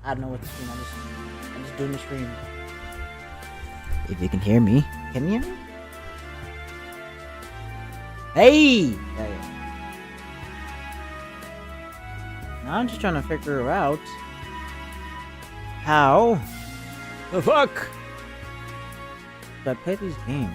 I don't know what to stream. I'm just doing the stream. If you can hear me, can you hear me? Hey! There you go. Now I'm just trying to figure out how the fuck do I play these games?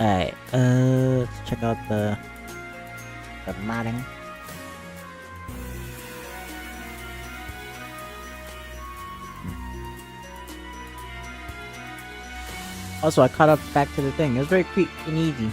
Alright, let's check out the modding. Also, I caught up back to the thing. It was very quick and easy.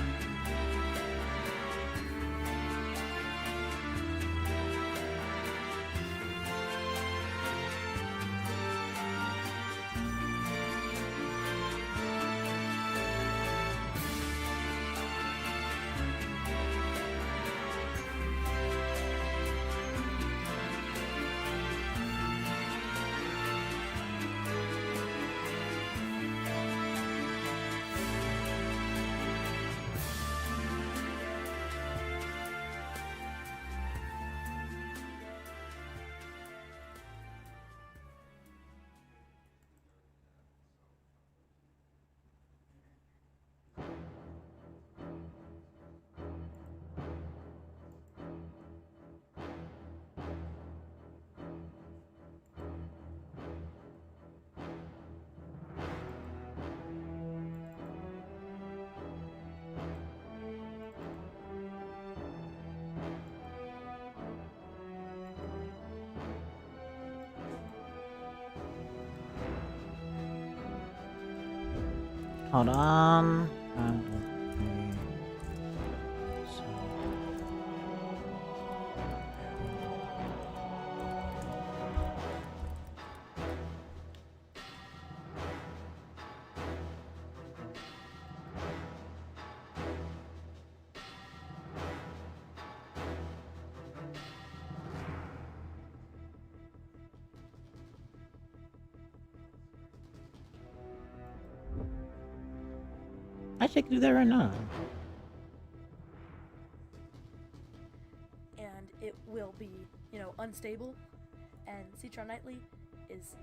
Hold on. I should do that right now. And it will be, you know, unstable. And Citron Nightly is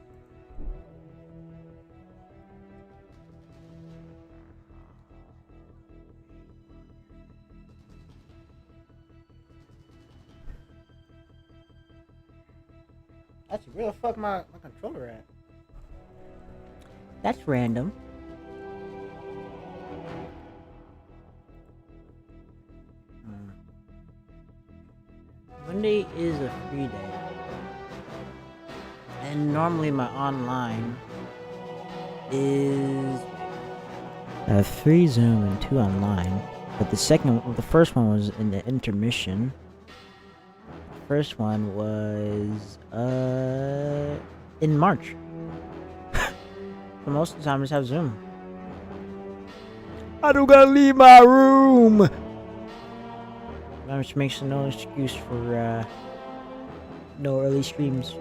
That's where the fuck my controller at? That's random. Monday is a free day. And normally my online is I have 3 Zoom and 2 online. But the first one was in the intermission. The first one was in March. So most of the time I just have Zoom. I don't gotta leave my room. Which makes no excuse for no early streams.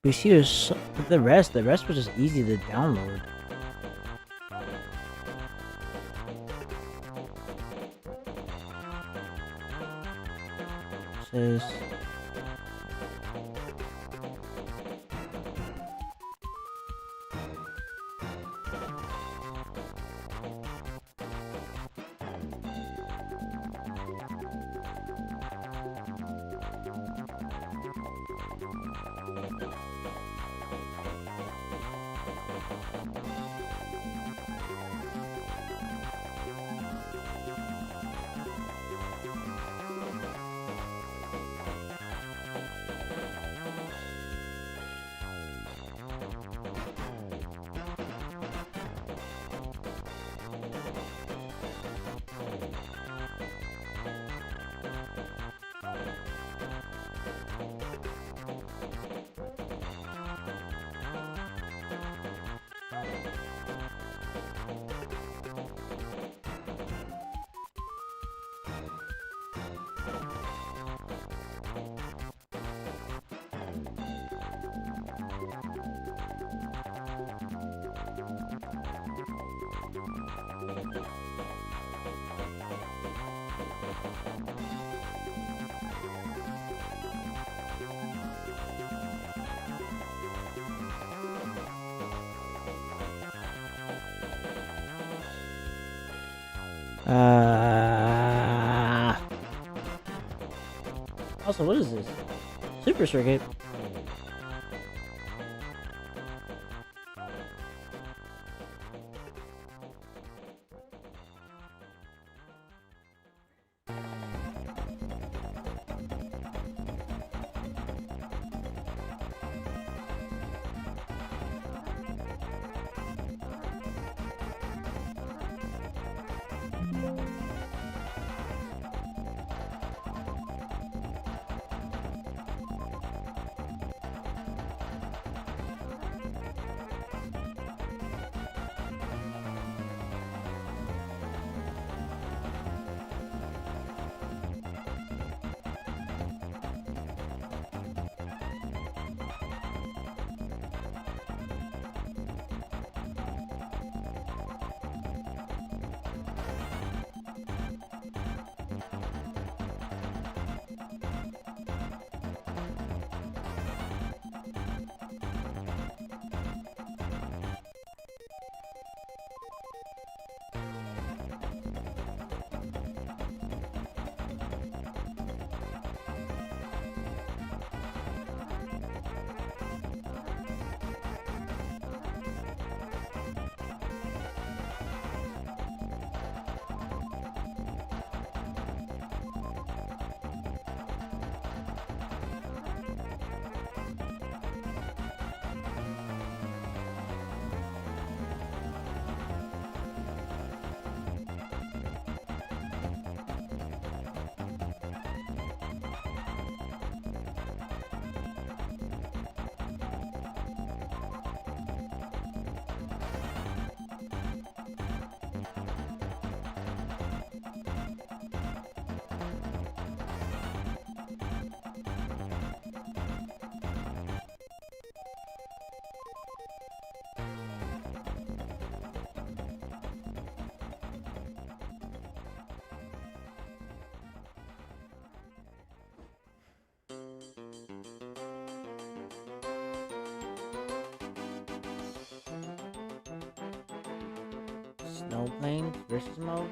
We see there's the rest. The rest was just easy to download. Says also, what is this? Super Circuit. Snowplane versus mode.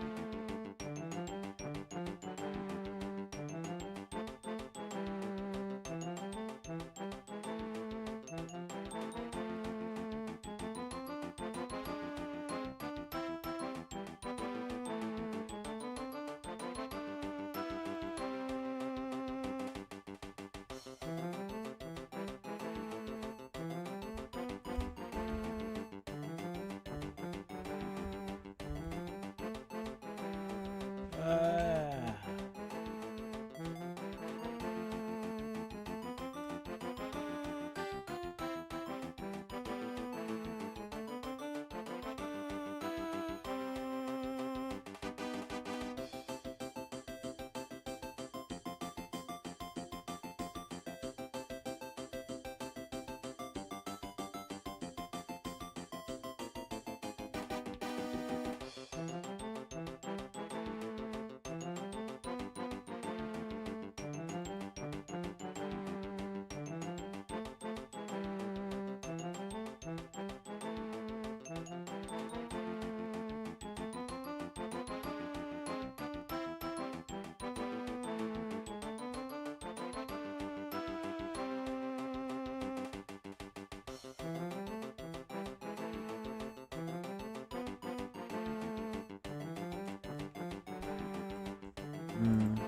Mm.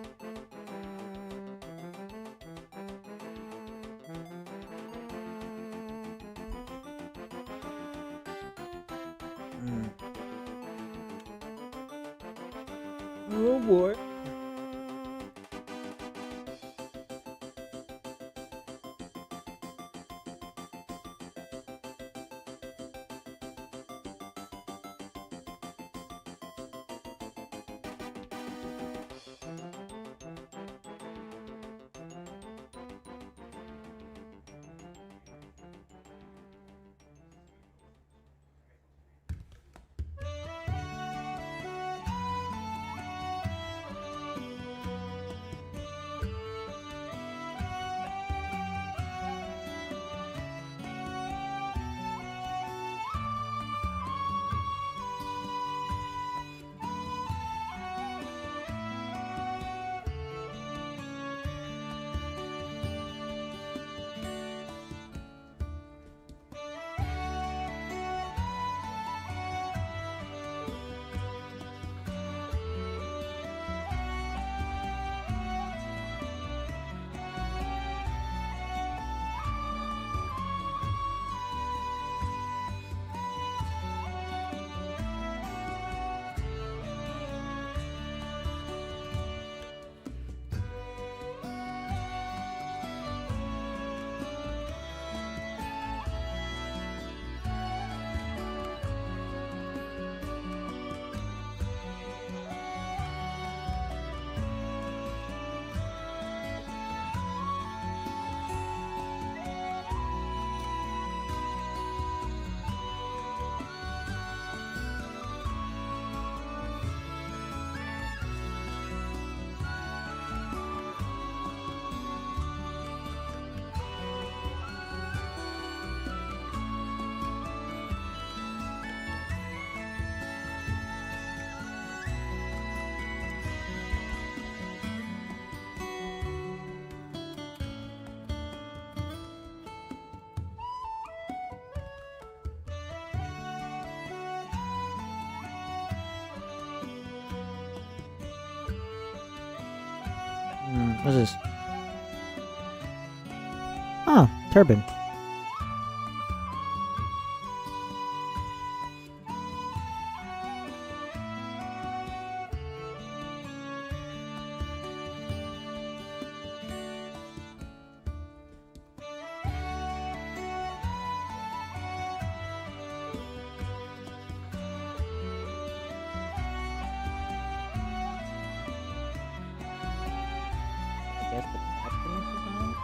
Mm. Oh boy. What's this? Oh, turban. I guess the happiness is on.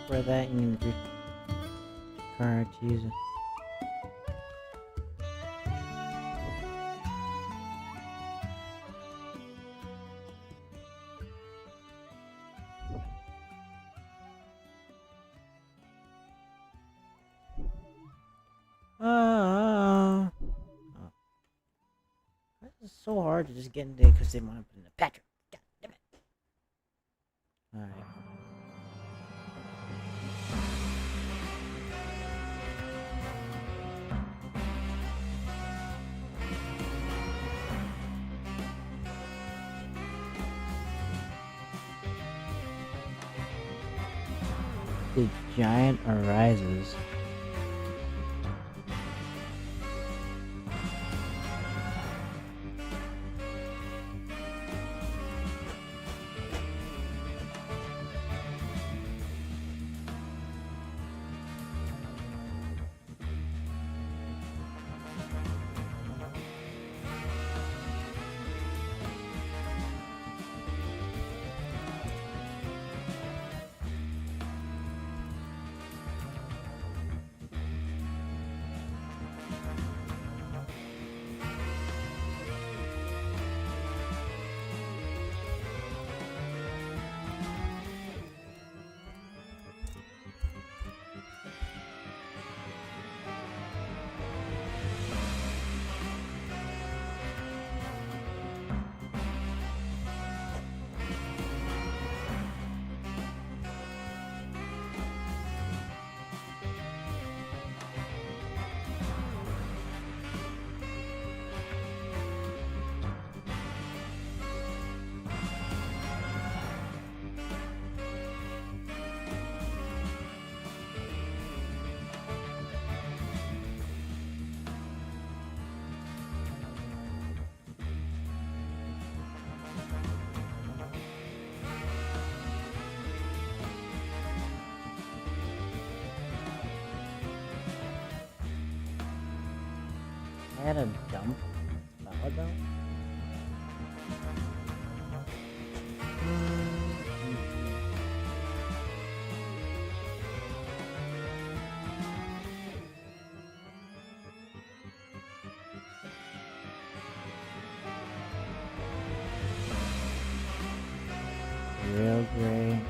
For that, you need your card to use it. Oh. It's so hard to just get into it because they want to put in a Patrick. God damn it. Alright. The giant arises. I had a dump a while ago. Real gray.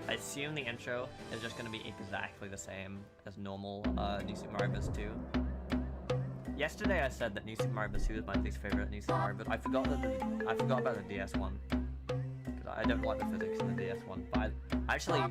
I assume the intro is just going to be exactly the same as normal New Super Mario Bros. 2. Yesterday I said that New Super Mario Bros. 2 is my least favorite New Super Mario Bros. I forgot about the DS one because I don't like the physics in the DS one. But I actually.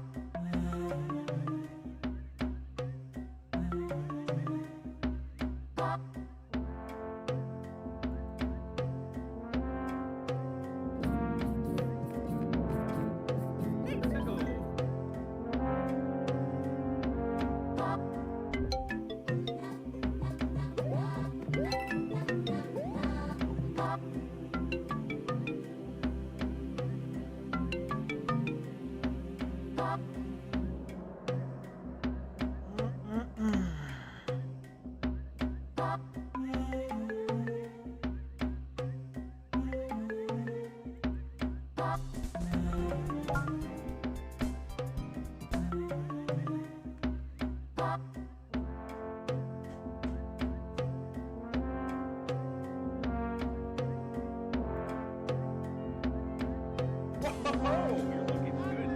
you're looking good.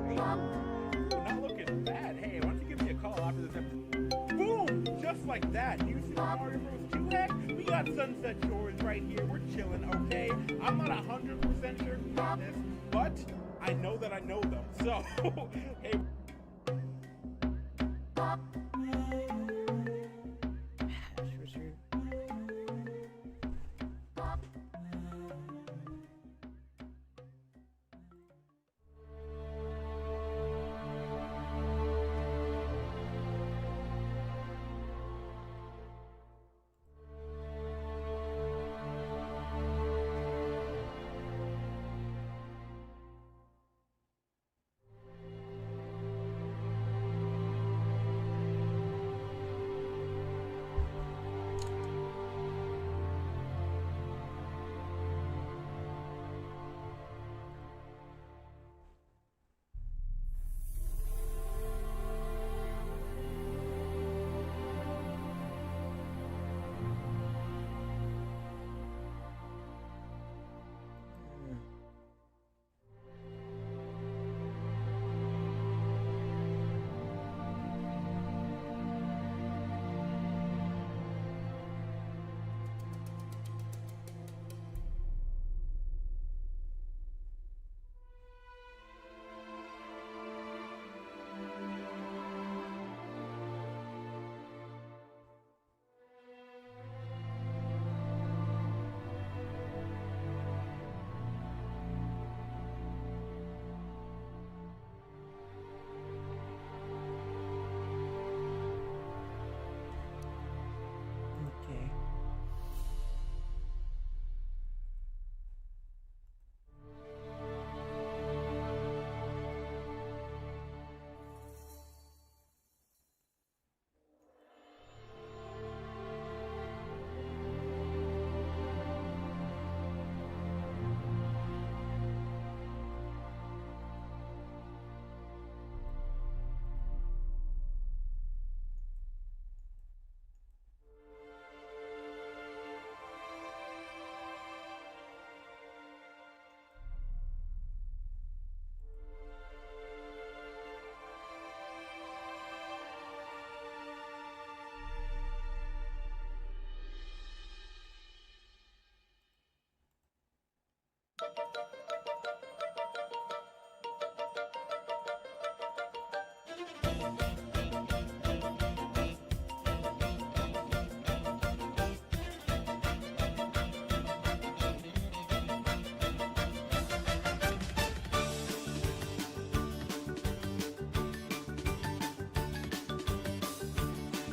You're not looking bad. Hey, why don't you give me a call after this episode? Boom! Just like that. New Super Mario Bros. 2 hack? We got Sunset Shores right here. We're chilling, okay? I'm not 100% sure who got this, but I know that I know them. So, hey.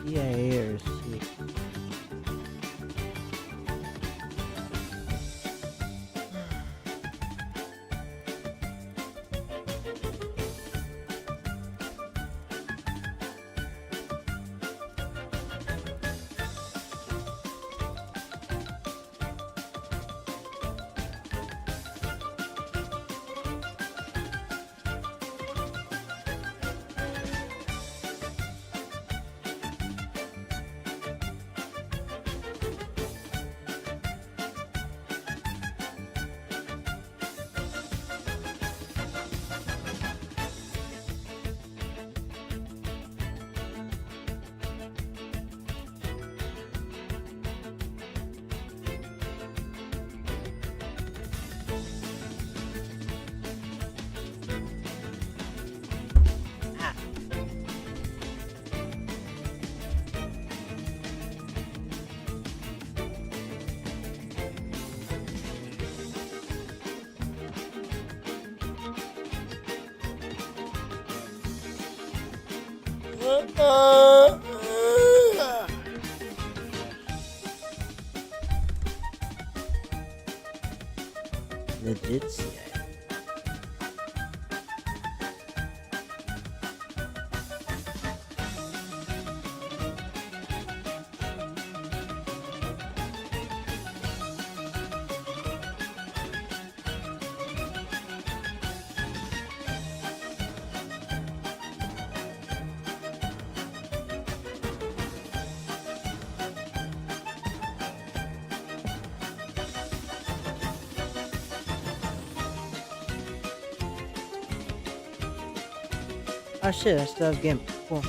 EA or C. Legit CA. Oh shit, I still have game. Cool.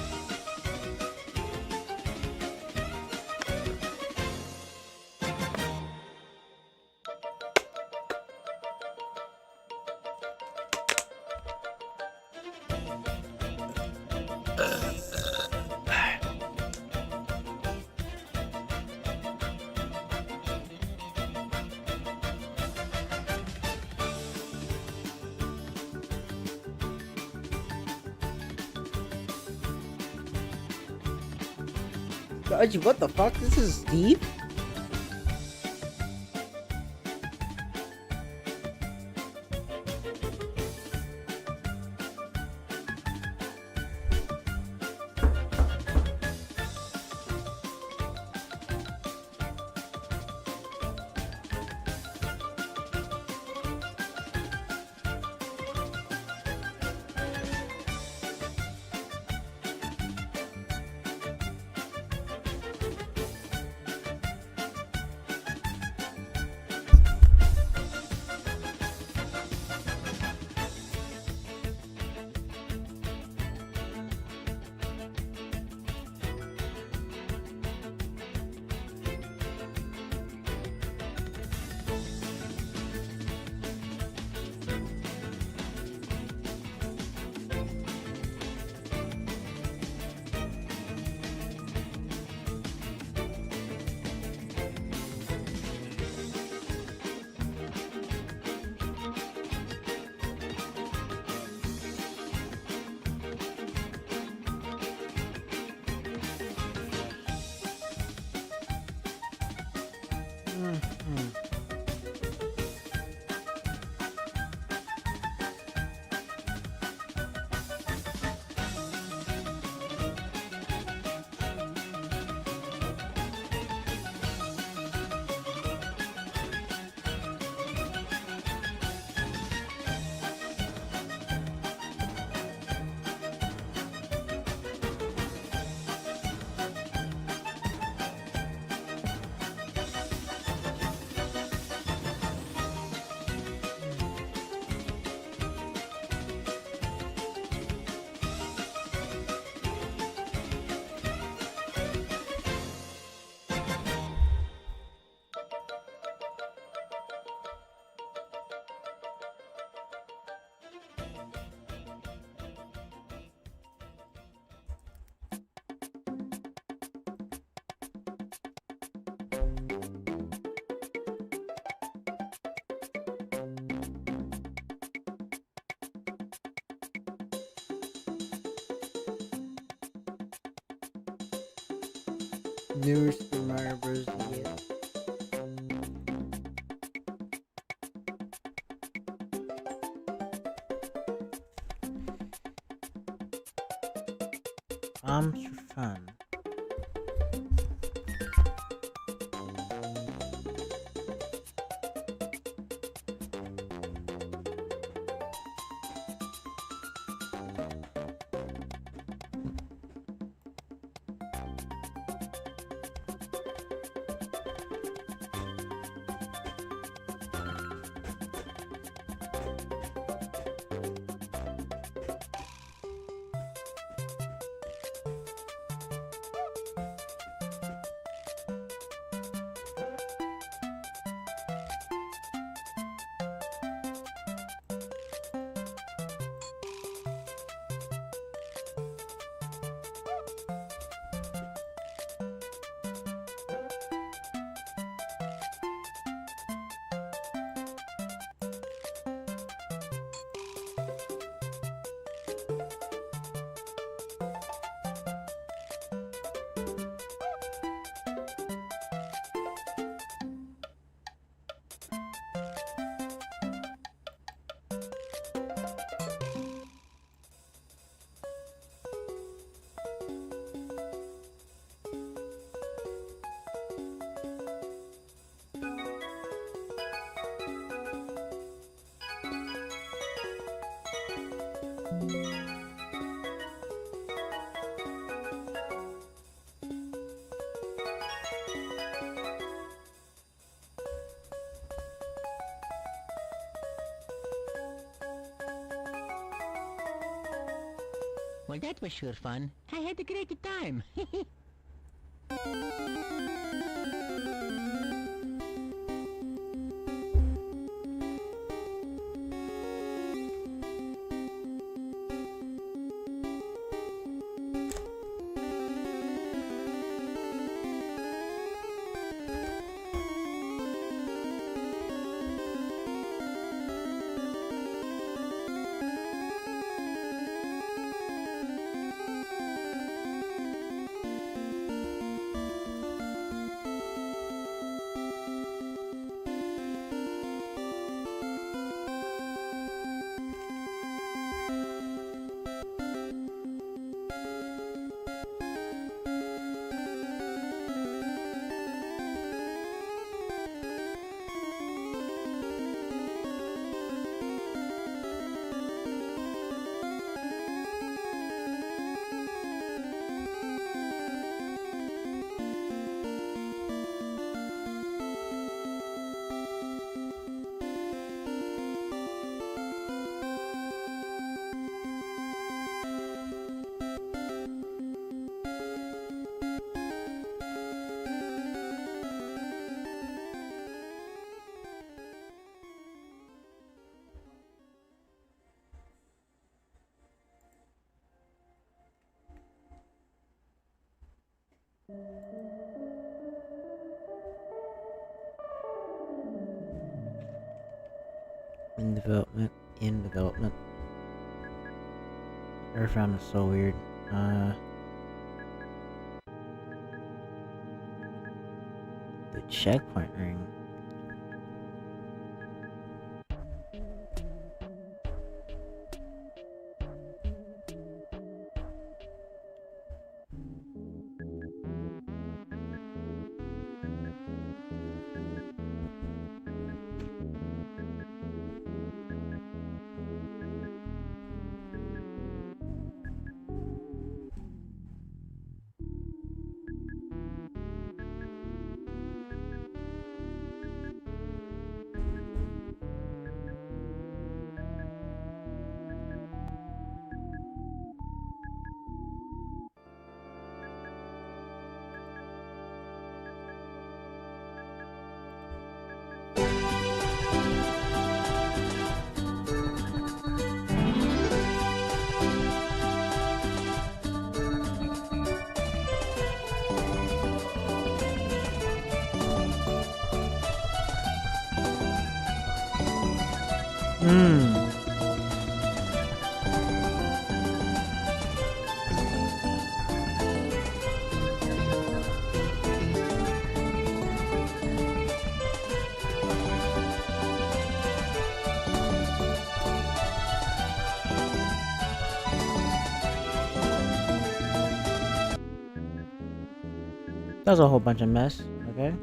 Archie, what the fuck? This is Steve? Newer Super Mario Bros. DS. Bombs for fun. Well, that was sure fun. I had a great time. In development. In development. Earthbound is so weird. The checkpoint ring. That was a whole bunch of mess, okay?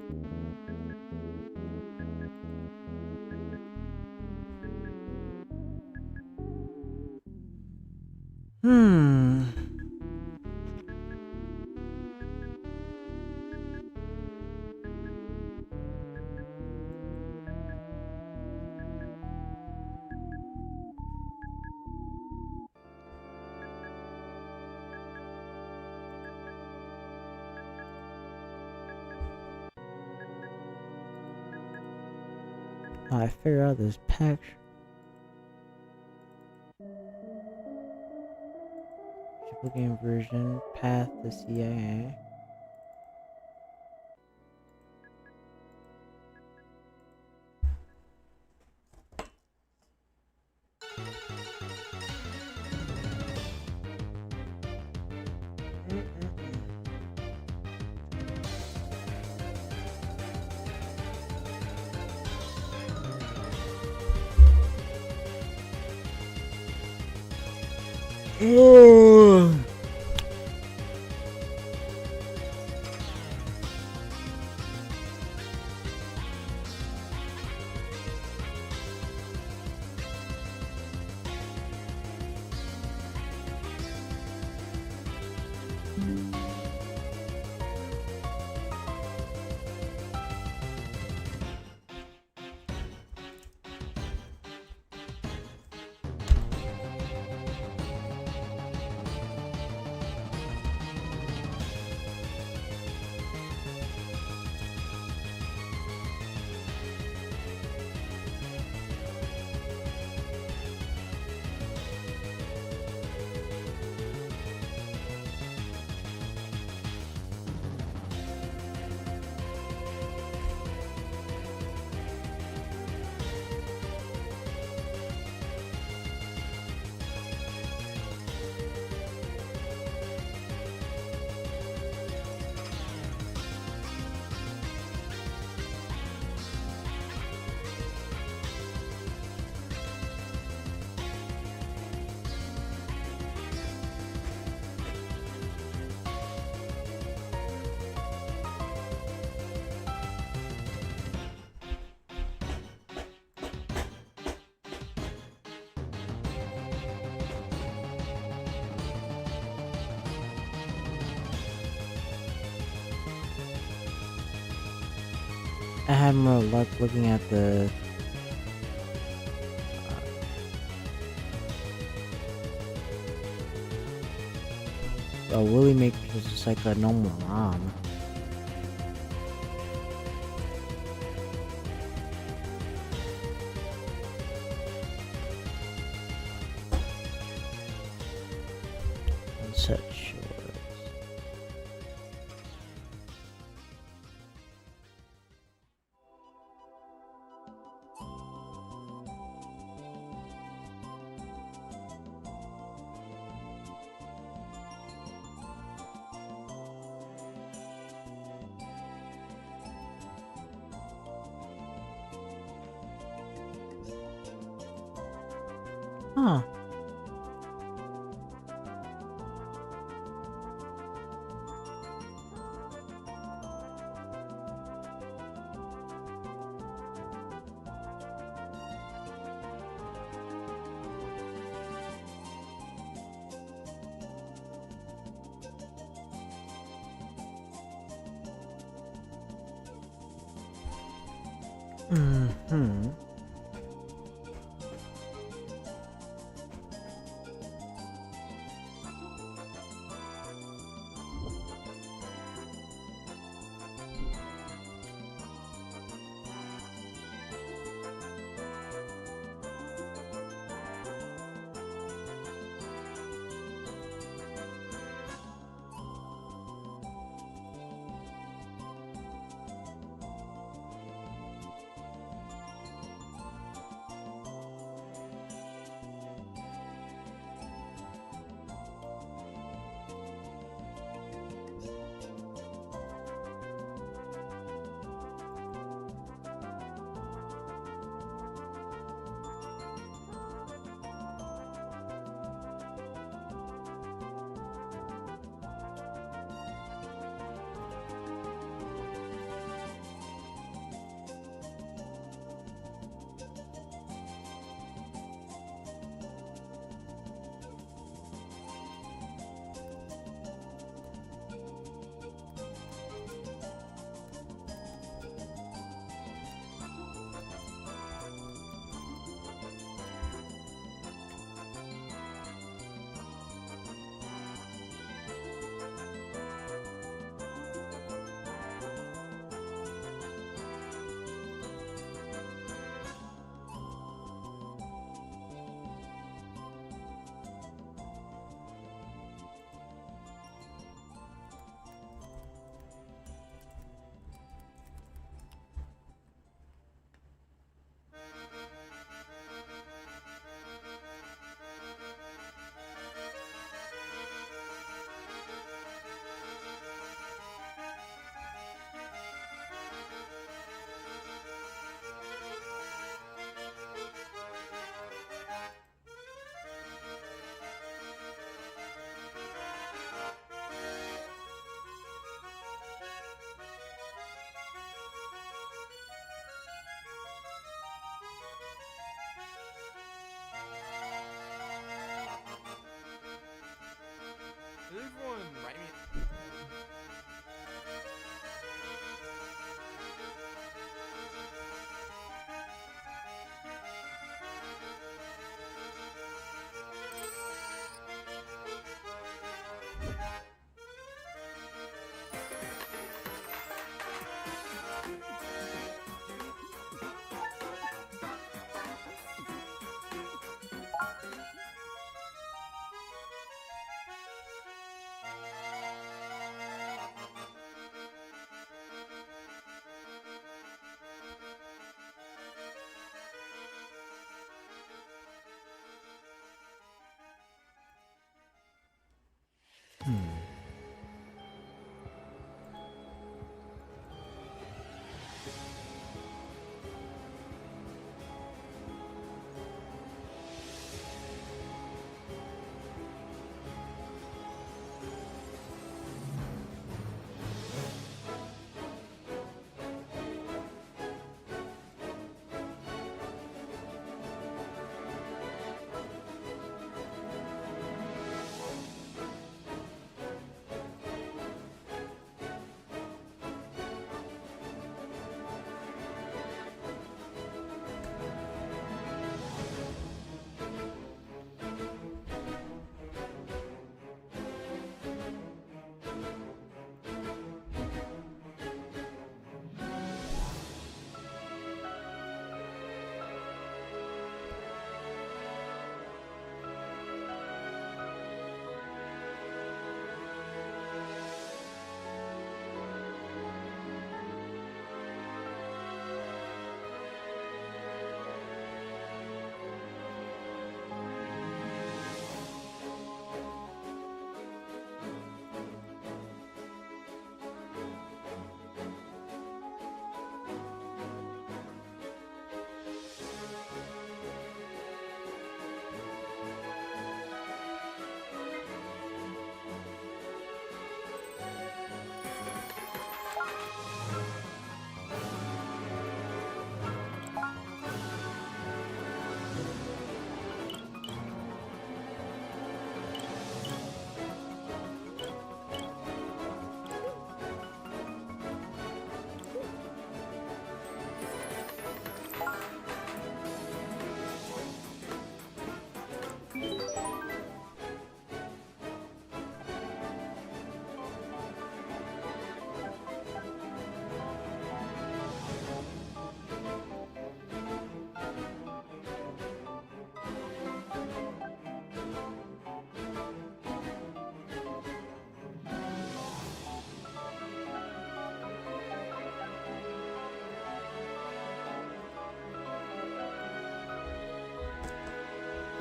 I figure out this patch. Triple game version, path to CIA. I had more luck looking at the Willy Maker is just like a normal ROM. And such. Huh. Mm-hmm. Does everyone write me?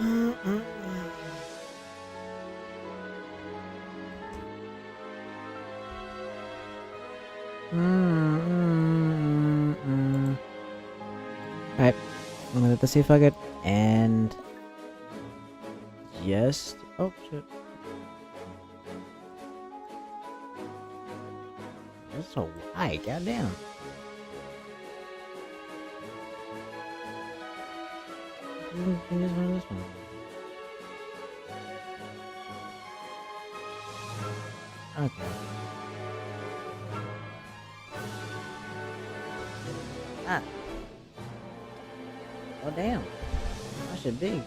Alright, I'm gonna see if I could and just oh shit. That's so high, goddamn. This one, this one. Okay. Ah. Oh damn. I should be.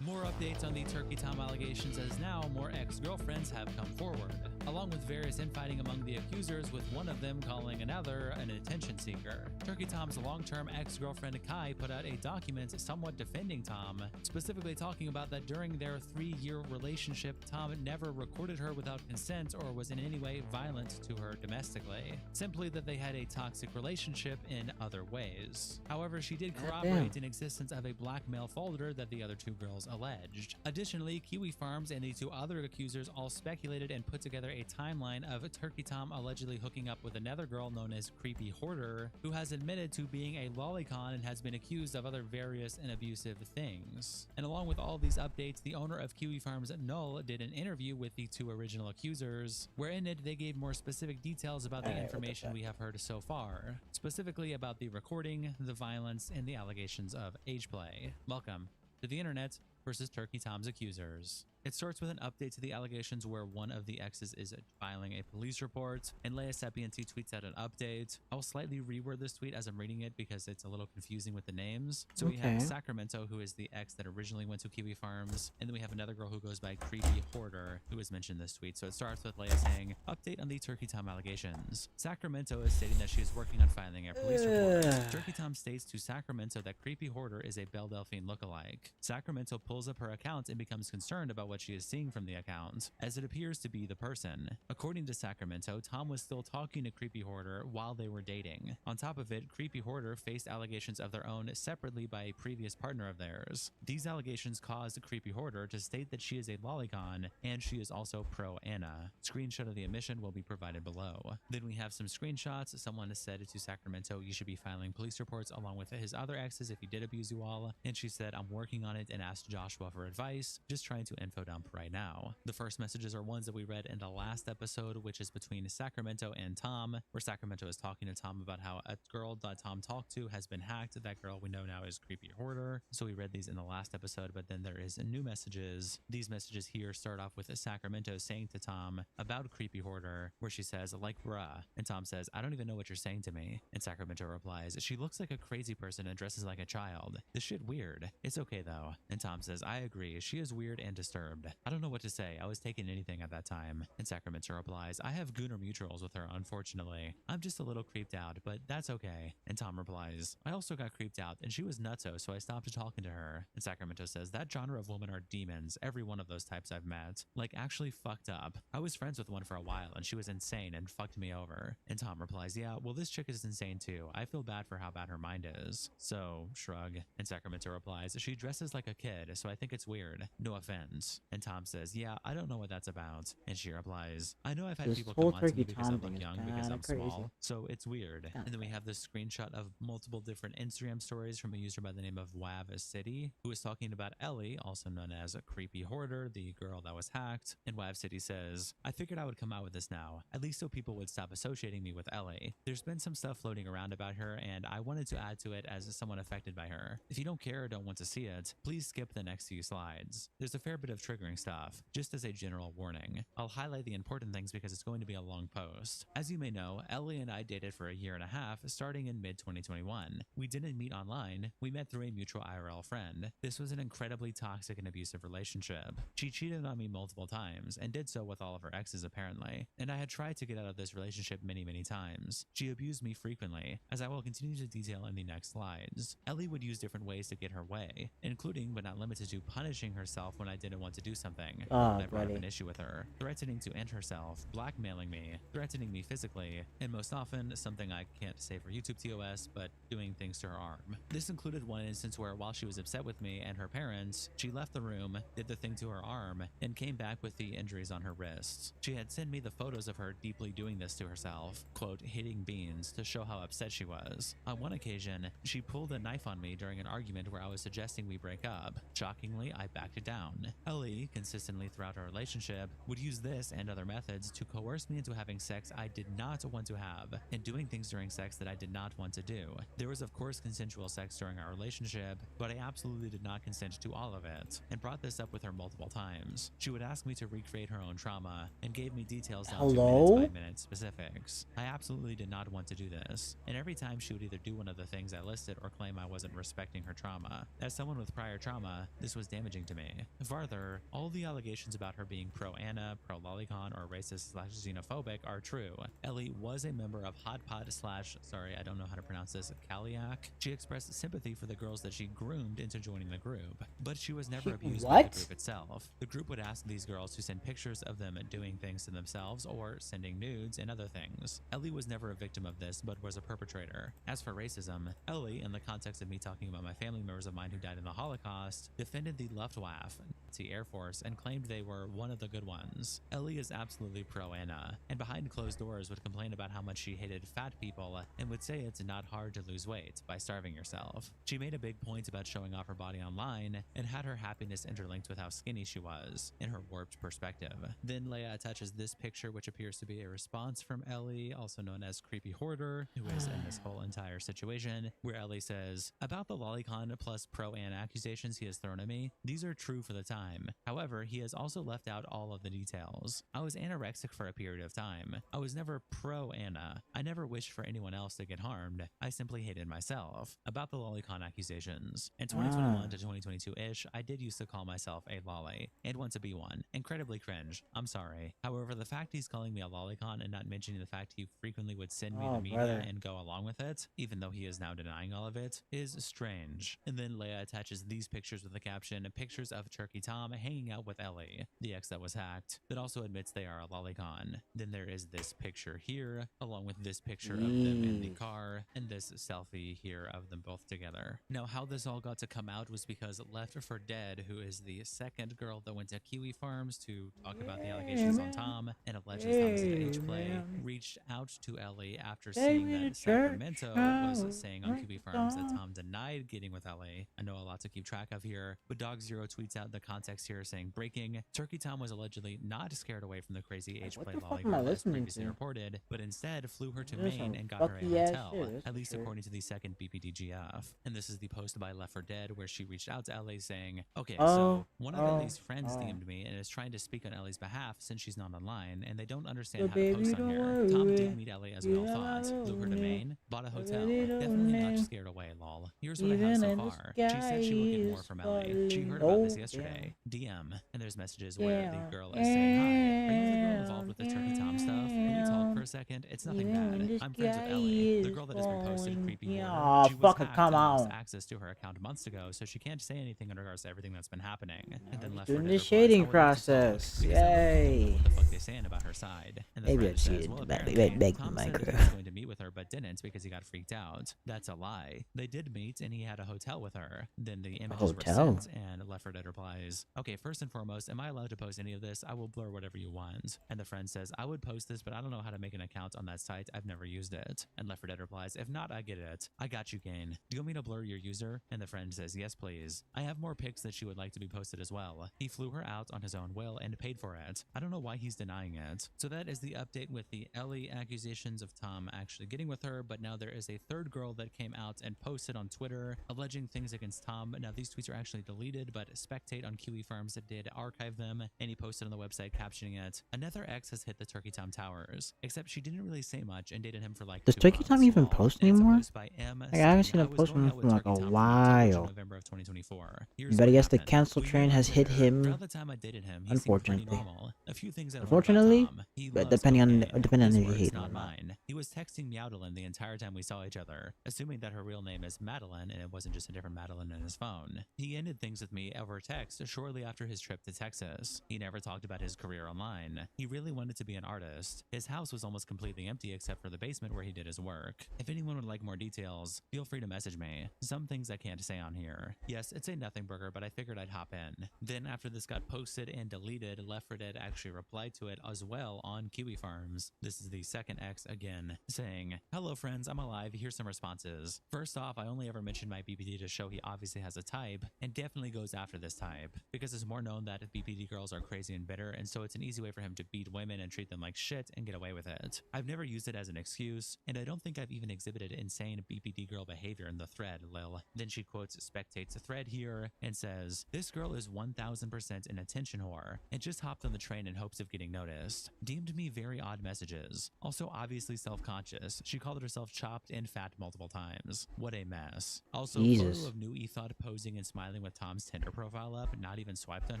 More updates on the Turkey Tom allegations, as now more ex-girlfriends have come forward, along with various infighting among the accusers, with one of them calling another an attention seeker. Turkey Tom's long-term ex-girlfriend Kai put out a document somewhat defending Tom, specifically talking about that during their 3-year relationship, Tom never recorded her without consent or was in any way violent to her domestically, simply that they had a toxic relationship in other ways. However, she did corroborate an existence of a blackmail folder that the other two girls alleged. Additionally, Kiwi Farms and the two other accusers all speculated and put together a timeline of Turkey Tom allegedly hooking up with another girl known as Creepy Hoarder, who has admitted to being a lolicon and has been accused of other various and abusive things. And along with all these updates, the owner of Kiwi Farms, Noow, did an interview with the two original accusers, where in it they gave more specific details about the information we have heard so far, specifically about the recording, the violence, and the allegations of age play. Welcome to the internet versus Turkey Tom's accusers. It starts with an update to the allegations where one of the exes is filing a police report, and Leia Sapienti tweets out an update. I'll slightly reword this tweet as I'm reading it because it's a little confusing with the names. So we have Sacramento, who is the ex that originally went to Kiwi Farms, and then we have another girl who goes by Creepy Hoarder, who is mentioned in this tweet. So it starts with Leia saying, update on the Turkey Tom allegations. Sacramento is stating that she is working on filing a police report. Turkey Tom states to Sacramento that Creepy Hoarder is a Belle Delphine lookalike. Sacramento pulls up her account and becomes concerned about what she is seeing from the account, as it appears to be the person. According to Sacramento, Tom was still talking to Creepy Hoarder while they were dating. On top of it, Creepy Hoarder faced allegations of their own separately by a previous partner of theirs. These allegations caused Creepy Hoarder to state that she is a lolicon and she is also pro-Anna. Screenshot of the admission will be provided below. Then we have some screenshots. Someone has said to Sacramento, you should be filing police reports along with his other exes if he did abuse you all, and she said, I'm working on it, and asked Joshua for advice, just trying to info dump right now. The first messages are ones that we read in the last episode, which is between Sacramento and Tom, where Sacramento is talking to Tom about how a girl that Tom talked to has been hacked. That girl we know now is Creepy Hoarder. So we read these in the last episode, but then there is new messages. These messages here start off with Sacramento saying to Tom about Creepy Hoarder, where she says, like bruh, and Tom says, I don't even know what you're saying to me. And Sacramento replies, she looks like a crazy person and dresses like a child. This shit weird. It's okay though. And Tom says, I agree. She is weird and disturbed. I don't know what to say. I was taking anything at that time. And Sacramento replies, I have Gooner mutuals with her, unfortunately. I'm just a little creeped out, but that's okay. And Tom replies, I also got creeped out and she was nutso, so I stopped talking to her. And Sacramento says, that genre of woman are demons. Every one of those types I've met. Like actually fucked up. I was friends with one for a while and she was insane and fucked me over. And Tom replies, yeah, well this chick is insane too. I feel bad for how bad her mind is. So, shrug. And Sacramento replies, she dresses like a kid, so I think it's weird. No offense. that? And Tom says, yeah, I don't know what that's about. And she replies, I know I've had This people whole come on to me Turkey because I Tom thing look is young because kinda I'm crazy. small, so it's weird. Kinda And then we have this screenshot of multiple different Instagram stories from a user by the name of Wav City, who is talking about Ellie, also known as a creepy hoarder, the girl that was hacked. And Wav City says, I figured I would come out with this now, at least so people would stop associating me with Ellie. There's been some stuff floating around about her, and I wanted to add to it as someone affected by her. If you don't care or don't want to see it, please skip the next few slides. There's a fair bit of triggering stuff, just as a general warning. I'll highlight the important things because it's going to be a long post. As you may know, Ellie and I dated for a year and a half, starting in mid-2021. We didn't meet online, we met through a mutual IRL friend. This was an incredibly toxic and abusive relationship. She cheated on me multiple times, and did so with all of her exes apparently, and I had tried to get out of this relationship many times. She abused me frequently, as I will continue to detail in the next slides. Ellie would use different ways to get her way, including but not limited to punishing herself when I didn't want to do something, or when I brought up an issue with her, threatening to end herself, blackmailing me, threatening me physically, and most often, something I can't say for YouTube TOS, but doing things to her arm. This included one instance where while she was upset with me and her parents, she left the room, did the thing to her arm, and came back with the injuries on her wrists. She had sent me the photos of her deeply doing this to herself, quote, hitting beans, to show how upset she was. On one occasion, she pulled a knife on me during an argument where I was suggesting we break up. Shockingly, I backed it down. Ellie, consistently throughout our relationship, would use this and other methods to coerce me into having sex I did not want to have, and doing things during sex that I did not want to do. There was of course consensual sex during our relationship, but I absolutely did not consent to all of it, and brought this up with her multiple times. She would ask me to recreate her own trauma, and gave me details down to minute-by-minute specifics. I absolutely did not want to do this, and every time she would either do one of the things I listed or claim I wasn't respecting her trauma. As someone with prior trauma, this was damaging to me. Farther, all the allegations about her being pro-Anna, pro-Lolicon, or racist/xenophobic are true. Ellie was a member of Hot Pot / sorry, I don't know how to pronounce this, Kaliak. She expressed sympathy for the girls that she groomed into joining the group, but she was never abused by the group itself. The group would ask these girls to send pictures of them doing things to themselves or sending nudes and other things. Ellie was never a victim of this, but was a perpetrator. As for racism, Ellie, in the context of me talking about my family members of mine who died in the Holocaust, defended the Luftwaffe, Nazi Air Force, and claimed they were one of the good ones. Ellie is absolutely pro-Anna, and behind closed doors would complain about how much she hated fat people and would say it's not hard to lose weight by starving yourself. She made a big point about showing off her body online and had her happiness interlinked with how skinny she was in her warped perspective. Then Leia attaches this picture, which appears to be a response from Ellie, also known as Creepy Hoarder, who is in this whole entire situation, where Ellie says, about the Lolicon plus pro-Anna accusations he has thrown at me, these are true for the time. However, he has also left out all of the details. I was anorexic for a period of time. I was never pro-Anna. I never wished for anyone else to get harmed. I simply hated myself. About the Lolicon accusations. In 2021 to 2022-ish, I did used to call myself a lolly, and want to be one. Incredibly cringe. I'm sorry. However, the fact he's calling me a lolicon and not mentioning the fact he frequently would send me the media and go along with it, even though he is now denying all of it, is strange. And then Leia attaches these pictures with the caption, pictures of Turkey Tom hanging out with Ellie, the ex that was hacked, that also admits they are a lolicon. Then there is this picture here, along with this picture of them in the car, and this selfie here of them both together. Now, how this all got to come out was because Left 4 Dead, who is the second girl that went to Kiwi Farms to talk about the allegations on Tom and alleges Tom's H-play, reached out to Ellie after seeing that Sacramento was saying on Kiwi Farms that Tom denied getting with Ellie. I know a lot to keep track of here, but Dog Zero tweets out the context here saying, breaking, Turkey Tom was allegedly not scared away from the crazy H-play lolicon as previously reported, but instead flew her to Maine and got her a hotel, at least according to the second BPDGF. And this is the post by Left 4 Dead where she reached out to Ellie saying, okay, so one of Ellie's friends DM'd me and is trying to speak on Ellie's behalf since she's not online, and they don't understand how to post on here. Tom did meet Ellie as we all thought, flew her to Maine, bought a hotel, definitely not scared away, lol. Here's what I have so far. She said she will get more from Ellie. She heard about this yesterday. DM, and there's messages where the girl is saying, hi, are you the girl involved with the Turkey Tom stuff? Can we talk for a second? It's nothing bad. I'm friends with Ellie, the girl that has been posted creepy hoarder. She was hacked and lost access to her account months ago, so she can't say anything in regards to everything that's been happening. And then Left 4 doing Dead the shading process. Yay! What the fuck they saying about her side? And the Maybe I friend says, cheated. well, Maybe apparently, make Tom my said he crew. was going to meet with her, but didn't because he got freaked out. That's a lie. They did meet, and he had a hotel with her. Then the images were sent, and Left 4 Dead replies, okay, first and foremost, am I allowed to post any of this? I will blur whatever you want. And the friend says, I would post this, but I don't know how to make an account on that site. I've never used it. And Left 4 Dead replies, if not, I get it. I got you, Kane. Do you want me to blur your user? And the friend says, yes, please. I have more pics that she would like to be posted as well. He flew her out on his own will and paid for it. I don't know why he's denying it. So that is the update with the Ellie accusations of Tom actually getting with her, but now there is a third girl that came out and posted on Twitter alleging things against Tom. Now these tweets are actually deleted, but Spectate on Kiwi Farms did archive them, and he posted on the website captioning it, another ex has hit the Turkey Tom towers, except she didn't really say much and dated him for like Does 2 Turkey Tom months. even post And it's a anymore? post by M. Like, I haven't seen a I was post going from out him with for like Turkey a Tom from October to while. November of 2024. You Here's better what guess the happened. cancel We train met has on hit Twitter. him. Throughout the time I dated him, he seemed pretty Unfortunately. normal. A few things I learned Unfortunately, about Tom. He but loves depending on cocaine. depending on His if you words, hate him not or not. mine. He was texting Meowdelin the entire time we saw each other, assuming that her real name is Madeline and it wasn't just a different Madeline in his phone. He ended things with me over text shortly after his trip to Texas. He never talked about his career online. He really wanted to be an artist. His house was almost completely empty except for the basement where he did his work. If anyone would like more details, feel free to message me. Some things I can't say on here. Yes, it's a nothing burger, but I figured I'd hop in. Then after this got posted and deleted, Left 4 Dead actually replied to it as well on Kiwi Farms. This is the second ex again, saying, hello friends, I'm alive, here's some responses. First off, I only ever mentioned my BPD to show he obviously has a type, and definitely goes after this type, because it's more known that BPD girls are crazy and bitter, and so it's an easy way for him to beat women and treat them like shit and get away with it. I've never used it as an excuse, and I don't think I've even exhibited insane BPD girl behavior in the thread, lil. Then she quotes Spectate's thread here and says, this girl is 1000% an attention whore, and just hopped on the train in hopes of getting noticed. Deemed me very odd messages. Also obviously self-conscious. She called herself chopped and fat multiple times. What a mess. Also, Jesus. photo of Noow thought posing and smiling with Tom's Tinder profile up, not even swiped on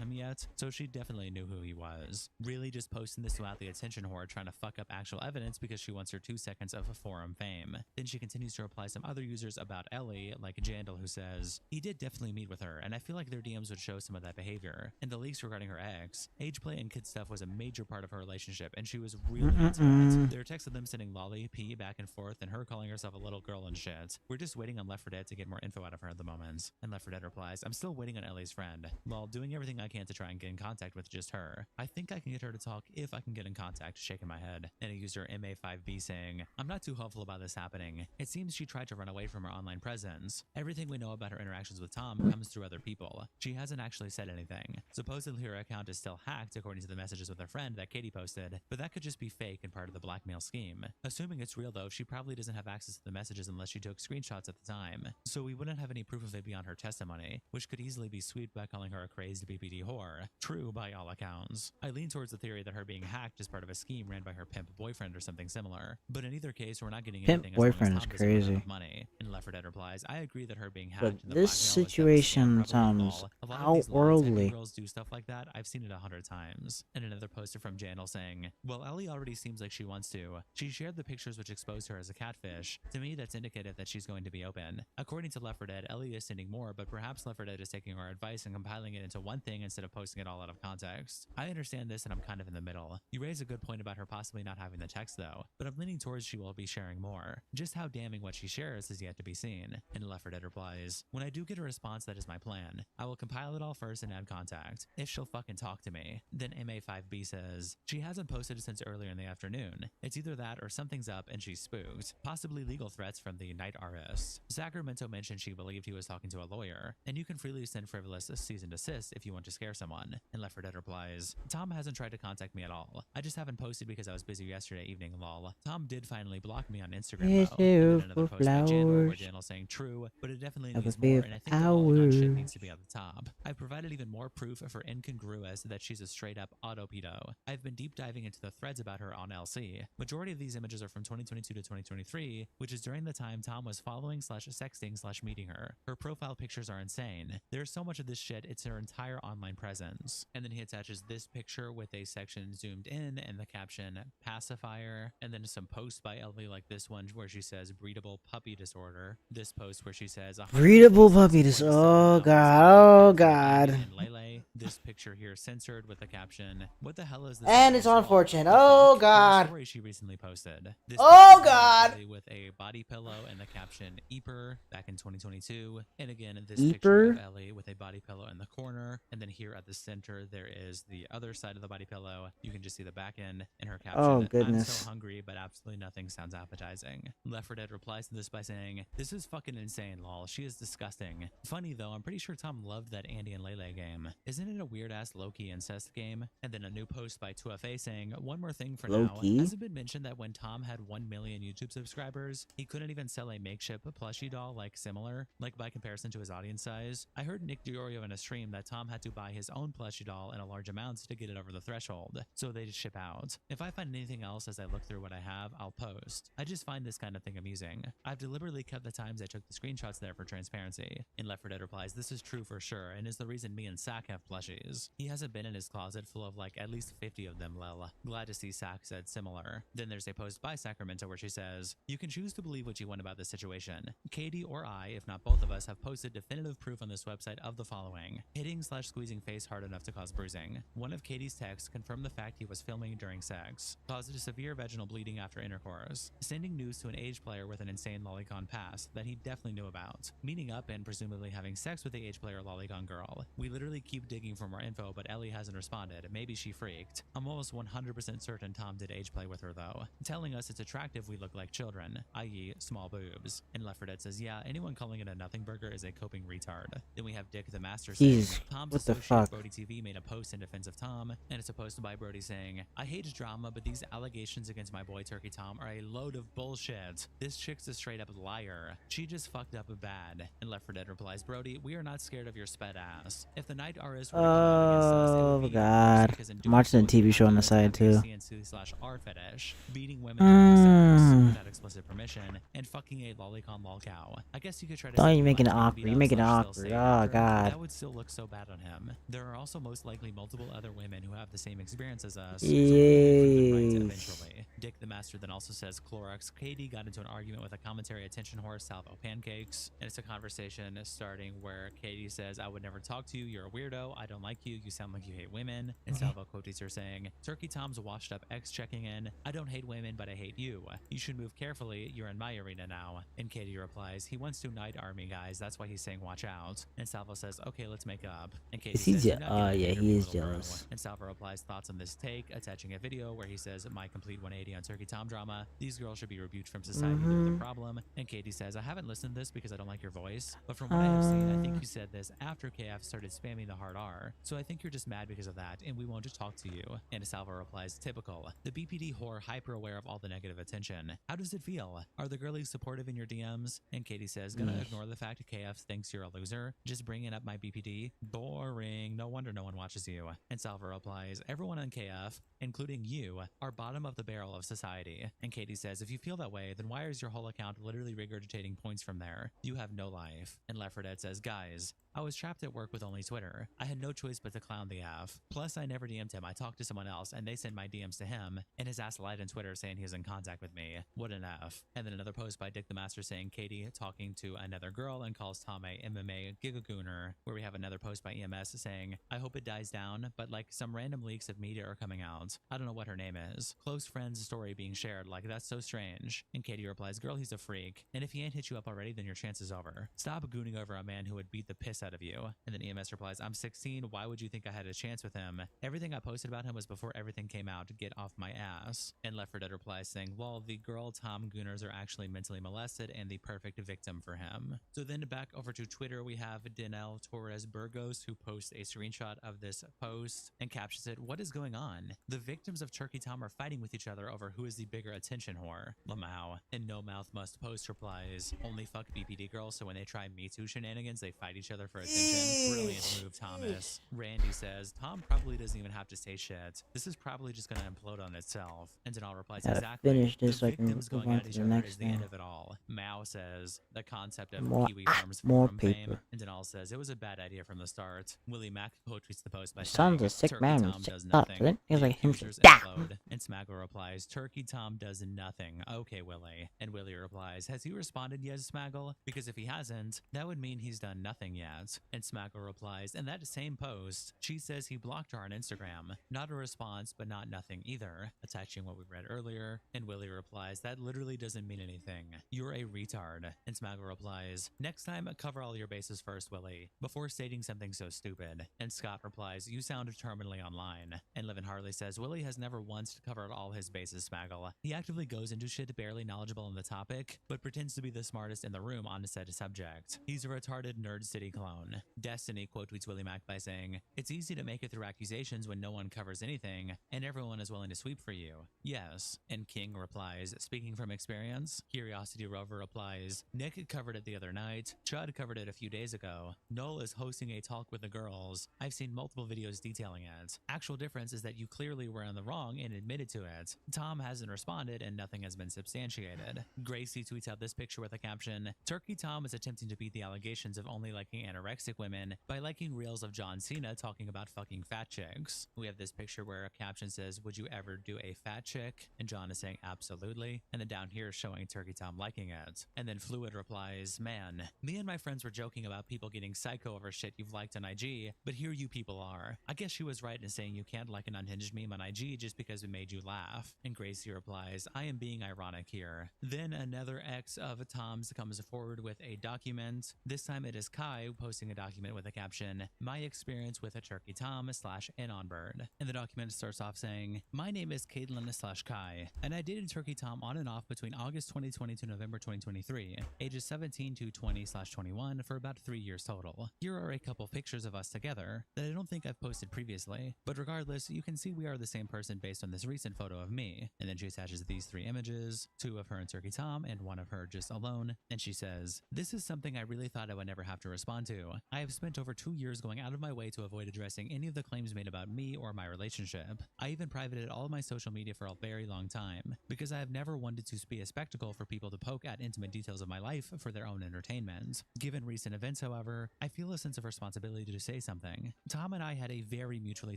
him yet, so she definitely knew who he was. Really just posting this without the attention whore trying to fuck up actual evidence because she wants her 2 seconds of forum fame. Then she continues to reply some other users about Ellie, like Jandal, who says, he did definitely meet with her, and I feel like their DMs would show some of that behavior. And the leaks regarding her ex, age play and kid stuff was a major part of her relationship, and she was really into it. There are texts of them sending lolly, pee back and forth, and her calling herself a little girl and shit. We're just waiting on Left 4 Dead to get more info out of her at the moment. And Left 4 Dead replies, I'm still waiting on Ellie's friend, while doing everything I can to try and get in contact with just her. I think I can get her to talk if I can get in contact, shaking my head. And a user MA5B saying, I'm not too hopeful about this happening. It seems she tried to run away from her online presence. Everything we know about her interactions with Tom comes through other people. She hasn't actually said anything. Supposedly her account is still hacked according to the messages with her friend that Katie posted, but that could just be fake and part of the blackmail scheme. Assuming it's real though, she probably doesn't have access to the messages unless she took screenshots at the time. So we wouldn't have any proof of it beyond her testimony, which could easily be sweeped by calling her a crazed BPD whore. True by all accounts. I lean towards the theory that her being hacked is part of a scheme ran by her pimp boyfriend or something similar. But in either case, we're not getting Pimp anything as long as boyfriend is Tom doesn't run out crazy. of money. And Left 4 Dead replies, I agree that her being hacked But and the this blackmail is definitely situation scam, probably sounds lol. A lot of these outworldly. long-typing girls do stuff like that. I've seen it 100 times. And another poster from Jandal saying, well, Ellie already seems like she wants to. She shared the pictures which exposed her as a catfish. To me, that's indicative that she's going to be open. According to Left 4 Dead, Ellie is sending more, but perhaps Left 4 Dead is taking our advice and compiling it into one thing instead of posting it all out of context. I understand this and I'm kind of in the middle. You raise a good point about her possibly not having the text though, but I'm leaning towards she will be sharing more. Just how damning what she shares is yet to be seen. And Left 4 Dead replies, when I do get a response, that is my plan. I will compile it all first and add contact, if she'll fucking talk to me. Then MA5B says, she hasn't posted since earlier in the afternoon. It's either that or something's up and she's spooked. Possibly legal threats from the night artist. Sacramento mentioned she believed he was talking to a lawyer, and you can freely send frivolous cease and desist if you want to scare someone. And Left 4 Dead replies, Tom hasn't tried to contact me at all. I just haven't posted because I was busy yesterday evening, lol. Tom did finally block me on Instagram though. And then another post by Jandal where Jandal saying true, but it definitely needs more, and I think the balling on shit needs to be at the top. I provided even more proof for incongruous that she's a straight up auto pedo. I've been deep diving into the threads about her on LC. Majority of these images are from 2022 to 2023, which is during the time Tom was following / sexting / meeting her. Her profile pictures are insane. There's so much of this shit, it's her entire online presence. And then he attaches this picture with a section zoomed in and the caption pacifier, and then some posts by Ellie like this one where she says breedable puppy disorder. This post where she says Breedable puppy disorder. Oh god, oh god. And Lele. This picture here censored with the caption, what the hell is this? And it's on 4chan. Oh god. Story she recently posted. This Oh god. with a body pillow and the caption Eeper back in 2022. And again, this Eeper? picture of Ellie with with a body pillow in the corner. And then here at the center, there is the other side of the body pillow. You can just see the back end and her caption, Oh I'm goodness. so hungry, but absolutely nothing sounds appetizing. Left 4 Dead replies to this by saying, this is fucking insane, lol. She is disgusting. Funny though, I'm pretty sure Tom loved that Andy and Lele game. Isn't it a weird ass low-key incest game? And then a new post by 2FA saying, one more thing for now. Low-key? Has it been mentioned that when Tom had 1 million YouTube subscribers, he couldn't even sell a makeshift plushie doll like similar, like by comparison to his audience size? I heard Nick Diorio in a stream that Tom had to buy his own plushie doll in a large amounts to get it over the threshold, so they just ship out. If I find anything else as I look through what I have, I'll post. I just find this kind of thing amusing. I've deliberately cut the times I took the screenshots there for transparency. And Left 4 Dead replies, this is true for sure, and is the reason me and Sack have plushies. He hasn't been in his closet full of like at least 50 of them, lel. Glad to see Sack said similar. Then there's a post by Sacramento where she says, you can choose to believe what you want about this situation. Katie or I, if not both of us, have posted definitive proof on this website of the following: hitting/squeezing face hard enough to cause bruising. One of Katie's texts confirmed the fact he was filming during sex. Caused a severe vaginal bleeding after intercourse. Sending news to an age player with an insane lolicon past that he definitely knew about. Meeting up and presumably having sex with the age player lolicon girl. We literally keep digging for more info, but Ellie hasn't responded. Maybe she freaked. I'm almost 100% certain Tom did age play with her though. Telling us it's attractive we look like children, i.e. small boobs. And Left 4 Dead says, yeah, anyone calling it a nothing burger is a coping retard. Then we have Dick the Master saying, Jeez, Tom's what the associate fuck? Brody TV made a post in defense of Tom, and it's a post by Brody saying, I hate drama, but these allegations against my boy Turkey Tom are a load of bullshit. This chick's a straight up liar. She just fucked up bad. And Left 4 Dead replies, Brody, we are not scared of your sped ass. If the night RS were to come out against us, it would be even worse, God. because in I'm doing watching so, the TV you show on the have to side too. CNC/R fetish, beating women during sex without explicit permission, and fucking a lolicon lol cow. I guess you could try to Don't say you make it he wanted to awkward. beat You up make it slash still awkward. say it Oh, after, God. That would still look so bad on him. There are also most likely multiple other women who have the same experience as us, so we'll get right Yes. eventually. Dick the Master then also says Clorox Katie got into an argument with a commentary attention whore Salvo Pancakes, and it's a conversation starting where Katie says, I would never talk to you, you're a weirdo, I don't like you, you sound like you hate women, and Salvo quotes her saying, Turkey Tom's washed up ex checking in, I don't hate women but I hate you. You should move carefully, you're in my arena now. And Katie replies, he wants to Night Army guys, that's why he's saying watch out. And Salvo says, okay, let's make up. And Katie Is he says, je- "You're not gonna yeah, hate her, he you is little bro." jealous. And Salvo replies thoughts on this take, attaching a video where he says, my complete 180 on Turkey Tom drama. These girls should be rebuked from society. They're the problem. And Katie says, I haven't listened to this because I don't like your voice, but from what I have seen, I think you said this after KF started spamming the hard R. So I think you're just mad because of that, and we won't just talk to you. And Salvo replies, typical. The BPD whore hyper aware of all the negative attention. How does it feel? Are the girlies supportive in your DMs? And Katie says, gonna ignore the fact KF thinks you're a loser. Just bringing up my BPD? Boring. No wonder no one watches you. And Salvo replies, everyone on KF, including you, are bottom of the barrel of society. And Katie says, if you feel that way, then why is your whole account literally regurgitating points from there? You have no life. And Left 4 Dead says, guys, I was trapped at work with only Twitter. I had no choice but to clown the F. Plus, I never DM'd him. I talked to someone else, and they sent my DMs to him, and his ass lied on Twitter saying he was in contact with me. What an F. And then another post by Dick the Master saying Katie talking to another girl and calls Tom a MMA gigagooner, where we have another post by EMS saying, I hope it dies down, but like some random leaks of media are coming out. I don't know what her name is. Close friend's story being shared, like that's so strange. And Katie replies, girl, he's a freak. And if he ain't hit you up already, then your chance is over. Stop gooning over a man who would beat the piss out of you. And then EMS replies, I'm 16. Why would you think I had a chance with him? Everything I posted about him was before everything came out. Get off my ass. And Left 4 Dead replies saying, well, the girl Tom Gooners are actually mentally molested and the perfect victim for him. So then back over to Twitter, we have Danelle Torres Burgos, who posts a screenshot of this post and captions it, what is going on? The victims of Turkey Tom are fighting with each other over who is the bigger attention whore. Lamau. And No Mouth Must Post replies, only fuck BPD girls, so when they try Me Too shenanigans, they fight each other for attention. Brilliant move, Thomas. Randy says, Tom probably doesn't even have to say shit. This is probably just gonna implode on itself. And Danelle replies, Gotta exactly. finish this The so I can victims move going on at to each the other next is the end thing. of it all. Mao says, the concept of More- Kiwi Farms more from fame. paper. And Danelle says, it was a bad idea from the start. Willie Mack tweets the post by Sounds saying, a sick Turkey man Tom with sick does thoughts. nothing. It feels The like him accusers saying, "Dah!" implode. And Smaggle replies, Turkey Tom does nothing. Okay, Willie. And Willie replies, has he responded yet, Smaggle? Because if he hasn't, that would mean he's done nothing yet. And Smaggle replies, in that same post, she says he blocked her on Instagram. Not a response, but not nothing either. Attaching what we read earlier. And Willie replies, replies, that literally doesn't mean anything. You're a retard. And Smaggle replies, next time, cover all your bases first, Willie, before stating something so stupid. And Scott replies, you sound terminally online. And Livin Harley says, Willie has never once covered all his bases, Smaggle. He actively goes into shit barely knowledgeable on the topic, but pretends to be the smartest in the room on said subject. He's a retarded Nerd City clone. Destiny quote tweets Willie Mac by saying, it's easy to make it through accusations when no one covers anything, and everyone is willing to sweep for you. Yes. And King replies, speaking from experience. Curiosity Rover replies, Nick covered it the other night. Chud covered it a few days ago. Noel is hosting a talk with the girls. I've seen multiple videos detailing it. Actual difference is that you clearly were in the wrong and admitted to it. Tom hasn't responded and nothing has been substantiated. Gracie tweets out this picture with a caption, Turkey Tom is attempting to beat the allegations of only liking anorexic women by liking reels of John Cena talking about fucking fat chicks. We have this picture where a caption says, would you ever do a fat chick? And John is saying absolutely. And then down here showing Turkey Tom liking it. And then Fluid replies, man, me and my friends were joking about people getting psycho over shit you've liked on IG, but here you people are. I guess she was right in saying you can't like an unhinged meme on IG just because it made you laugh. And Gracie replies, I am being ironic here. Then another ex of Tom's comes forward with a document. This time it is Kai posting a document with a caption, my experience with a Turkey Tom / Anonbird. And the document starts off saying, my name is Caitlin / Kai, and I dated Turkey Tom on and off between August 2020 to November 2023, ages 17 to 20/21 for about 3 years total. Here are a couple pictures of us together that I don't think I've posted previously, but regardless, you can see we are the same person based on this recent photo of me. And then she attaches these 3 images, 2 of her and Turkey Tom and 1 of her just alone, and she says, this is something I really thought I would never have to respond to. I have spent over 2 years going out of my way to avoid addressing any of the claims made about me or my relationship. I even privated all of my social media for a very long time, because I have never wanted to be a spectacle for people to poke at intimate details of my life for their own entertainment. Given recent events, however, I feel a sense of responsibility to say something. Tom and I had a very mutually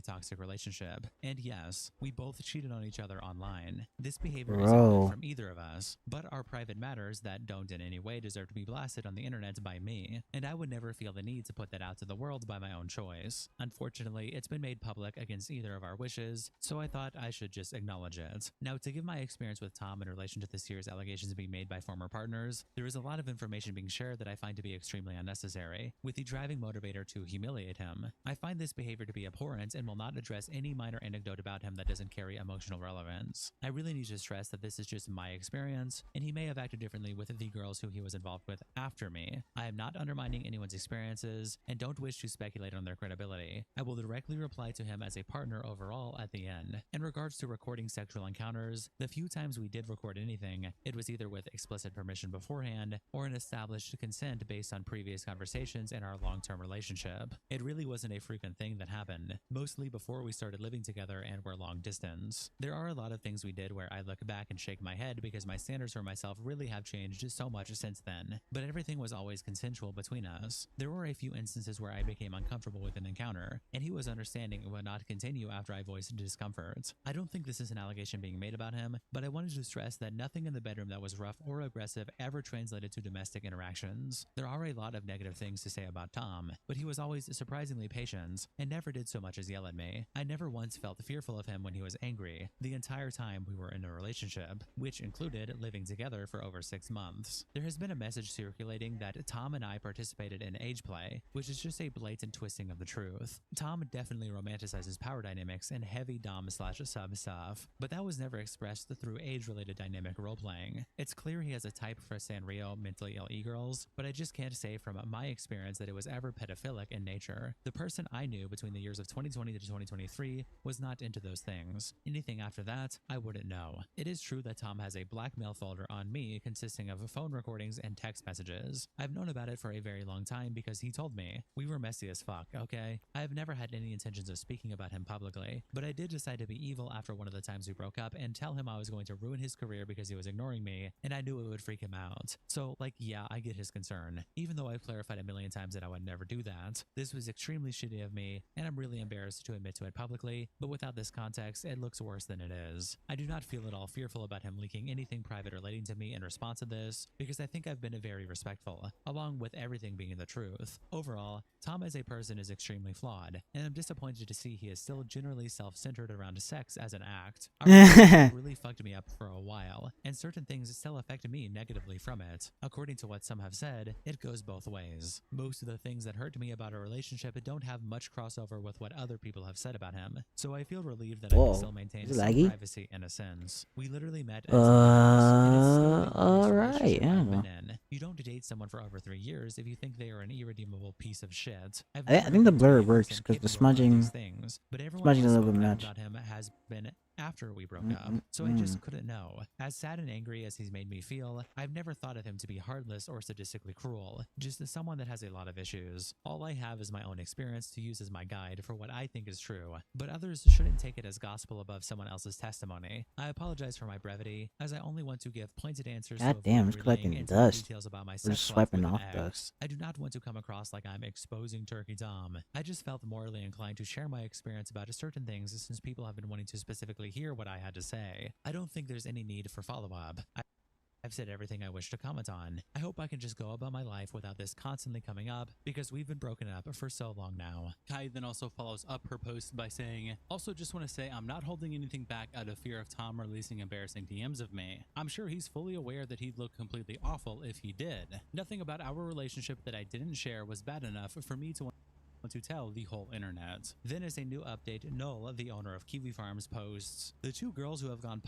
toxic relationship, and yes, we both cheated on each other online. This behavior isn't good from either of us, but are private matters that don't in any way deserve to be blasted on the internet by me, and I would never feel the need to put that out to the world by my own choice. Unfortunately, it's been made public against either of our wishes, so I thought I should just acknowledge it. Now, to give my experience with Tom in relation to this year's allegations being made by former partners, there is a lot of information being shared that I find to be extremely unnecessary, with the driving motivator to humiliate him. I find this behavior to be abhorrent and will not address any minor anecdote about him that doesn't carry emotional relevance. I really need to stress that this is just my experience, and he may have acted differently with the girls who he was involved with after me. I am not undermining anyone's experiences, and don't wish to speculate on their credibility. I will directly reply to him as a partner overall at the end. In regards to recording sexual encounters, the few times we did record anything, it was either with explicit permission beforehand, or an established consent based on previous conversations in our long-term relationship. It really wasn't a frequent thing that happened, mostly before we started living together and were long distance. There are a lot of things we did where I look back and shake my head because my standards for myself really have changed so much since then, but everything was always consensual between us. There were a few instances where I became uncomfortable with an encounter, and he was understanding and would not continue after I voiced discomfort. I don't think this is an allegation being made about him, but I wanted to stress that nothing in the bedroom that was rough or aggressive ever translated to domestic interactions. There are a lot of negative things to say about Tom, but he was always surprisingly patient and never did so much as yell at me. I never once felt fearful of him when he was angry the entire time we were in a relationship, which included living together for over 6 months. There has been a message circulating that Tom and I participated in age play, which is just a blatant twisting of the truth. Tom definitely romanticizes power dynamics and heavy dom/sub stuff, but that was never expressed through age-related dynamic role-playing. It's clear he has a type for Sanrio mentally ill e-girls, but I just can't say from my experience that it was ever pedophilic in nature. The person I knew between the years of 2020 to 2023 was not into those things. Anything after that, I wouldn't know. It is true that Tom has a blackmail folder on me consisting of phone recordings and text messages. I've known about it for a very long time because he told me. We were messy as fuck, okay? I have never had any intentions of speaking about him publicly, but I did decide to be evil after one of the times we broke up and tell him I was going to ruin his career because he was ignoring me, and I knew it would freak him out. So, like, yeah, I get his concern. Even though I've clarified a million times that I would never do that, this was extremely shitty of me, and I'm really embarrassed to admit to it publicly, but without this context, it looks worse than it is. I do not feel at all fearful about him leaking anything private relating to me in response to this, because I think I've been very respectful, along with everything being the truth. Overall, Tom as a person is extremely flawed, and I'm disappointed to see he is still generally self-centered around sex as an act. Our relationship really fucked me up for a a while, and certain things still affect me negatively from it. According to what some have said, it goes both ways. Most of the things that hurt me about our relationship don't have much crossover with what other people have said about him, so I feel relieved that I can still maintain Is it some laggy? privacy in a sense. We literally met at some neighbors, and it's still the longest Alright, relationship yeah. I've been in. You don't date someone for over 3 years if you think they are an irredeemable piece of shit. I've I never think the been blur to a works person because the capable of smudging, these things, but everyone smudging a else little spoke bit out much. about him has been after we broke up, so I just couldn't know. As sad and angry as he's made me feel, I've never thought of him to be heartless or sadistically cruel, just as someone that has a lot of issues. All I have is my own experience to use as my guide for what I think is true, but others shouldn't take it as gospel above someone else's testimony. I apologize for my brevity, as I only want to give pointed answers God to damn, avoid it's relaying collecting intimate dust. details about my We're sex just life swiping with an off ex. dust. I do not want to come across like I'm exposing Turkey Tom. I just felt morally inclined to share my experience about certain things since people have been wanting to specifically hear what I had to say. I don't think there's any need for follow-up. I've said everything I wish to comment on. I hope I can just go about my life without this constantly coming up, because we've been broken up for so long now. Kai then also follows up her post by saying, also just want to say I'm not holding anything back out of fear of Tom releasing embarrassing DMs of me. I'm sure he's fully aware that he'd look completely awful if he did. Nothing about our relationship that I didn't share was bad enough for me to want to tell the whole internet. Then as a new update, Null, the owner of Kiwi Farms, posts, the two girls who have gone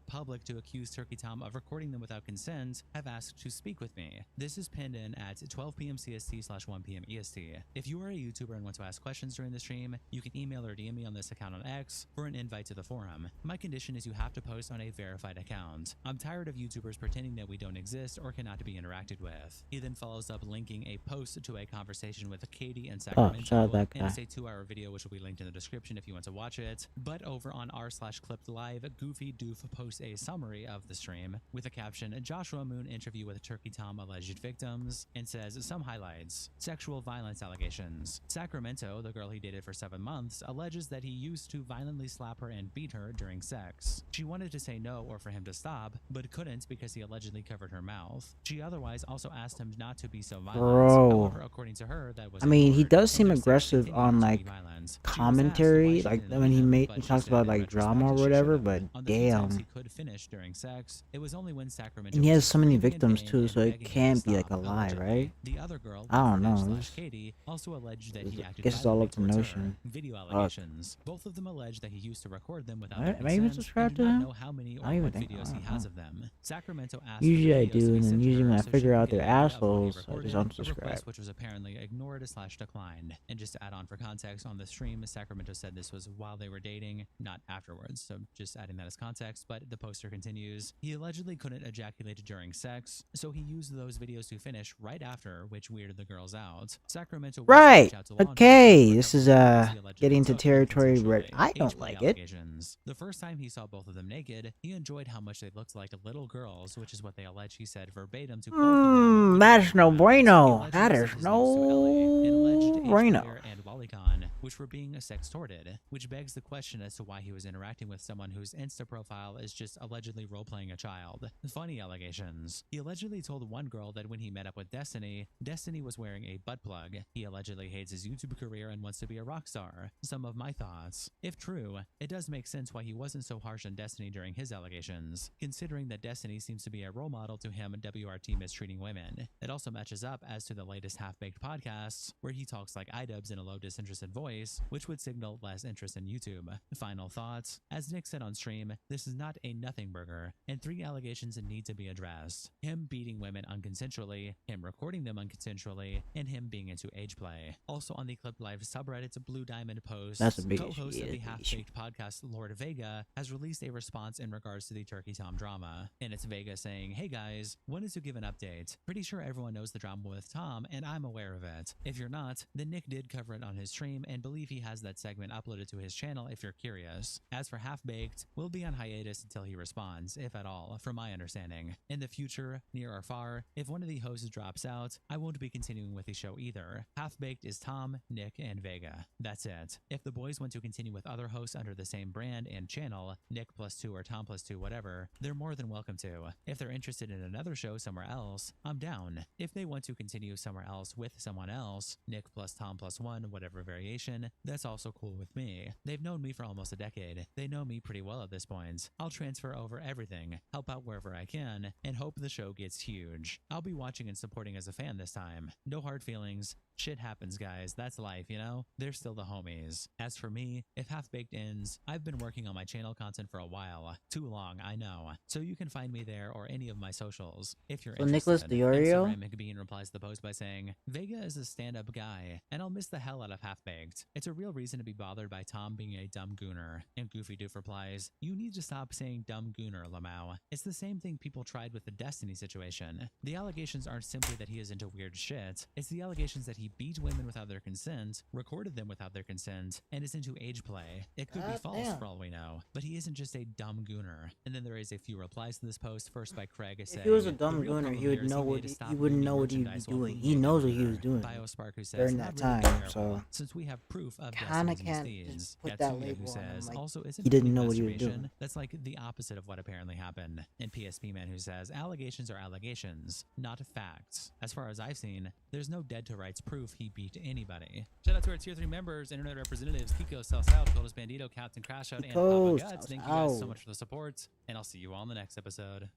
public to accuse Turkey Tom of recording them without consent have asked to speak with me. This is pinned in at 12 p.m. CST / 1 p.m. EST. If you are a YouTuber and want to ask questions during the stream, you can email or DM me on this account on X for an invite to the forum. My condition is you have to post on a verified account. I'm tired of YouTubers pretending that we don't exist or cannot be interacted with. He then follows up linking a post to a conversation with Katie in Sacramento, shout out that and it's guy. a 2-hour video which will be linked in the description if you want to watch it. But over on r/clipped live, Goofy Doof posts a summary of the stream with a caption, Joshua Moon interview with Turkey Tom alleged victims, and says some highlights. Sexual violence allegations. Sacramento, the girl he dated for 7 months, alleges that he used to violently slap her and beat her during sex. She wanted to say no or for him to stop, but couldn't because he allegedly covered her mouth. She otherwise also asked him not to be so violent. Bro. However, according to her, that was I mean, he ignored, does and seem their sex aggressive continued on to be like violent. She was asked why commentary, she like didn't when leave him, he but he she talks said about in like drama or retrospect she whatever. should've. But On the few times damn, he could finish during sex, it was only when Sacramento and he was has so many screaming in victims pain too, and so it begging him to can't be like a stop, lie, allegedly. right? The other girl, I don't know. slash It's, Katie, also alleged that he it's, acted guess it's all violently up to towards her. Notion. Video Fuck. allegations. Both of them allege that he used to record them without Alright, their am I even consent, and subscribed do to not him? know how many or I don't even what think. videos I he don't has know. of them. Sacramento asked Usually for I videos do, to be and then sent to usually her when I so she figure could out get they're an idea of what he assholes, I just recorded, a unsubscribe. request which was apparently ignored / declined. And just to add on for context, on the stream, Sacramento said this was while they were dating, not afterwards, so just adding that as context, but the poster continues. He allegedly couldn't ejaculate during sex, so he used those videos to finish right after, which weirded the girls out. Sacramento wants to Right. reach out to law Okay. enforcement This to is recover the videos he allegedly getting to took territory where non-consensually. I Age don't play like it. allegations. The first time he saw both of them naked, he enjoyed how much they looked like little girls, which is what they allege he said verbatim to both of them. That is no He bueno. allegedly That said is his names to Ellie, an alleged no H bueno. player and lolicon, which were being sextorted, which begs the question as to why he was interacting with someone whose Insta profile is just allegedly role-playing a child. Funny allegations. He allegedly told one girl that when he met up with Destiny, Destiny was wearing a butt plug. He allegedly hates his YouTube career and wants to be a rock star. Some of my thoughts. If true, it does make sense why he wasn't so harsh on Destiny during his allegations, considering that Destiny seems to be a role model to him and WRT mistreating women. It also matches up as to the latest Half-Baked podcasts, where he talks like iDubbbz in a low disinterested voice, which would signal less interest in YouTube. Final thoughts. As Nick said on stream, this is not a nothing burger, and 3 allegations need to be addressed. Him beating women unconsensually, him recording them unconsensually, and him being into age play. Also on the Clipped Live subreddit, Blue Diamond posts, That's a big co-host issue. of the Yeah, that's a big Half-Baked podcast, Lord Vega, has released a response in regards to the Turkey Tom drama. And it's Vega saying, hey guys, wanted to give an update. Pretty sure everyone knows the drama with Tom, and I'm aware of it. If you're not, then Nick did cover it on his stream and believe he has that segment uploaded to his channel if you're curious. As for Half-Baked, we'll be on hiatus until he responds, if at all, from my understanding. In the future, near or far, if one of the hosts drops out, I won't be continuing with the show either. Half-Baked is Tom, Nick, and Vega. That's it. If the boys want to continue with other hosts under the same brand and channel, Nick +2 or Tom +2 whatever, they're more than welcome to. If they're interested in another show somewhere else, I'm down. If they want to continue somewhere else with someone else, Nick +Tom +1, whatever whatever variation, that's also cool with me. They've known me for almost a decade. They know me pretty well at this point. I'll transfer over everything, help out wherever I can, and hope the show gets huge. I'll be watching and supporting as a fan this time. No hard feelings. Shit happens, guys. That's life, you know? They're still the homies. As for me, if Half-Baked ends, I've been working on my channel content for a while. Too long, I know. So you can find me there or any of my socials if you're So interested. Nicholas Diorio? Instagram McBean replies to the post by saying, Vega is a stand-up guy, and I'll miss the hell out of Half-Baked. It's a real reason to be bothered by Tom being a dumb gooner. And Goofy Doof replies, you need to stop saying dumb gooner, Lamau. It's the same thing people tried with the Destiny situation. The allegations aren't simply that he is into weird shit, it's the allegations that he beat women without their consent, recorded them without their consent, and is into age play. It could be false damn. for all we know, but he isn't just a dumb gooner. And then there is a few replies to this post, first by Craig If saying, he was a "The dumb real gooner, problem he would here is know made what to stop he wouldn't moving know what he'd be merchandise while doing. being He a knows what he gooner." was doing Biospark who says, during "Not that really time, terrible, so since we have proof of kinda Destiny's can't misdeeds." just put that Katsuya, label who on him, says, like, also isn't he didn't really know what he was masturbation. doing. That's like the opposite of what apparently happened. And PSP Man who says, allegations are allegations, not facts. As far as I've seen, there's no dead to rights proof he beat anybody. Shout out to our tier 3 members, internet representatives, Kiko, South, Coldest Bandito, Captain Crash Out, and Papa Kiko, Guts. Thank you South. guys so much for the support, and I'll see you all in the next episode.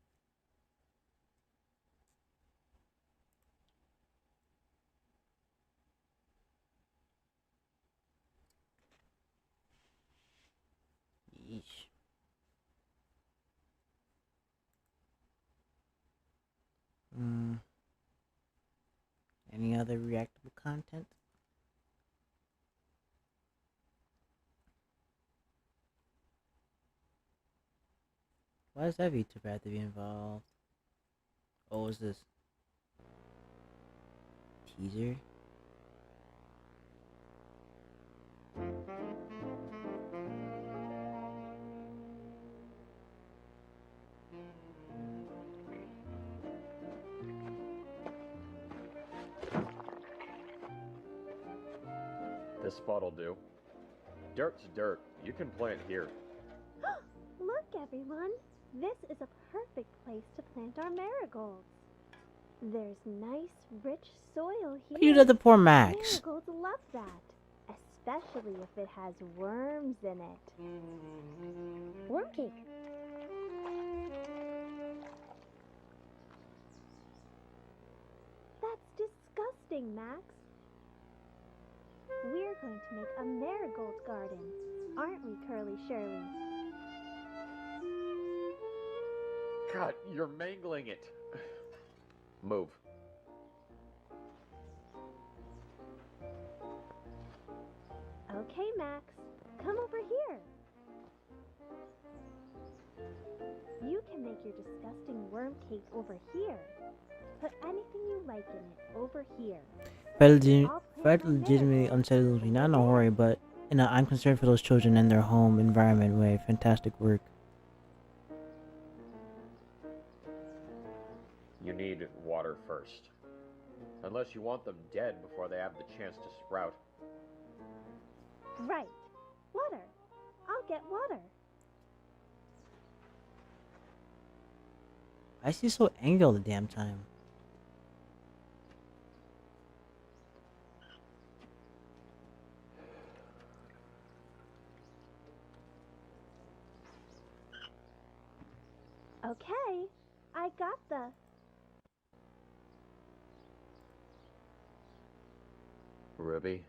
Yeesh. Any other reactable content? Why does that VTuber have to be involved? Oh, what is this? Teaser? This spot'll do. Dirt's dirt. You can plant here. Look, everyone. This is a perfect place to plant our marigolds. There's nice, rich soil here. You did the poor Max. Marigolds love that, especially if it has worms in it. Worm cake. That's disgusting, Max. We're going to make a marigold garden, aren't we, Curly Shirley? God, you're mangling it. Move. Okay, Max. Come over here. You can make your disgusting worm cake over here. Put anything you like in it over here. Fred legitimately unsettles me, not in a horror, but in a I'm concerned for those children and their home environment way. Fantastic work. You need water first. Unless you want them dead before they have the chance to sprout. Right. Water. I'll get water. Why is he so angry all the damn time? Okay. I got the... Ruby,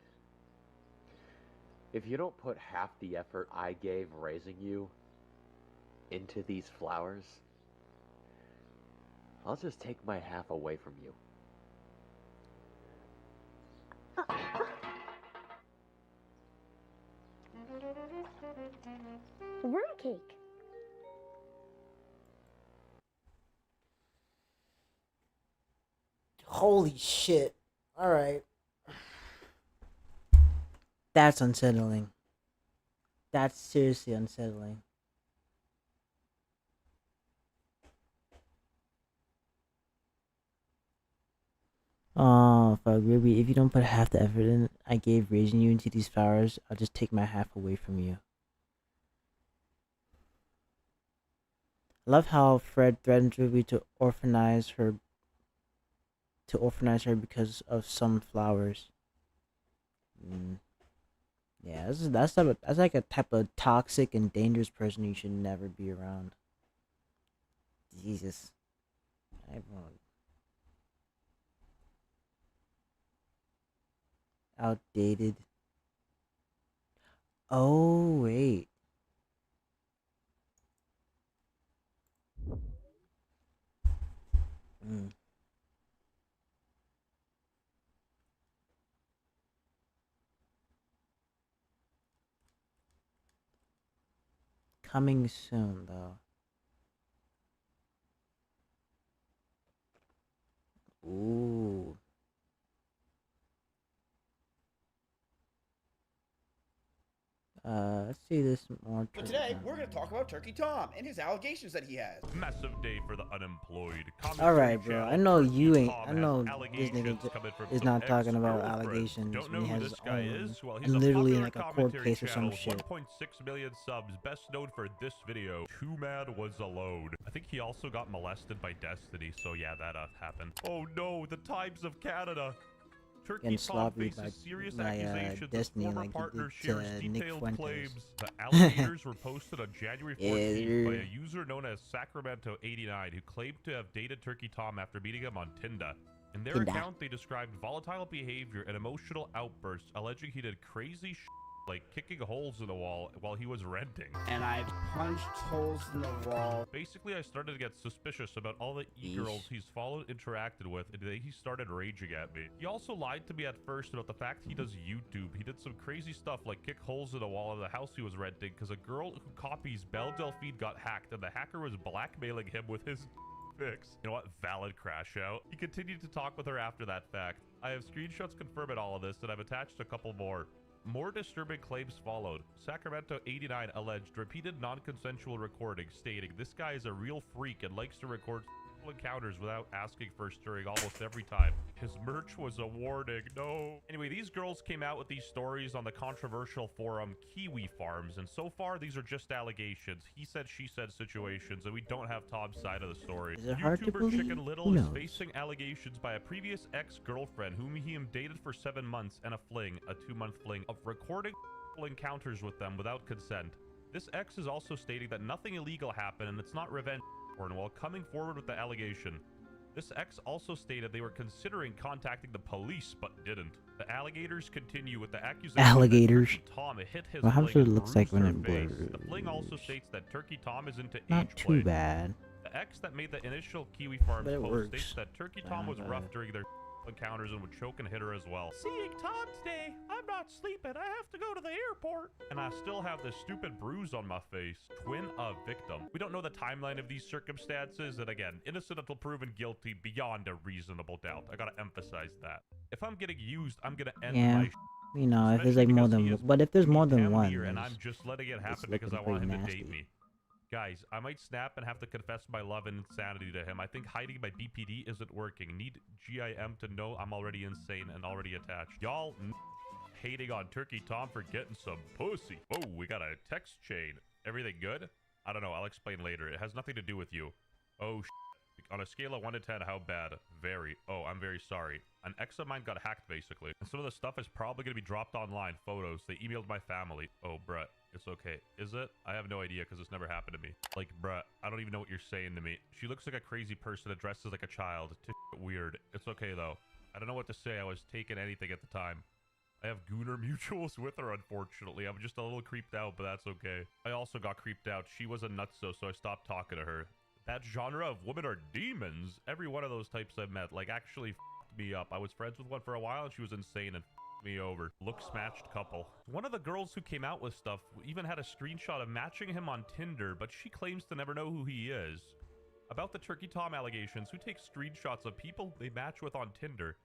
if you don't put half the effort I gave raising you into these flowers, I'll just take my half away from you. Worm cake. Holy shit. Alright. That's unsettling. That's seriously unsettling. Oh, fuck, Ruby, if you don't put half the effort in I gave raising you into these flowers, I'll just take my half away from you. I love how Fred threatens Ruby to orphanize her because of some flowers. Yeah, that's like a type of toxic and dangerous person you should never be around. Jesus. Everyone outdated. Oh wait. Mm. Coming soon though. Ooh. Let's see this more. But today, we're going to talk about Turkey Tom and his allegations that he has. Massive day for the unemployed. Alright, bro. I know you ain't. I Tom know has this allegations nigga coming from is some not talking about ex-girlfriend. allegations Don't when know he who has this his guy own. is? Well, he's And a literally in popular like a court commentary case or some channel, shit. 1.6 million subs, best known for this video. Too Mad Was Alone. I think he also got molested by Destiny, so yeah, that happened. Oh no, the Times of Canada. Turkey Getting Tom sloppy faces serious by accusations Destiny as former like he partner did shares to Nick detailed Fuentes. claims. The alligators were posted on January 14th by Yeah. a user known as Sacramento89 who claimed to have dated Turkey Tom after meeting him on Tinder. In their Tinder. account, they described volatile behavior and emotional outbursts, alleging he did crazy shit like kicking holes in the wall while he was renting. And I punched holes in the wall. Basically, I started to get suspicious about all the e-girls he's followed, interacted with, and then he started raging at me. He also lied to me at first about the fact he does YouTube. He did some crazy stuff like kick holes in the wall of the house he was renting because a girl who copies Belle Delphine got hacked and the hacker was blackmailing him with his fix. You know what? Valid crash out. He continued to talk with her after that fact. I have screenshots confirming all of this, and I've attached a couple more. More disturbing claims followed. Sacramento89 alleged repeated non-consensual recordings stating this guy is a real freak and likes to record encounters without asking first during almost every time. His merch was a warning. No. Anyway, these girls came out with these stories on the controversial forum Kiwi Farms, and so far these are just allegations. He said, she said situations, and we don't have Tom's side of the story. Is it hard to YouTuber believe? Chicken Little Who is knows? facing allegations by a previous ex-girlfriend whom he dated for 7 months and a 2-month fling, of recording encounters with them without consent. This ex is also stating that nothing illegal happened and it's not revenge porn while coming forward with the allegation. This ex also stated they were considering contacting the police but didn't. The alligators continue with the accusation Alligators. that Turkey Tom hit his Well, how fling sure it and looks like bruised when her it face. The fling also blurs. states that Turkey Tom is into Not age too play. bad. The ex that made the initial Kiwi Farms But it post works. states that Turkey Tom was rough during their encounters and would choke and hit her as well. Seeing Tom today, I'm not sleeping. I have to go to the airport. And I still have this stupid bruise on my face. Twin of victim. We don't know the timeline of these circumstances, and again, innocent until proven guilty beyond a reasonable doubt. I gotta emphasize that. If I'm getting used, I'm gonna end Yeah. my You know, if there's especially like more because he than, is but if there's more than damn one, near, and it's- I'm just letting it happen looking because I want him pretty to date nasty. me. Guys, I might snap and have to confess my love and insanity to him. I think hiding my BPD isn't working. Need GIM to know I'm already insane and already attached. Y'all hating on Turkey Tom for getting some pussy. Oh, we got a text chain. Everything good? I don't know. I'll explain later. It has nothing to do with you. Oh, on a scale of 1 to 10, how bad? Very. Oh, I'm very sorry. An ex of mine got hacked, basically. And some of the stuff is probably going to be dropped online. Photos. They emailed my family. Oh, bruh. It's okay. Is it? I have no idea because it's never happened to me. Like, bruh, I don't even know what you're saying to me. She looks like a crazy person that dresses like a child. It's weird. It's okay, though. I don't know what to say. I was taking anything at the time. I have Gooner mutuals with her, unfortunately. I'm just a little creeped out, but that's okay. I also got creeped out. She was a nutso, so I stopped talking to her. That genre of women are demons. Every one of those types I've met, like, actually f***ed me up. I was friends with one for a while, and she was insane and f***ed me over. Looks matched couple. One of the girls who came out with stuff even had a screenshot of matching him on Tinder, but she claims to never know who he is. About the Turkey Tom allegations, who takes screenshots of people they match with on Tinder?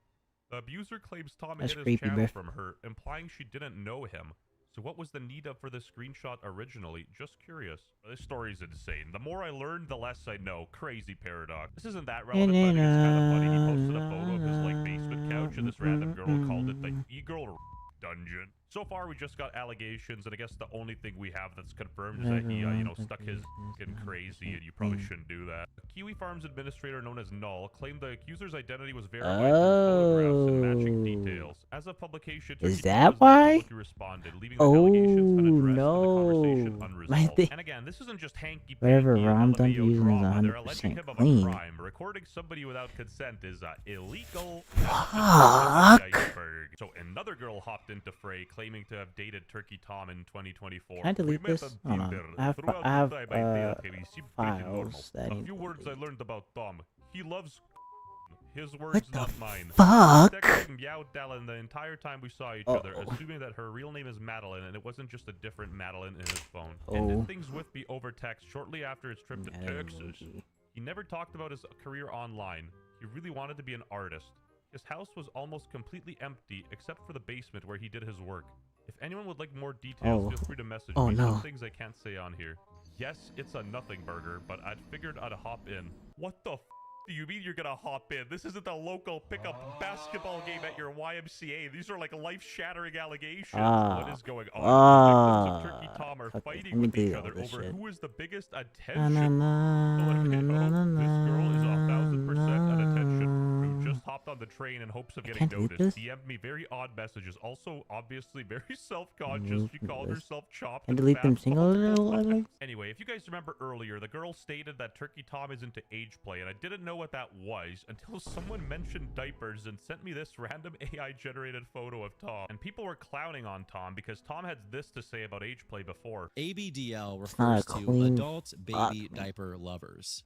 The abuser claims Tom That's hid his creepy, channel Biff. from her, implying she didn't know him. So what was the need of for this screenshot originally? Just curious. This story's insane. The more I learn, the less I know. Crazy paradox. This isn't that relevant, but I think it's kind of funny. He posted a photo of his, like, basement couch, and this random girl called it the e-girl dungeon. So far, we just got allegations, and I guess the only thing we have that's confirmed is that he, you know, stuck his fucking crazy, and you probably shouldn't do that. A Kiwi Farms administrator known as Null claimed the accuser's identity was verified through photographs and matching details. As of publication, Is Turkey that Tom has not why? publicly responded, leaving the allegations unaddressed no. and the conversation My unresolved. thing- And again, this isn't just hanky Whatever panky or ROM dump LMAO you're using is drama. They're 100% alleging him of a clean. crime. Recording somebody without consent is illegal. Fuck. Iceberg. So another girl hopped into fray, claiming to have dated Turkey Tom in 2024. Can I delete We met this? on Oh, no. Tinder. I have, Throughout I have the time I dated him, he seemed pretty normal. files that I A need few to words I delete. learned about Tom. He loves his words, What the not mine. fuck? Texting Meow Dallin the entire time we saw each other, Uh-oh. assuming that her real name is Madeline and it wasn't just a different Madeline in his phone. Oh. Ended things with me over text shortly after his trip to Madeline. Texas. He never talked about his career online. He really wanted to be an artist. His house was almost completely empty except for the basement where he did his work. If anyone would like more details, Oh. feel free to message Oh, me. no. Some things I can't say on here. Yes, it's a nothing burger, but I'd figured I'd hop in. What the do you mean you're gonna hop in? This isn't a local pickup basketball game at your YMCA. These are like life-shattering allegations. What is going on? The victims of Turkey Tom are Okay, fighting let me with each delete all other this over shit. who is the biggest Na, attention. na, na, This na, na, girl is 1,000% na, an attention. na. Who just hopped on the train in hopes of I getting can't delete noticed. this? DM'd me very odd messages. Also, obviously very self-conscious. Remove She called this. herself chopped. And and delete fat them single multiple little times. Anyway, if you guys remember earlier, the girl stated that Turkey Tom is into age play, and I didn't know what that was until someone mentioned diapers and sent me this random AI-generated photo of Tom. And people were clowning on Tom because Tom had this to say about age play before. ABDL not refers a to clean adult baby fuck. diaper lovers.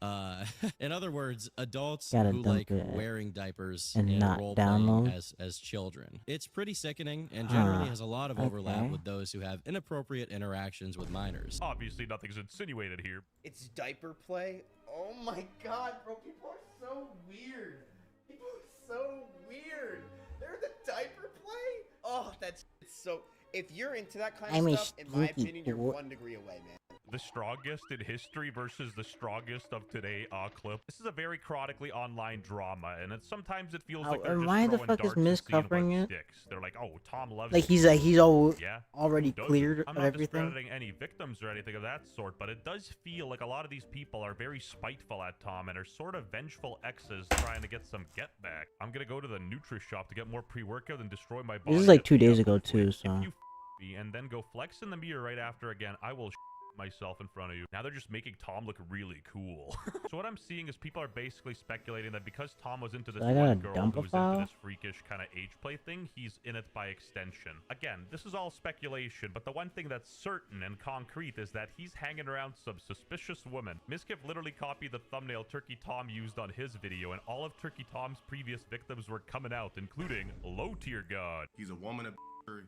In other words, adults Gotta who dump like it wearing diapers and and not role download. playing as children. It's pretty sickening and generally has a lot of overlap okay. with those who have inappropriate interactions with minors. Obviously, nothing's insinuated here. It's diaper play? Oh my god, bro, people are so weird. People are so weird. They're the diaper play? Oh, that's so... If you're into that kind I'm of a stuff, in my stinky opinion, you're boy. 1 degree away, man. The strongest in history versus the strongest of today clip. This is a very chronically online drama, and sometimes it feels like they're and just why the throwing fuck is darts and Miss seeing covering what it? sticks. They're like, oh, Tom loves Like it. he's all Yeah, already does it? cleared I'm of not everything. discrediting any victims or anything of that sort, but it does feel like a lot of these people are very spiteful at Tom and are sort of vengeful exes trying to get some get back. I'm gonna go to the Nutri shop to get more pre-workout and destroy my body. This is like at 2 the days ago airport. too, If so. you me and then go flex in the mirror right after again, I will myself in front of you. Now they're just making Tom look really cool. So what I'm seeing is people are basically speculating that because Tom was into this So I gotta one girl dump who a was file? into this freakish kind of age play thing, he's in it by extension. Again, this is all speculation, but the one thing that's certain and concrete is that he's hanging around some suspicious women. Miskiff literally copied the thumbnail Turkey Tom used on his video, and all of Turkey Tom's previous victims were coming out, including Low Tier God. He's a woman of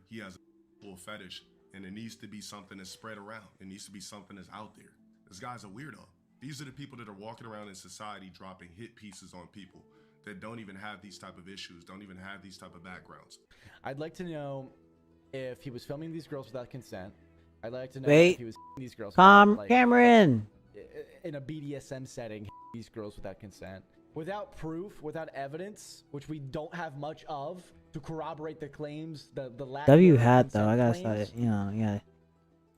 he has a full fetish, and it needs to be something that's spread around. It needs to be something that's out there. This guy's a weirdo. These are the people that are walking around in society dropping hit pieces on people that don't even have these type of issues, don't even have these type of backgrounds. I'd like to know if he was filming these girls without consent. I'd like to know Wait. if he was these girls Cameron. in a BDSM setting, these girls without consent. Without proof, without evidence, which we don't have much of to corroborate the claims, the lack W of had though. consent I gotta claims, start. You know, yeah.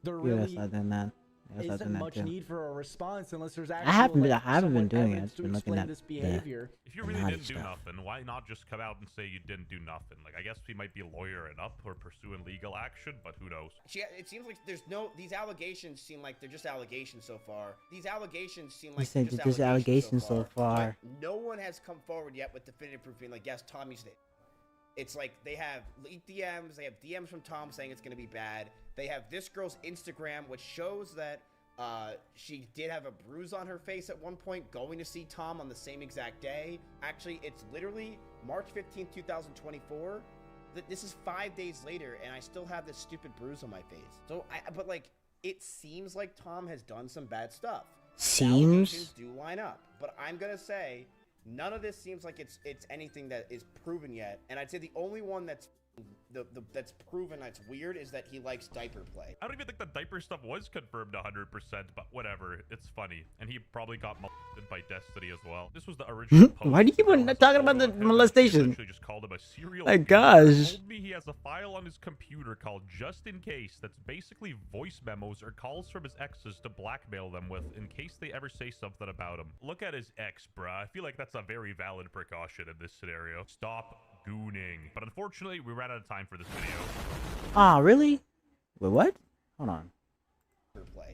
there You gotta really start doing that. I gotta start isn't doing that much too. need for a response unless there's I actual, haven't been. like, I haven't been somewhat doing it. evidence I've to been looking explain at this the behavior. If you really naughty didn't do stuff. nothing, why not just come out and say you didn't do nothing? Like, I guess we might be lawyering up or pursuing legal action, but who knows? It seems like there's no... These allegations seem like they're just allegations so far. These allegations seem You like said they're just allegations so far. But no one has come forward yet with definitive proof being like, yes, Tom used it. It's like they have leaked DMs. They have DMs from Tom saying it's going to be bad. They have this girl's Instagram, which shows that she did have a bruise on her face at one point going to see Tom on the same exact day. Actually, it's literally March 15th, 2024. This is 5 days later, and I still have this stupid bruise on my face. So, but like, it seems like Tom has done some bad stuff. The allegations do line up, but I'm gonna say none of this seems like it's anything that is proven yet. And I'd say the only one that's that's proven that's weird is that he likes diaper play. I don't even think the diaper stuff was confirmed 100%, but whatever. It's funny. And he probably got molested by Destiny as well. This was the original post. Why do you keep on There was a talking photo about the of him that he molestation? essentially just called called him a serial My killer. gosh. Told me he has a file on his computer called Just In Case that's basically voice memos or calls from his exes to blackmail them with in case they ever say something about him. Look at his ex, bruh. I feel like that's a very valid precaution in this scenario. Stop gooning. But unfortunately, we ran out of time for this video. Ah, really? Wait, what? Hold on.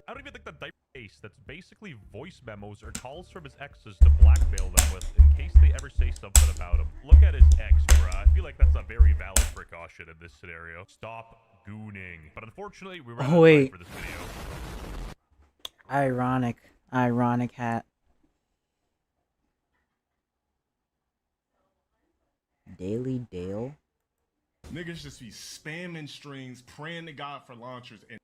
I don't even think the diaper case that's basically voice memos or calls from his exes to blackmail them with in case they ever say something about him. Look at his ex, bruh. I feel like that's a very valid precaution in this scenario. Stop gooning. But unfortunately, we ran out of time for this video. Ironic hat. Daily Dale. Niggas just be spamming strings, praying to God for launchers, and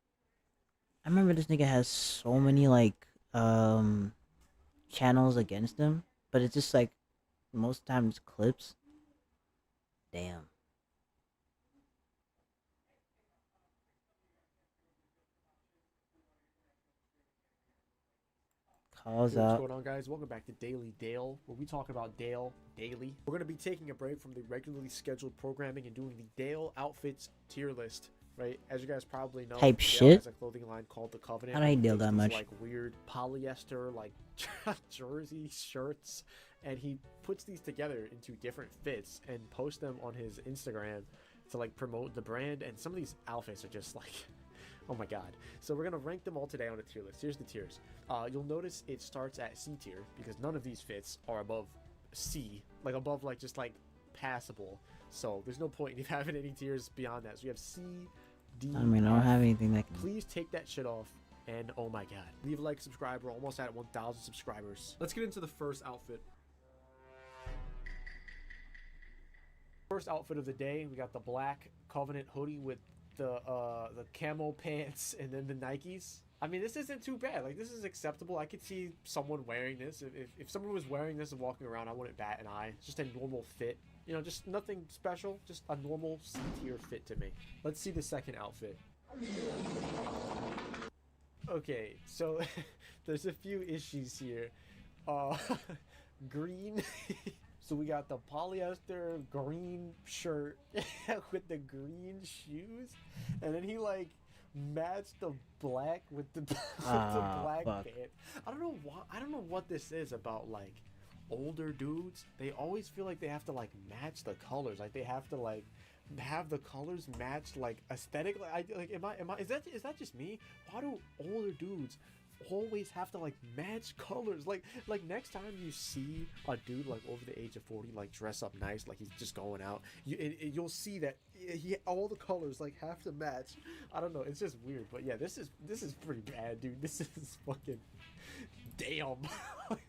I remember this nigga has so many like channels against him, but it's just like most times clips. Damn. Calls What's out. going on, guys? Welcome back to Daily Dale, where we talk about Dale daily. We're going to be taking a break from the regularly scheduled programming and doing the Dale outfits tier list, right? As you guys probably know, Type Dale shit. has a clothing line called The Covenant. I don't hate Dale He that makes much. these, like weird polyester, like jersey shirts, and he puts these together into different fits and posts them on his Instagram to like promote the brand. And some of these outfits are just like, oh my god. So we're gonna rank them all today on a tier list. Here's the tiers. You'll notice it starts at C tier because none of these fits are above C, like above like just like passable. So there's no point in having any tiers beyond that. So you have C, D. I mean, I don't F. have anything that can. Please take that shit off. And oh my god, leave a like, subscribe. We're almost at 1,000 subscribers. Let's get into the first outfit. First outfit of the day, we got the black Covenant hoodie with the camo pants and then the Nikes. I mean, this isn't too bad. Like, this is acceptable. I could see someone wearing this. If someone was wearing this and walking around, I wouldn't bat an eye. It's just a normal fit. You know, just nothing special. Just a normal C-tier fit to me. Let's see the second outfit. Okay, so there's a few issues here. Green. So we got the polyester green shirt with the green shoes, and then he like matched the black with the, black fuck. pants. I don't know what this is about like older dudes. They always feel like they have to like match the colors. Like they have to like have the colors matched like aesthetically. Is that just me? Why do older dudes always have to like match colors? Like next time you see a dude like over the age of 40 like dress up nice, like he's just going out, you'll see that all the colors like have to match. I don't know, it's just weird. But yeah, this is pretty bad, dude. This is fucking damn.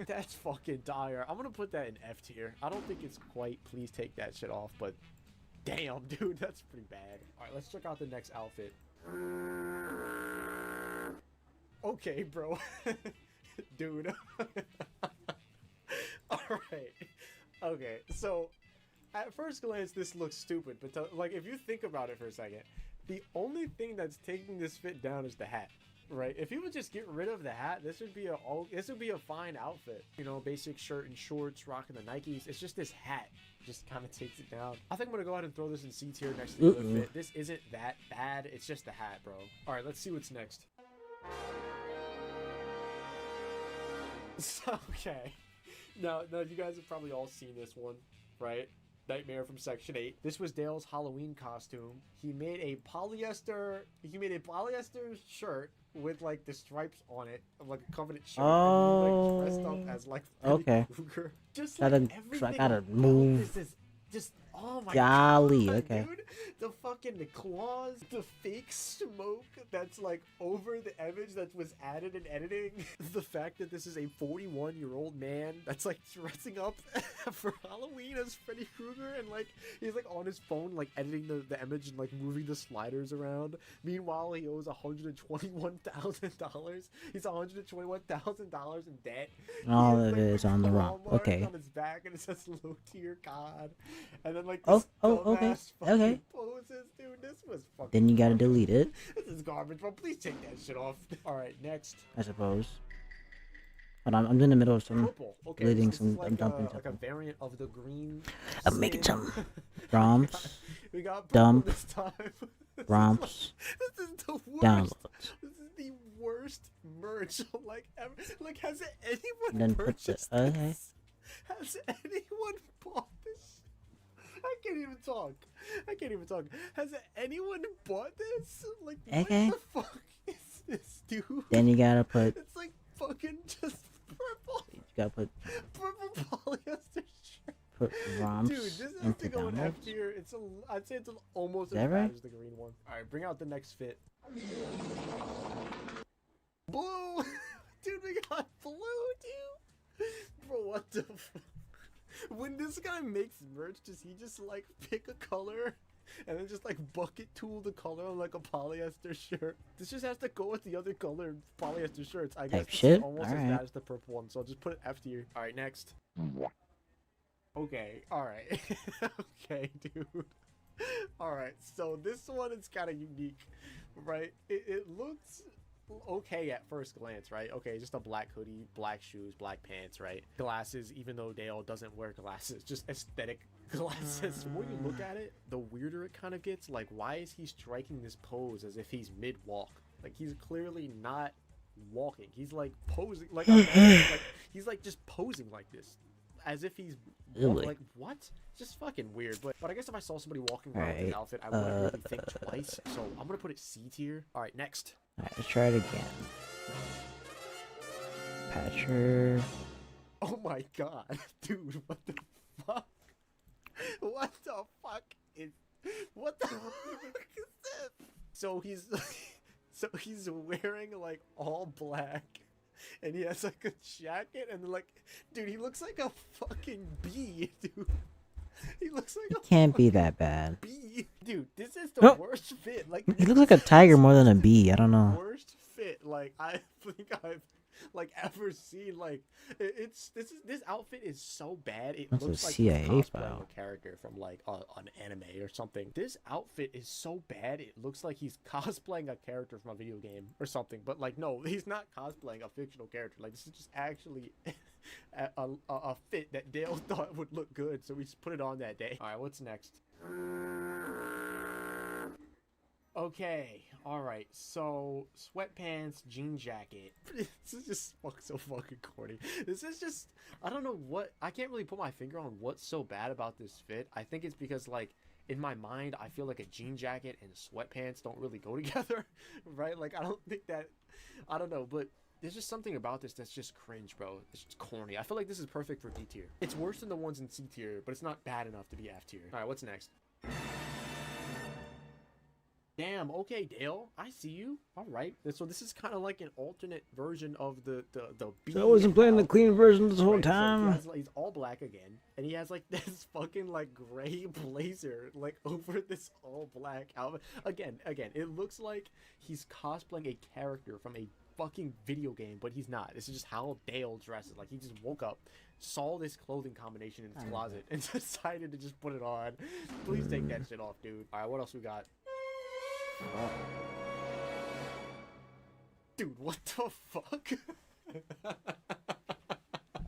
That's fucking dire. I'm gonna put that in F tier. I don't think it's quite please take that shit off, but damn, dude, that's pretty bad. All right, let's check out the next outfit. Okay, bro. Dude. Alright. Okay, so at first glance this looks stupid, but like if you think about it for a second, the only thing that's taking this fit down is the hat, right? If you would just get rid of the hat, this would be a fine outfit. You know, basic shirt and shorts, rocking the Nikes. It's just this hat just kind of takes it down. I think I'm gonna go ahead and throw this in C tier next to the other fit. This isn't that bad. It's just the hat, bro. Alright, let's see what's next. Okay. Now you guys have probably all seen this one, right? Nightmare from Section 8. This was Dale's Halloween costume. He made a polyester shirt with like the stripes on it, like a Covenant shirt. And he, like, dressed up as like Freddy Krueger. Just like everything gotta move. This is just oh my Golly, god, okay. dude. The claws, the fake smoke that's like over the image that was added in editing. The fact that this is a 41-year-old man that's like dressing up for Halloween as Freddy Krueger, and like he's like on his phone like editing the image and like moving the sliders around. Meanwhile, he owes $121,000. He's $121,000 in debt. All He has, of like, it is on the rock. Walmart Okay. on his back, and it says "Low tier God," and then like Oh, this okay, dumbass fucking okay. poses, dude. This was fucking. Then you gotta garbage. delete it, This is garbage, bro. Please take that shit off. All right, next. I suppose. But I'm in the middle of some Purple. Okay, deleting this some. is like I'm dumping like a something. variant of the green. I'm making sin. some. ROMs, We got purple dump, this time. ROMs, This is the worst. downloads. This is the worst merch like ever. Like, has anyone Then put the purchased okay. this? Has anyone bought this? I can't even talk. I can't even talk. Has anyone bought this? Like, Okay. what the fuck is this, dude? Then you gotta put. It's like fucking just purple. You gotta put Polyester shirt. put ROMs Dude, this has into to go in F downloads. tier. It's I'd say it's almost Is as that bad right? as the green one. All right, bring out the next fit. Blue, dude, we got blue, dude. Bro, what the? When this guy makes merch, does he just like pick a color and then just like bucket tool the color on like a polyester shirt? This just has to go with the other colored polyester shirts. I guess Type this shit? is almost as Alright. bad as the purple one, so I'll just put it F tier. All right, next. Okay, all right. Okay, dude. All right, so this one is kind of unique, right? It looks okay at first glance, right? Okay, just a black hoodie, black shoes, black pants, right? Glasses, even though Dale doesn't wear glasses, just aesthetic glasses. When you look at it, the weirder it kind of gets. Like, why is he striking this pose as if he's mid-walk? Like, he's clearly not walking. He's like posing, like, he's like just posing like this, as if he's Really? like, what? Just fucking weird. But I guess if I saw somebody walking around with Alright, this outfit, I wouldn't really think twice. So I'm gonna put it C tier. All right, next. Alright, let's try it again. Patcher. Oh my god, dude, what the fuck? What the fuck is? What the fuck is this? So he's wearing like all black, and he has like a jacket, and like, dude, he looks like a fucking bee, dude. He looks like It can't be that bad. bee, dude. This is the Oh. worst fit. Like, He looks like a tiger more than a bee. I don't know. worst fit like I think I've like ever seen. Like, this outfit is so bad it That's a looks like CIA he's cosplaying file. a character from like an anime or something. This outfit is so bad it looks like he's cosplaying a character from a video game or something. But like, no, he's not cosplaying a fictional character. Like, this is just actually a fit that Dale thought would look good, so we just put it on that day. All right, what's next? Okay, alright, so sweatpants, jean jacket. This is just so fucking corny. This is just, I don't know what, I can't really put my finger on what's so bad about this fit. I think it's because, like, in my mind, I feel like a jean jacket and sweatpants don't really go together, right? Like, I don't think that, I don't know, but there's just something about this that's just cringe, bro. It's just corny. I feel like this is perfect for D tier. It's worse than the ones in C tier, but it's not bad enough to be F tier. Alright, what's next? Damn, okay, Dale, I see you. All right, so this is kind of like an alternate version of the B. So I wasn't playing the clean version this whole Right, so time. he's all black again, and he has like this fucking like gray blazer like over this all black outfit. Again, it looks like he's cosplaying a character from a fucking video game, but he's not. This is just how Dale dresses. Like, he just woke up, saw this clothing combination in his closet, and decided to just put it on. Please take that shit off, dude. All right, what else we got? Dude, what the fuck? I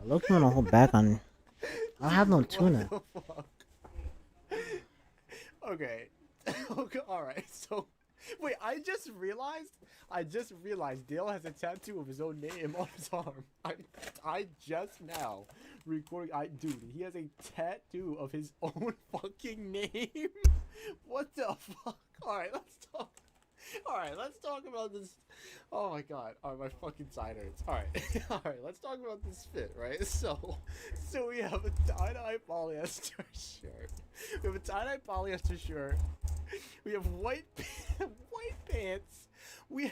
look want to hold back on. I don't have no tuna. What the fuck? Okay. Okay, alright, so wait, I just realized Dale has a tattoo of his own name on his arm. I just now recording, dude, he has a tattoo of his own fucking name. What the fuck? Alright, let's talk about this. Oh my god. Alright, my fucking side hurts. Alright. Alright, let's talk about this fit, right? So we have a tie-dye polyester shirt. We have a tie-dye polyester shirt. We have white pants. We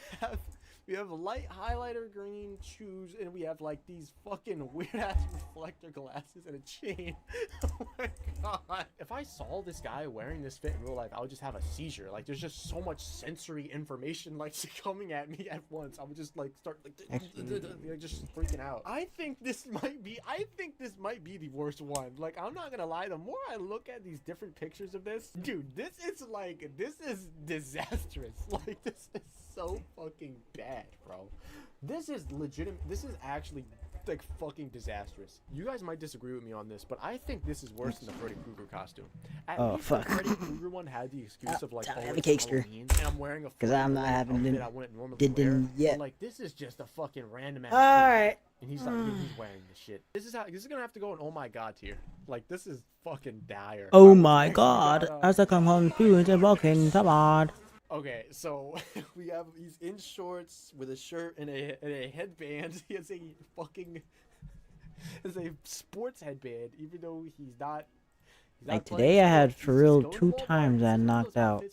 have light highlighter green shoes, and we have like these fucking weird ass reflector glasses and a chain. Oh my god. If I saw this guy wearing this fit in real life, I would just have a seizure. Like, there's just so much sensory information like coming at me at once. I would just like start like just freaking out. I think this might be the worst one. Like, I'm not gonna lie, the more I look at these different pictures of this, dude, this is disastrous. Like, this is so fucking bad, bro. This is legitimate. This is actually like fucking disastrous. You guys might disagree with me on this, but I think this is worse than the Freddy Krueger costume. At least fuck. the Freddy Krueger one had the excuse of like, Tell me oh, have a it's cakester. Halloween, and I'm wearing a I'm not Freddy having outfit them- I wouldn't normally did wear. them yet. But, like, this is just a fucking random ass. Alright. And he's like, he's wearing the shit. This is gonna have to go in oh my god tier. Like, this is fucking dire. Oh Alright, my next we god. got, As I come home to and walking, come on. Okay, so he's in shorts with a shirt and a headband. He has a fucking sports headband, even though he's not. Like today I had for real 2 times I knocked out.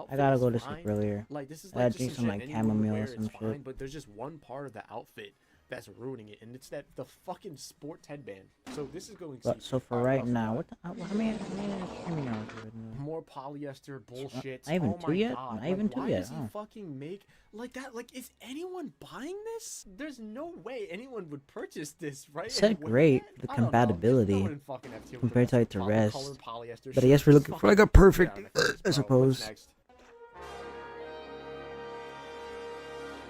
I gotta go to sleep earlier. Like, this is I gotta like drink just some shit like anyone would chamomile wear, or some it's fine, shit. but there's just one part of the outfit that's ruining it, and it's the fucking sports headband. So this is going. But so for right now, what the how many streaming hours are it now? More polyester bullshit. Not even oh 2 my yet? God. Not even like, 2 why yet, does he huh? fucking make like that? Like, is anyone buying this? There's no way anyone would purchase this, right? It said And wear great it? for the I don't know. Just compatibility throw it in fucking F tier with compared to like the colored rest. polyester But I guess shit. we're Just looking for like fucking a perfect, get out of this, I bro. What's suppose. next?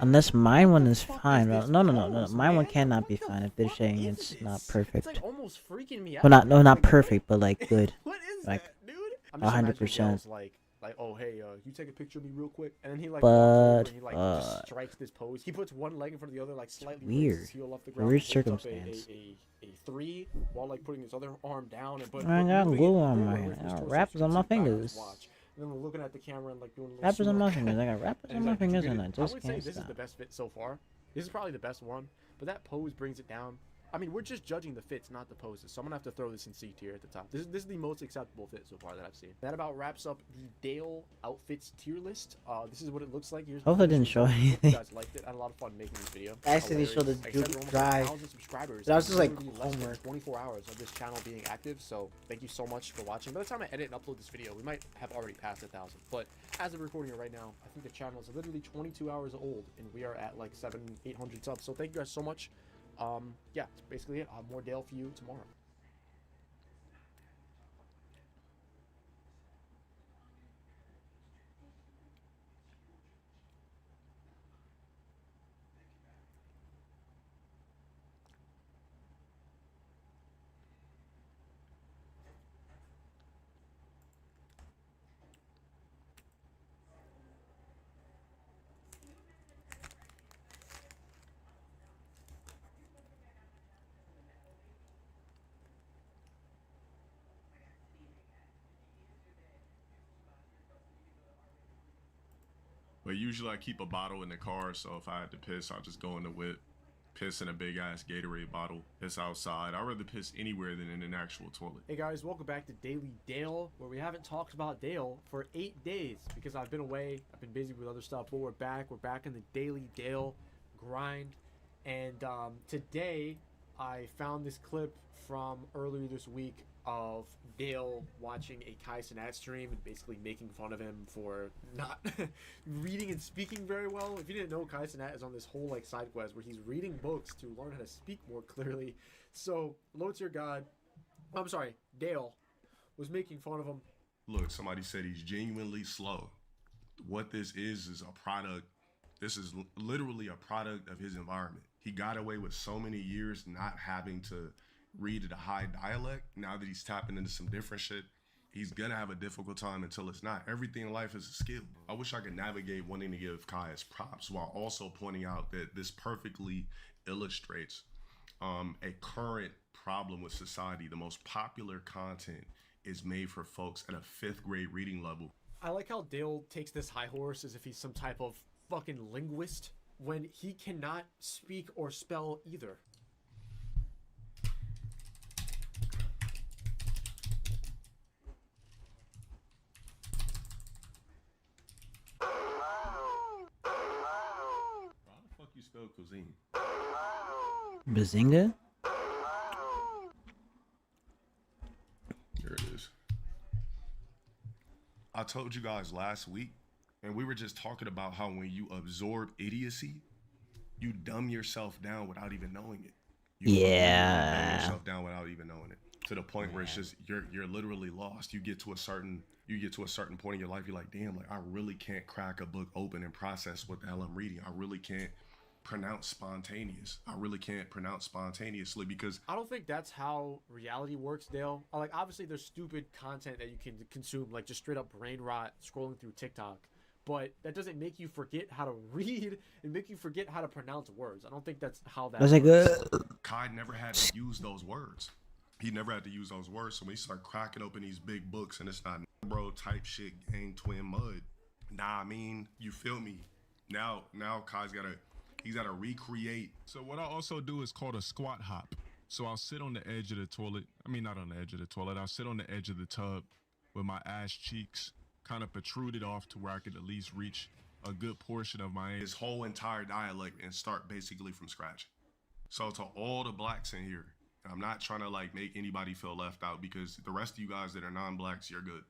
Unless my one is fuck fine. is this No. pose, My one man? cannot be What the fine if they're fuck saying is it's not this? perfect. It's like almost freaking me out. Well, not not Like, perfect, but like good. What is Like that, dude? I'm just imagining 100%. Dale's like, oh hey, you take a picture of me real quick, and then he like But, walks over and he like just strikes this pose. He puts one leg in front of the other, like slightly raises Weird. his heel off the A ground. weird holds up circumstance. A 3 while like putting his other arm down, and but I got moving glue it on forward my away from his torso wrappers so on you my can see back of his fingers. watch. And then we're looking at the camera and like doing a little Wrappers on my smirk. fingers. I got wrappers And on he's my like, fingers, "You and get I it?" just would say can't this is the stop. best fit so far. This is probably the best one, but that pose brings it down. I mean, we're just judging the fits, not the poses. So I'm gonna have to throw this in C tier at the top. This is the most acceptable fit so far that I've seen. That about wraps up the Dale outfits tier list. This is what it looks like. Here's the Hopefully I finished didn't show result. Hope anything. You guys liked it. I had a lot of fun making this video. I actually showed the Hilarious. Like I said, Duke we're almost Dry. at 1,000 subscribers. That was just, like, Literally less than homework. 24 hours of this channel being active. So thank you so much for watching. By the time I edit and upload this video, we might have already passed 1,000. But as of recording it right now, I think the channel is literally 22 hours old, and we are at like 700-800 subs. So thank you guys so much. Yeah, that's basically it. I'll have more Dale for you tomorrow. But usually I keep a bottle in the car, so if I had to piss, I'll just go in the whip, piss in a big ass Gatorade bottle, piss outside. I'd rather piss anywhere than in an actual toilet. Hey guys, welcome back to Daily Dale, where we haven't talked about Dale for 8 days because I've been away. I've been busy with other stuff, but we're back. We're back in the Daily Dale grind. And today I found this clip from earlier this week of Dale watching a Kai Cenat stream and basically making fun of him for not reading and speaking very well. If you didn't know, Kai Cenat is on this whole like side quest where he's reading books to learn how to speak more clearly. So, low tier god, I'm sorry, Dale was making fun of him. Look, somebody said he's genuinely slow. What this is a product. This is literally a product of his environment. He got away with so many years not having to read at a high dialect. Now that he's tapping into some different shit, he's gonna have a difficult time until it's not. Everything in life is a skill. I wish I could navigate wanting to give Kai his props while also pointing out that this perfectly illustrates a current problem with society. The most popular content is made for folks at a 5th grade reading level. I like how Dale takes this high horse as if he's some type of fucking linguist when he cannot speak or spell either. How the fuck you spell cuisine? Bazinga? There it is. I told you guys last week, and we were just talking about how when you absorb idiocy, you dumb yourself down without even knowing it. You dumb yourself down without even knowing it. To the point where it's just you're literally lost. You get to a certain point in your life, you're like, damn, like I really can't crack a book open and process what the hell I'm reading. I really can't pronounce spontaneous. I really can't pronounce spontaneously because I don't think that's how reality works, Dale. Like, obviously, there's stupid content that you can consume, like just straight up brain rot scrolling through TikTok. But that doesn't make you forget how to read and make you forget how to pronounce words. I don't think that's how that works. Kai never had to use those words. He never had to use those words. So when he start cracking open these big books and it's not bro type shit, gang twin mud. Nah, I mean, you feel me? Now Kai's he's gotta recreate. So what I also do is called a squat hop. So I'll sit on the edge of the toilet. I mean, not on the edge of the toilet. I'll sit on the edge of the tub with my ass cheeks kind of protruded off to where I could at least reach a good portion of my his whole entire dialect and start basically from scratch. So to all the blacks in here, I'm not trying to like make anybody feel left out because the rest of you guys that are non-blacks, you're good.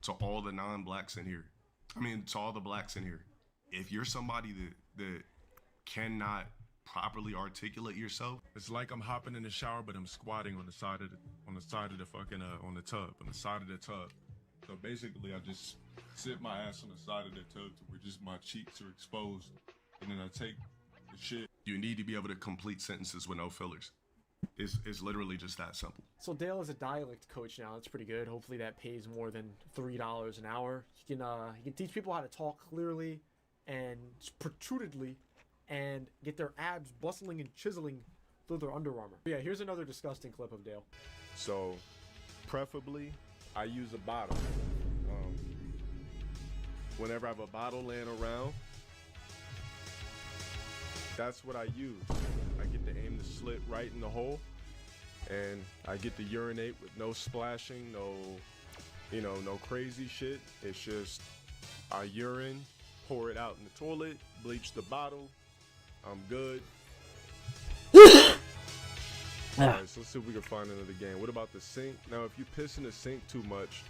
To all the non-blacks in here, to all the blacks in here, if you're somebody that cannot properly articulate yourself, it's like I'm hopping in the shower, but I'm squatting on the side of the tub. So basically, I just sit my ass on the side of the tub to where just my cheeks are exposed, and then I take the shit. You need to be able to complete sentences with no fillers. It's literally just that simple. So Dale is a dialect coach now. That's pretty good. Hopefully that pays more than $3 an hour. He can teach people how to talk clearly and protrudedly and get their abs bustling and chiseling through their Under Armour. But yeah, here's another disgusting clip of Dale. So, preferably, I use a bottle. Whenever I have a bottle laying around, that's what I use. I get to aim the slit right in the hole, and I get to urinate with no splashing, no crazy shit. It's just I urine, pour it out in the toilet, bleach the bottle. I'm good. Alright, so let's see if we can find another game. What about the sink? Now, if you piss in the sink too much,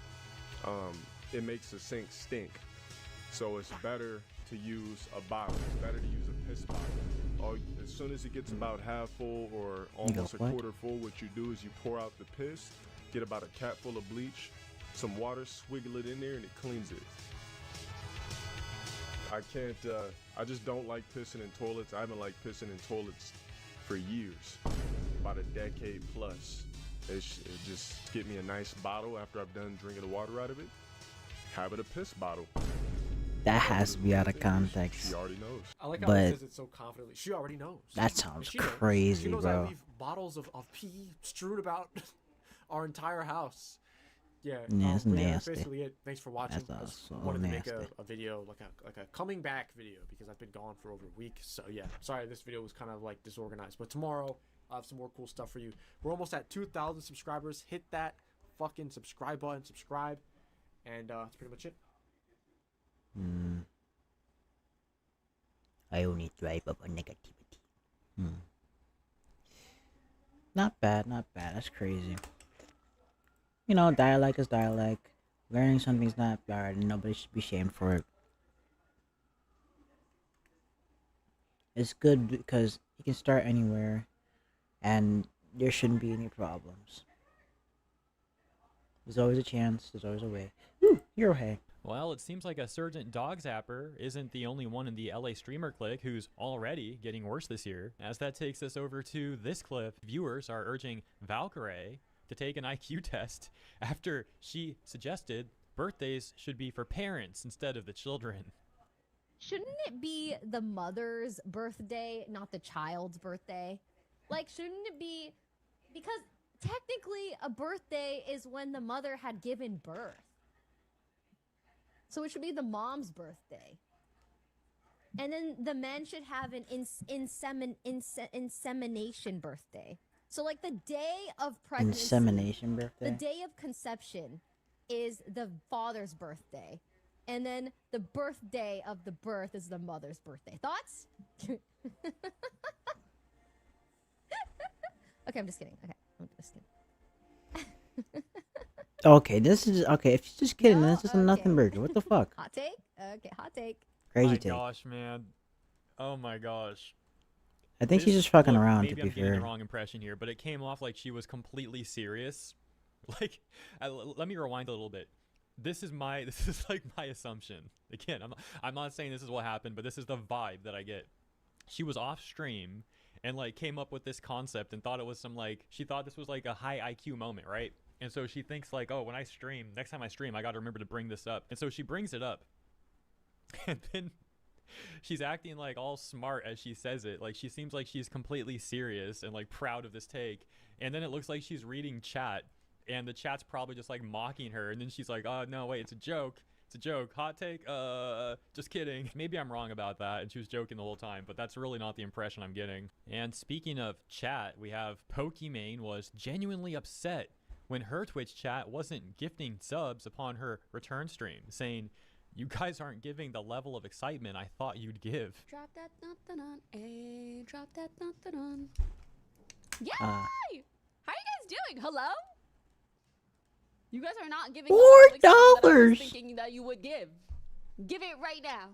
it makes the sink stink. So it's better to use a bottle. It's better to use a piss bottle. As soon as it gets about half full or almost a quarter full, what you do is you pour out the piss, get about a cap full of bleach, some water, swiggle it in there, and it cleans it. I just don't like pissing in toilets. I haven't liked pissing in toilets for years, about a decade plus. It just get me a nice bottle after I've done drinking the water out of it. Have it a piss bottle. That has to be out of context. She already knows. I like how he says it so confidently. She already knows. That sounds she knows. crazy, she knows bro. I leave bottles of pee strewn about our entire house. Yeah, that's nasty. That's basically it. Thanks for watching. I so wanted to make nasty. a video, like a coming back video, because I've been gone for over a week. So yeah, sorry this video was kind of like disorganized. But tomorrow I'll have some more cool stuff for you. We're almost at 2,000 subscribers. Hit that fucking subscribe button, subscribe, and that's pretty much it. I only drive up on negativity. Not bad, not bad. That's crazy. You know, dialect is dialect. Learning something's not bad, and nobody should be shamed for it. It's good because you can start anywhere, and there shouldn't be any problems. There's always a chance. There's always a way. Woo, you're okay. Well, it seems like a Surgeon Dog Zapper isn't the only one in the LA streamer clique who's already getting worse this year. As that takes us over to this clip, viewers are urging Valkyrae to take an IQ test after she suggested birthdays should be for parents instead of the children. Shouldn't it be the mother's birthday, not the child's birthday? Like, shouldn't it be... Because technically a birthday is when the mother had given birth. So it should be the mom's birthday. And then the men should have an insemination birthday. So like the day of pregnancy, Insemination birthday? the day of conception is the father's birthday. And then the birthday of the birth is the mother's birthday. Thoughts? Okay, I'm just kidding. Okay, I'm just kidding. Okay, this is okay. If you're just kidding, this is a nothing burger. What the fuck? Hot take? Okay, hot take. Crazy my take. Gosh, man. Oh my gosh. I think she's just fucking around. Maybe To I'm be getting fair. the wrong impression here, but it came off like she was completely serious. Like, let me rewind a little bit. This is like my assumption. Again, I'm not saying this is what happened, but this is the vibe that I get. she was off stream and like came up with this concept and thought it was some like, she thought this was like a high IQ moment, right? And so she thinks like, oh, when I stream, next time I stream, I got to remember to bring this up. And so she brings it up. And then she's acting like all smart as she says it. Like she seems like she's completely serious and like proud of this take. And then it looks like she's reading chat and the chat's probably just like mocking her. And then she's like, oh no, wait, it's a joke. It's a joke. Hot take? Just kidding. Maybe I'm wrong about that and she was joking the whole time, but that's really not the impression I'm getting. And speaking of chat, we have Pokimane was genuinely upset when her Twitch chat wasn't gifting subs upon her return stream, saying, you guys aren't giving the level of excitement I thought you'd give. Drop that dun-dun-dun, ayy, drop that dun-dun-dun. Yay! How are you guys doing? Hello? You guys are not giving the level of excitement that I was thinking that you would give. Give it right now.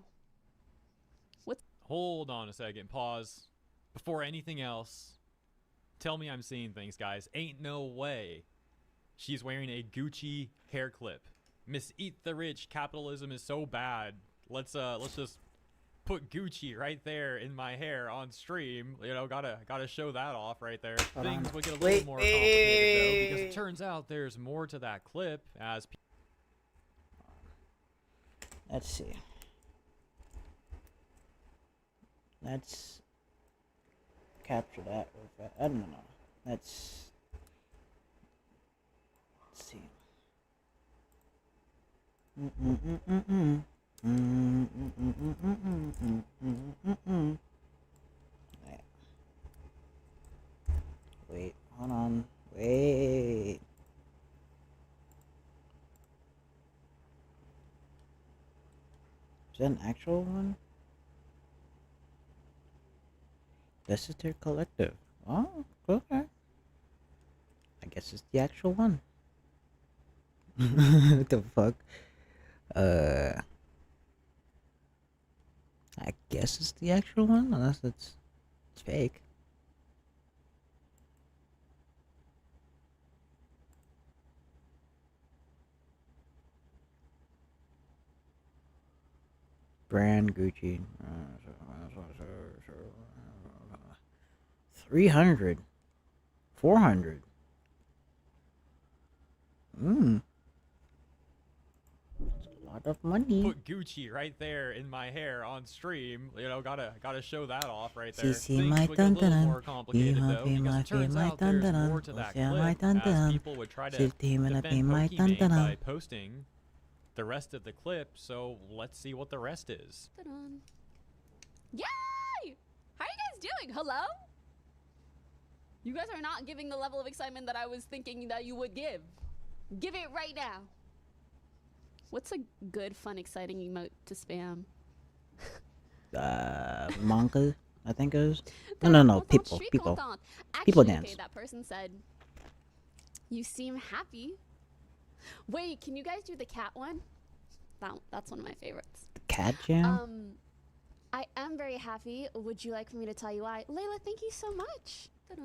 Hold on a second, pause. Before anything else, tell me I'm seeing things, guys. Ain't no way she's wearing a Gucci hair clip. Miss Eat the Rich, capitalism is so bad. Let's just put Gucci right there in my hair on stream. You know, gotta show that off right there. Things would get a little more complicated though, because it turns out there's more to that clip as let's see. Let's capture that real fast. I don't know. Let's see. Wait, hold on. Wait. Is that an actual one? This is their collective. Oh, okay. I guess it's the actual one. What the fuck? I guess it's the actual one, unless it's fake. Brand Gucci. 300. 400. Lot of money. put Gucci right there in my hair on stream. You know, gotta show that off right there. See Things my would get a little dun-dun-dun. more complicated though, because it turns out there's more to that clip, as people would try to defend Pokimane by posting the rest of the clip. So let's see what the rest is. Yay! How are you guys doing? Hello? You guys are not giving the level of excitement that I was thinking that you would give. Give it right now. What's a good, fun, exciting emote to spam? Manga, I think it is. No, people dance. Okay, that person said, you seem happy. Wait, can you guys do the cat one? That's one of my favorites. The cat jam? I am very happy. Would you like for me to tell you why? Layla, thank you so much. Ta-da.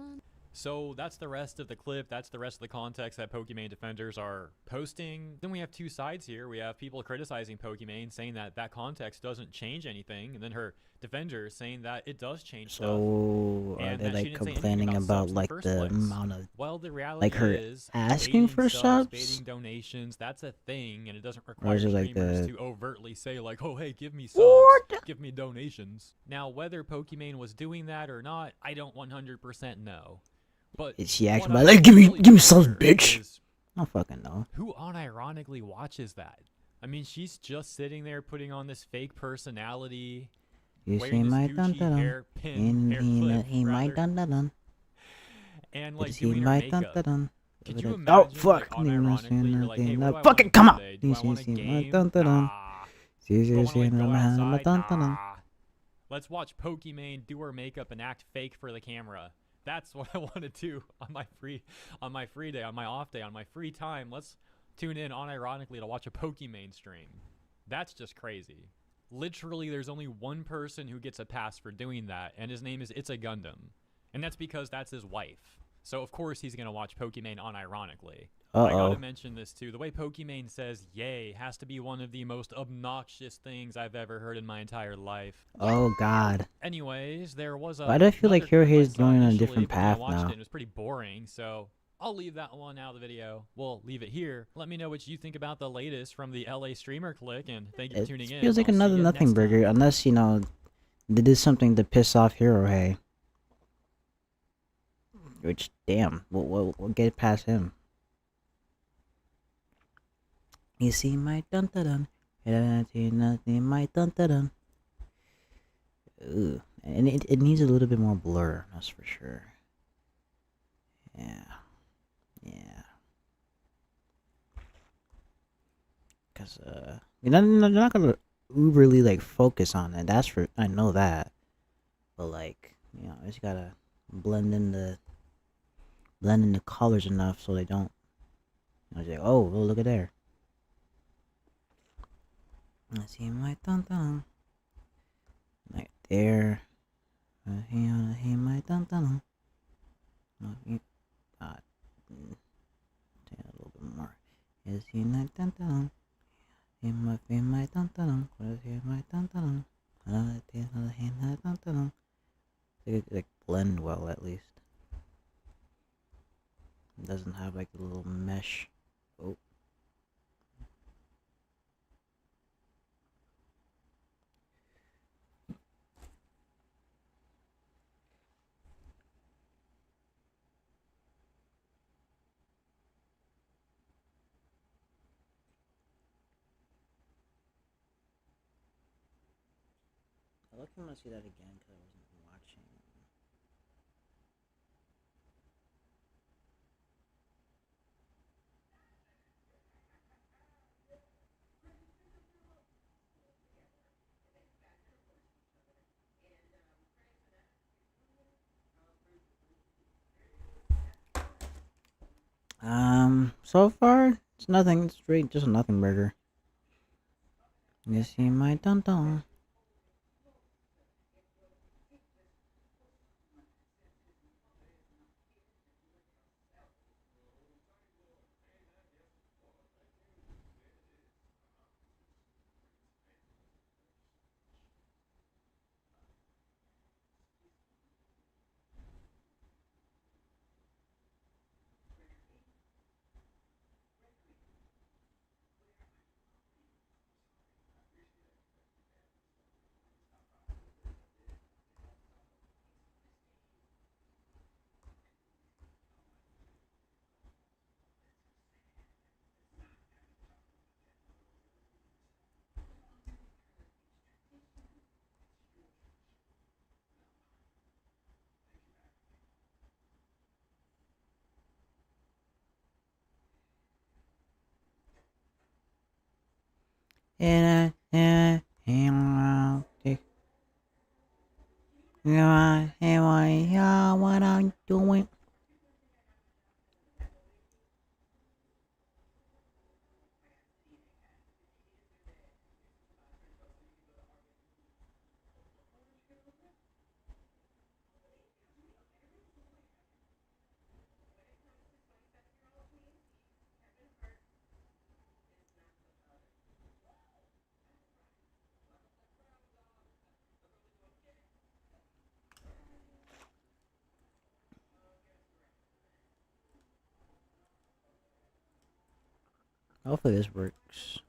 So that's the rest of the clip. That's the rest of the context that Pokimane defenders are posting. Then we have two sides here. We have people criticizing Pokimane, saying that that context doesn't change anything, and then her defenders saying that it does change stuff. So are they like complaining about like the amount of the reality like her is asking for subs? Baiting donations, that's a thing, and it doesn't require like streamers to overtly say like, oh hey, give me subs, give me donations. Now whether Pokimane was doing that or not, I don't 100% know. But is she acting like, give me subs, bitch? I don't fucking know. Who unironically watches that? I mean, she's just sitting there putting on this fake personality. You see my dun-dun-dun. He my dun-dun-dun. And like doing her my makeup. dun-dun-dun. Could you imagine, Oh like, fuck! unironically, you're like, hey, what do I Fucking want come on! today? Do I want a game? Let's watch Pokimane do her makeup and act fake for the camera. That's what I want to do on my free day, on my off day, on my free time. Let's tune in unironically to watch a Pokimane stream. That's just crazy. Literally, there's only one person who gets a pass for doing that, and his name is It's a Gundam. And that's because that's his wife. So of course he's gonna watch Pokimane unironically. I Uh-oh. gotta mention this too. The way Pokimane says "yay" has to be one of the most obnoxious things I've ever heard in my entire life. Oh god. Anyways, there was Why do I feel like another clip I Hirohi's saw going on a initially, different but then I path watched now? it and it was pretty boring, so I'll leave that one out of the video. We'll leave it here. Let me know what you think about the latest from the LA streamer click, and thank you for It tuning in. feels like I'll see another you nothing next burger, time. unless, you know, they did something to piss off Hirohi. Which, damn, we'll get past him. You see my dun dun dun, and I see nothing my dun dun dun. Ooh, and it needs a little bit more blur, that's for sure. Yeah, yeah. Cause they're not gonna uberly like focus on it. That's for I know that. But like, you know, I just gotta blend in the colors enough so they don't. You know, it's like, oh, well, look at there. I see my dun dun. Right there. I see my dun dun. Take a little bit more. Is he my dun dun? In my dun dun. What is he my dun dun? Dun dun. They could like blend well at least. It doesn't have like a little mesh. Oh. I look want to see that again because I wasn't watching. So far, it's nothing. It's straight, just a nothing burger. You see my dun dun. What I'm doing. Hopefully this works.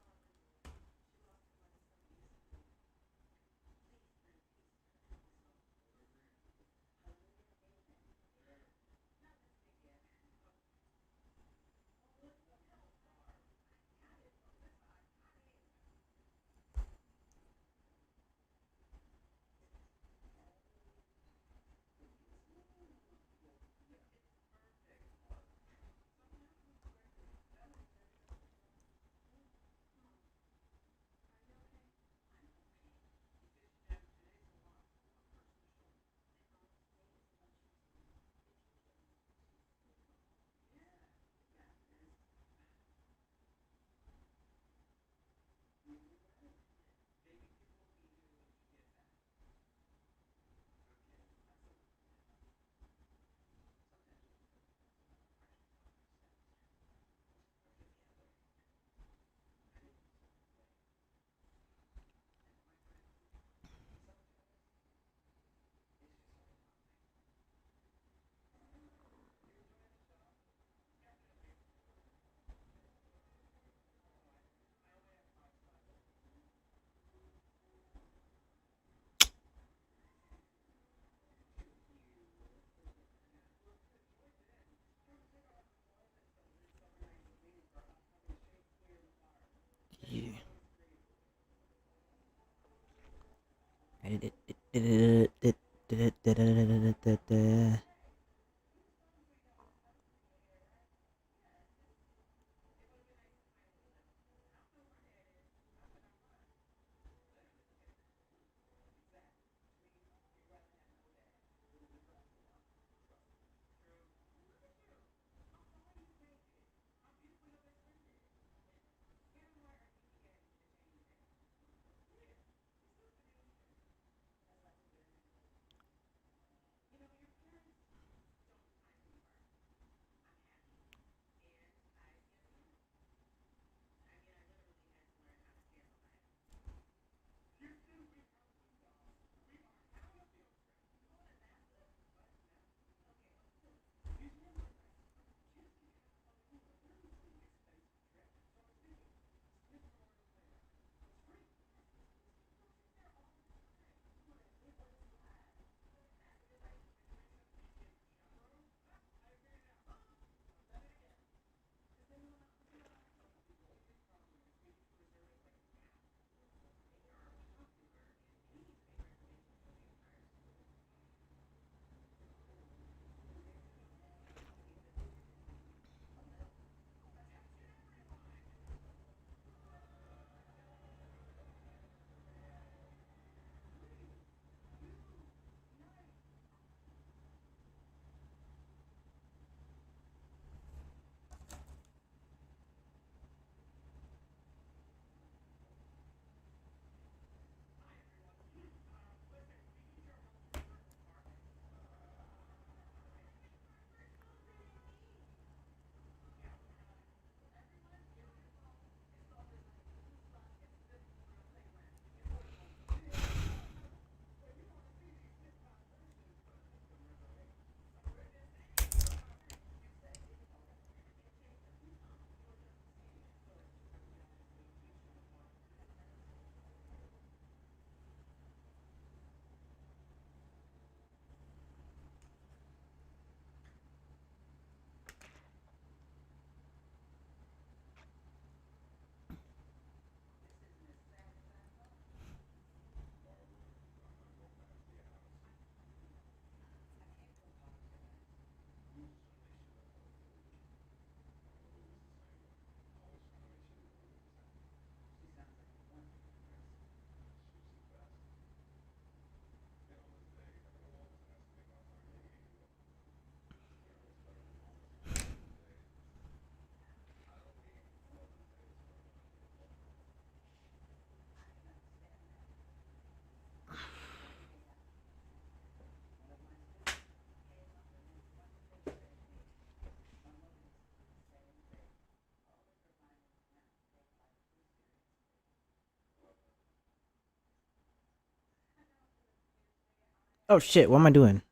Oh shit, what am I doing?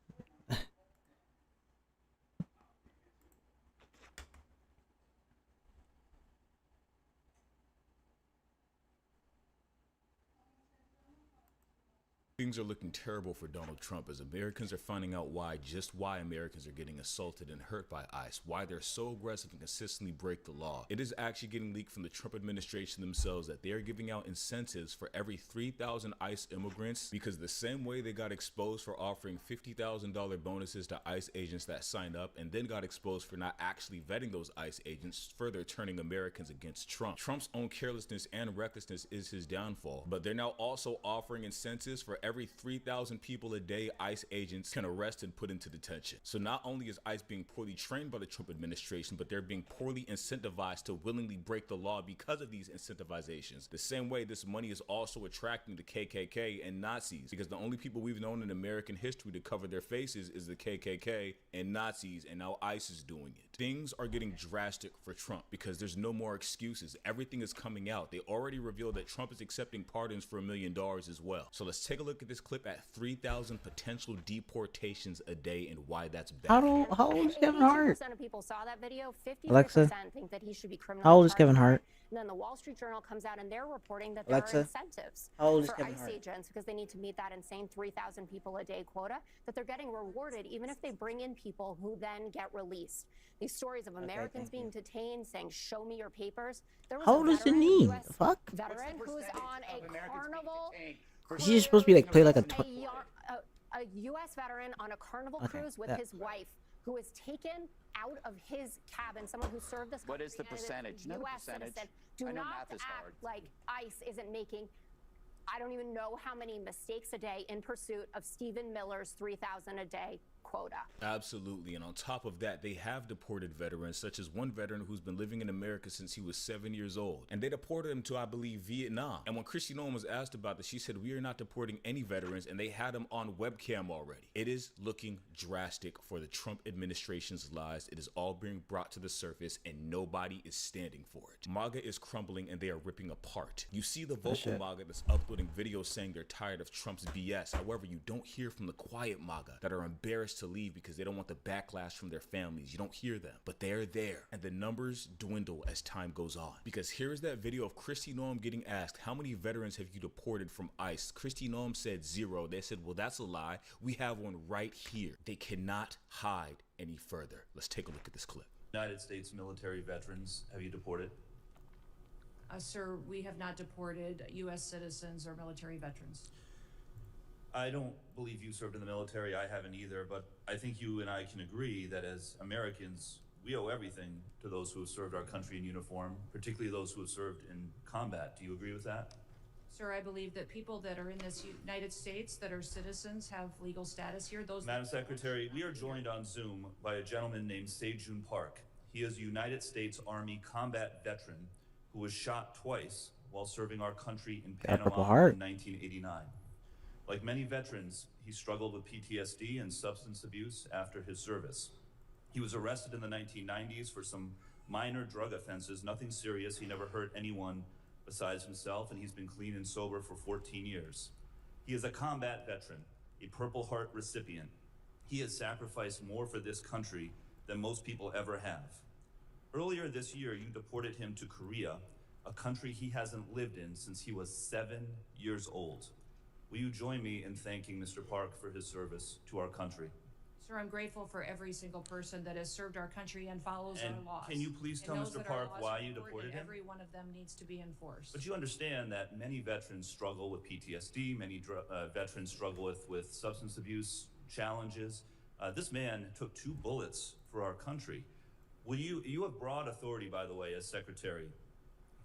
Things are looking terrible for Donald Trump as Americans are finding out why Americans are getting assaulted and hurt by ICE, why they're so aggressive and consistently break the law. It is actually getting leaked from the Trump administration themselves that they are giving out incentives for every 3,000 ICE immigrants, because the same way they got exposed for offering $50,000 bonuses to ICE agents that signed up and then got exposed for not actually vetting those ICE agents, further turning Americans against Trump. Trump's own carelessness and recklessness is his downfall, but they're now also offering incentives for every 3,000 people a day ICE agents can arrest and put into detention. So not only is ICE being poorly trained by the Trump administration, but they're being poorly incentivized to willingly break the law because of these incentivizations. The same way this money is also attracting the KKK and Nazis, because the only people we've known in American history to cover their faces is the KKK and Nazis, and now ICE is doing it. Things are getting drastic for Trump because there's no more excuses. Everything is coming out. They already revealed that Trump is accepting pardons for $1 million as well. So let's take a look at this clip at 3,000 potential deportations a day and why that's bad. How old is Kevin Hart? 82% of people saw that video. 53% Alexa, think that he should be criminally how old is charged Kevin for Hart? it. And then the Wall Street Journal comes out and they're reporting that there Alexa, are incentives how old is for Kevin ICE Hart? agents, because they need to meet that insane 3,000 people a day quota, that they're getting rewarded even if they bring in people who then get released. These stories of Americans being detained saying, "Show me your papers." There was How a old is veteran, Janine? US The fuck? veteran who's on a carnival Is he supposed to be like play like a a U.S. veteran on a Carnival cruise with his wife, who is taken out of his cabin, someone who served this country. What is the percentage? And is a US citizen. Do not act like ICE isn't making, I don't even know how many mistakes a day in pursuit of Stephen Miller's 3,000 a day quota. Absolutely. And on top of that, they have deported veterans, such as one veteran who's been living in America since he was 7 years old. And they deported him to, I believe, Vietnam. And when Kristi Noem was asked about this, she said, we are not deporting any veterans, and they had him on webcam already. It is looking drastic for the Trump administration's lies. It is all being brought to the surface, and nobody is standing for it. MAGA is crumbling, and they are ripping apart. You see the vocal MAGA that's uploading videos saying they're tired of Trump's BS. However, you don't hear from the quiet MAGA that are embarrassed to leave because they don't want the backlash from their families. You don't hear them, but they're there, and the numbers dwindle as time goes on. Because here's that video of Kristi Noem getting asked, how many veterans have you deported from ICE? Kristi Noem said 0. They said, well, that's a lie. We have one right here. They cannot hide any further. Let's take a look at this clip. United States military veterans have you deported? Sir, we have not deported U.S. citizens or military veterans. I don't believe you served in the military. I haven't either, but I think you and I can agree that as Americans, we owe everything to those who have served our country in uniform, particularly those who have served in combat. Do you agree with that? Sir, I believe that people that are in this United States that are citizens have legal status here. Madam Secretary, we are joined on Zoom by a gentleman named Sejun Park. He is a United States Army combat veteran who was shot twice while serving our country in Panama in 1989. Like many veterans, he struggled with PTSD and substance abuse after his service. He was arrested in the 1990s for some minor drug offenses, nothing serious. He never hurt anyone besides himself, and he's been clean and sober for 14 years. He is a combat veteran, a Purple Heart recipient. He has sacrificed more for this country than most people ever have. Earlier this year, you deported him to Korea, a country he hasn't lived in since he was 7 years old. Will you join me in thanking Mr. Park for his service to our country? Sir, I'm grateful for every single person that has served our country and follows our laws. Can you please tell Mr. Park why you deported him? Every one of them needs to be enforced. But you understand that many veterans struggle with PTSD, many veterans struggle with substance abuse challenges. This man took 2 bullets for our country. Will you have broad authority, by the way, as Secretary,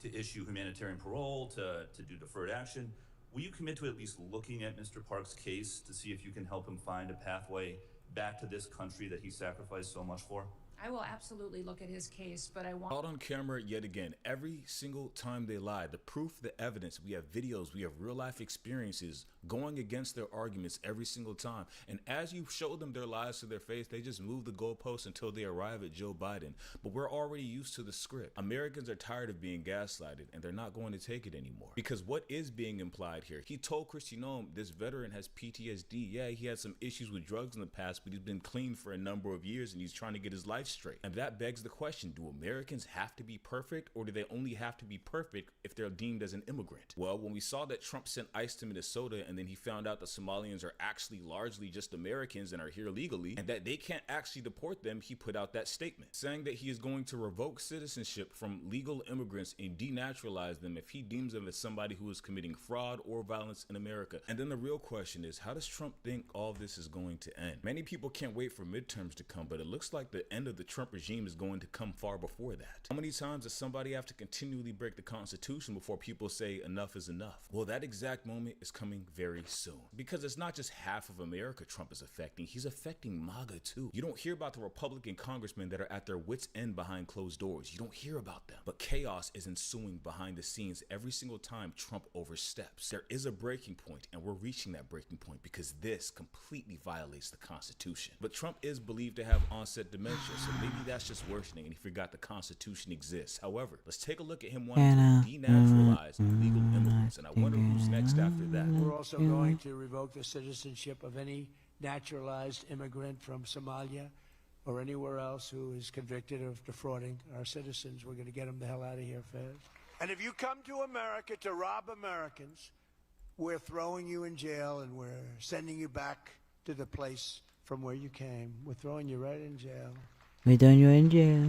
to issue humanitarian parole, to do deferred action. Will you commit to at least looking at Mr. Park's case to see if you can help him find a pathway back to this country that he sacrificed so much for? I will absolutely look at his case, but I want... Caught on camera yet again. Every single time they lie, the proof, the evidence, we have videos, we have real life experiences going against their arguments every single time. And as you show them their lies to their face, they just move the goalposts until they arrive at Joe Biden. But we're already used to the script. Americans are tired of being gaslighted, and they're not going to take it anymore. Because what is being implied here? He told Kristi Noem this veteran has PTSD. Yeah, he had some issues with drugs in the past, but he's been clean for a number of years, and he's trying to get his life straight. And that begs the question, do Americans have to be perfect, or do they only have to be perfect if they're deemed as an immigrant? Well, when we saw that Trump sent ICE to Minnesota, and then he found out that Somalians are actually largely just Americans and are here legally, and that they can't actually deport them, he put out that statement saying that he is going to revoke citizenship from legal immigrants and denaturalize them if he deems them as somebody who is committing fraud or violence in America. And then the real question is, how does Trump think all this is going to end? Many people can't wait for midterms to come, but it looks like the end of the Trump regime is going to come far before that. How many times does somebody have to continually break the Constitution before people say enough is enough? Well, that exact moment is coming very soon, because it's not just half of America Trump is affecting, he's affecting MAGA too. You don't hear about the Republican congressmen that are at their wits' end behind closed doors. You don't hear about them. But chaos is ensuing behind the scenes every single time Trump oversteps. There is a breaking point, and we're reaching that breaking point because this completely violates the Constitution. But Trump is believed to have onset dementia, so maybe that's just worsening and he forgot the Constitution exists. However, let's take a look at him wanting to denaturalize illegal immigrants, and I wonder who's next after that. We're also going to revoke the citizenship of any naturalized immigrant from Somalia or anywhere else who is convicted of defrauding our citizens. We're going to get them the hell out of here fast. And if you come to America to rob Americans, we're throwing you in jail and we're sending you back to the place from where you came. We're throwing you right in jail. We done you in jail.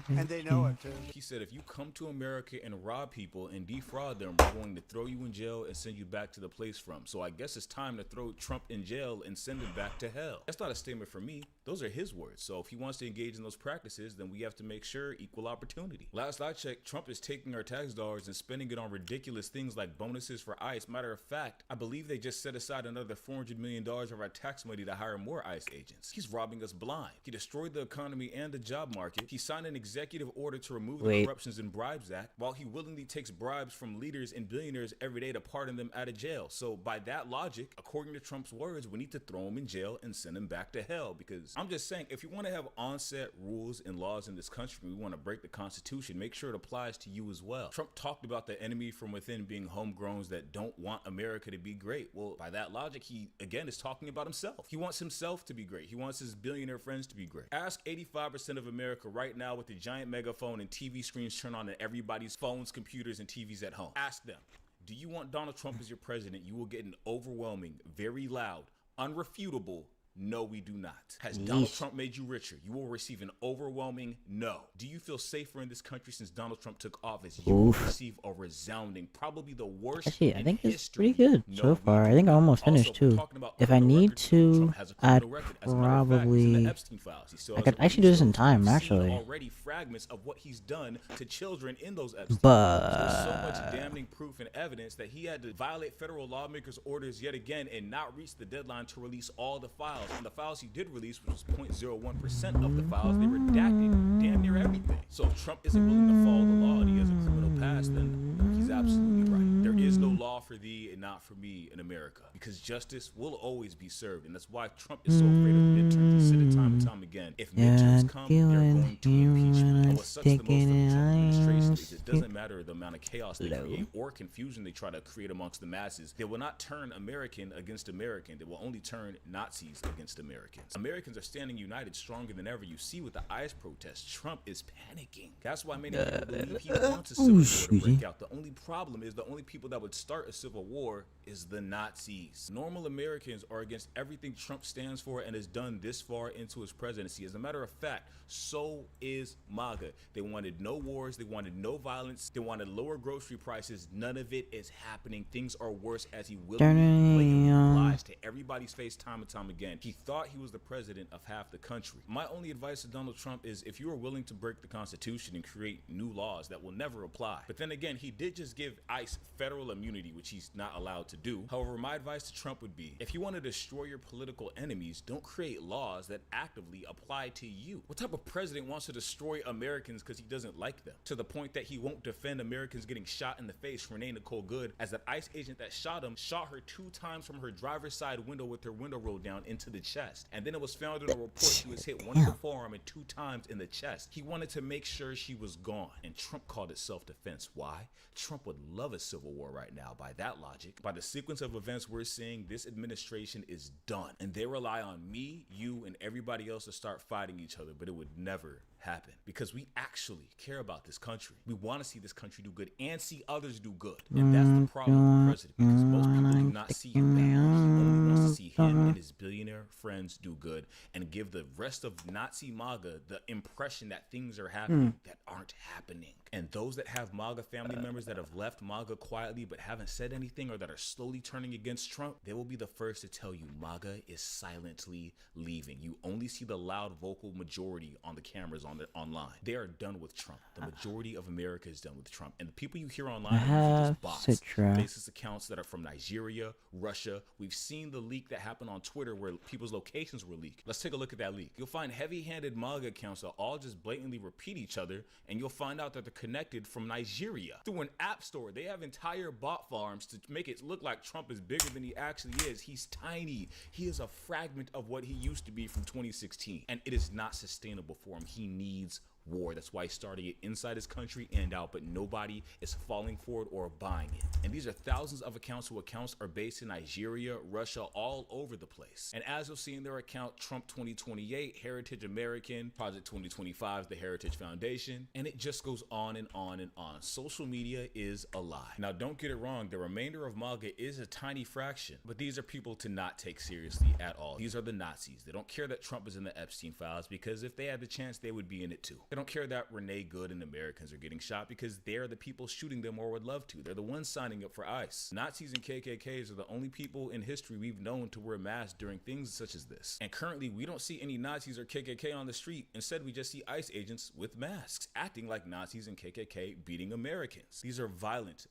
And they know it, too. He said, if you come to America and rob people and defraud them, we're going to throw you in jail and send you back to the place from. So I guess it's time to throw Trump in jail and send him back to hell. That's not a statement from me. Those are his words. So if he wants to engage in those practices, then we have to make sure equal opportunity. Last I checked, Trump is taking our tax dollars and spending it on ridiculous things like bonuses for ICE. Matter of fact, I believe they just set aside another $400 million of our tax money to hire more ICE agents. He's robbing us blind. He destroyed the economy and the job market. He signed an executive order to remove the Corruptions and Bribes Act, while he willingly takes bribes from leaders and billionaires every day to pardon them out of jail. So by that logic, according to Trump's words, we need to throw him in jail and send him back to hell. Because I'm just saying, if you want to have onset rules and laws in this country, we want to break the Constitution, make sure it applies to you as well. Trump talked about the enemy from within being homegrowns that don't want America to be great. Well, by that logic, he again is talking about himself. He wants himself to be great. He wants his billionaire friends to be great. Ask 85% of America right now with the giant megaphone and TV screens turned on in everybody's phones, computers, and TVs at home. Ask them, do you want Donald Trump as your president? You will get an overwhelming, very loud, unrefutable, no, we do not. Has Donald Trump made you richer? You will receive an overwhelming no. Do you feel safer in this country since Donald Trump took office? You will receive a resounding, probably the worst. Actually, I think it's pretty good so far. I think I almost finished too. If I need to, I'd probably. I could actually do this in time, actually. Already fragments of what he's done to children in those Epstein But files. So much damning proof and evidence that he had to violate federal lawmakers' orders yet again and not reach the deadline to release all the files. And the files he did release, which was 0.01% of the files, they redacted damn near everything. So if Trump isn't willing to follow the law and he has a criminal past, then he's absolutely right. There is no law for thee and not for me in America, because justice will always be served. And that's why Trump is so afraid of midterms. He said it time and time again. If midterms come, they're going to impeach me. And what sucks the most for the Trump administration is it doesn't matter the amount of chaos they create or confusion they try to create amongst the masses. They will not turn American against American. They will only turn Nazis against Americans. Americans are standing united stronger than ever. You see with the ICE protests, Trump is panicking. That's why many people believe he wants a civil war to break out. The only problem is the only people that would start a civil war is the Nazis. Normal Americans are against everything Trump stands for and has done this far into his presidency. As a matter of fact, so is MAGA. They wanted no wars. They wanted no violence. They wanted lower grocery prices. None of it is happening. Things are worse as he willingly lies to everybody's face time and time again. He thought he was the president of half the country. My only advice to Donald Trump is if you are willing to break the Constitution and create new laws that will never apply. But then again, he did just give ICE federal immunity, which he's not allowed to do. However, my advice to Trump would be, if you want to destroy your political enemies, don't create laws that actively apply to you. What type of president wants to destroy Americans because he doesn't like them? To the point that he won't defend Americans getting shot in the face. Renee Nicole Good, as an ICE agent that shot him, shot her 2 times from her driver's side window with her window rolled down into the chest. And then it was found in a report she was hit once in the forearm and 2 times in the chest. He wanted to make sure she was gone. And Trump called it self-defense. Why? Trump would love a civil war right now. By that logic, by the sequence of events we're seeing, this administration is done. And they rely on me, you, and everybody else to start fighting each other. But it would never happen because we actually care about this country. We want to see this country do good and see others do good. And that's the problem with the president, because most people do not see him bad. He only wants to see him and his billionaire friends do good and give the rest of Nazi MAGA the impression that things are happening that aren't happening. And those that have MAGA family members that have left MAGA quietly but haven't said anything or that are slowly turning against Trump, they will be the first to tell you MAGA is silently leaving. You only see the loud vocal majority on the cameras online. They are done with Trump. The majority of America is done with Trump. And the people you hear online are just bots. Faceless accounts that are from Nigeria, Russia. We've seen the leak that happened on Twitter where people's locations were leaked. Let's take a look at that leak. You'll find heavy-handed MAGA accounts that all just blatantly repeat each other, and you'll find out that they're connected from Nigeria through an app store. They have entire bot farms to make it look like Trump is bigger than he actually is. He's tiny. He is a fragment of what he used to be from 2016, and it is not sustainable for him. He needs War. That's why he's starting it inside his country and out, but nobody is falling for it or buying it. And these are thousands of accounts whose accounts are based in Nigeria, Russia, all over the place. And as you'll see in their account, Trump 2028, Heritage American, Project 2025, the Heritage Foundation, and it just goes on and on and on. Social media is a lie. Now, don't get it wrong, the remainder of MAGA is a tiny fraction, but these are people to not take seriously at all. These are the Nazis. They don't care that Trump is in the Epstein files because if they had the chance, they would be in it too. They don't care that Renee Good and Americans are getting shot because they're the people shooting them or would love to. They're the ones signing up for ICE. Nazis and KKKs are the only people in history we've known to wear masks during things such as this. And currently, we don't see any Nazis or KKK on the street. Instead, we just see ICE agents with masks, acting like Nazis and KKK beating Americans. These are violent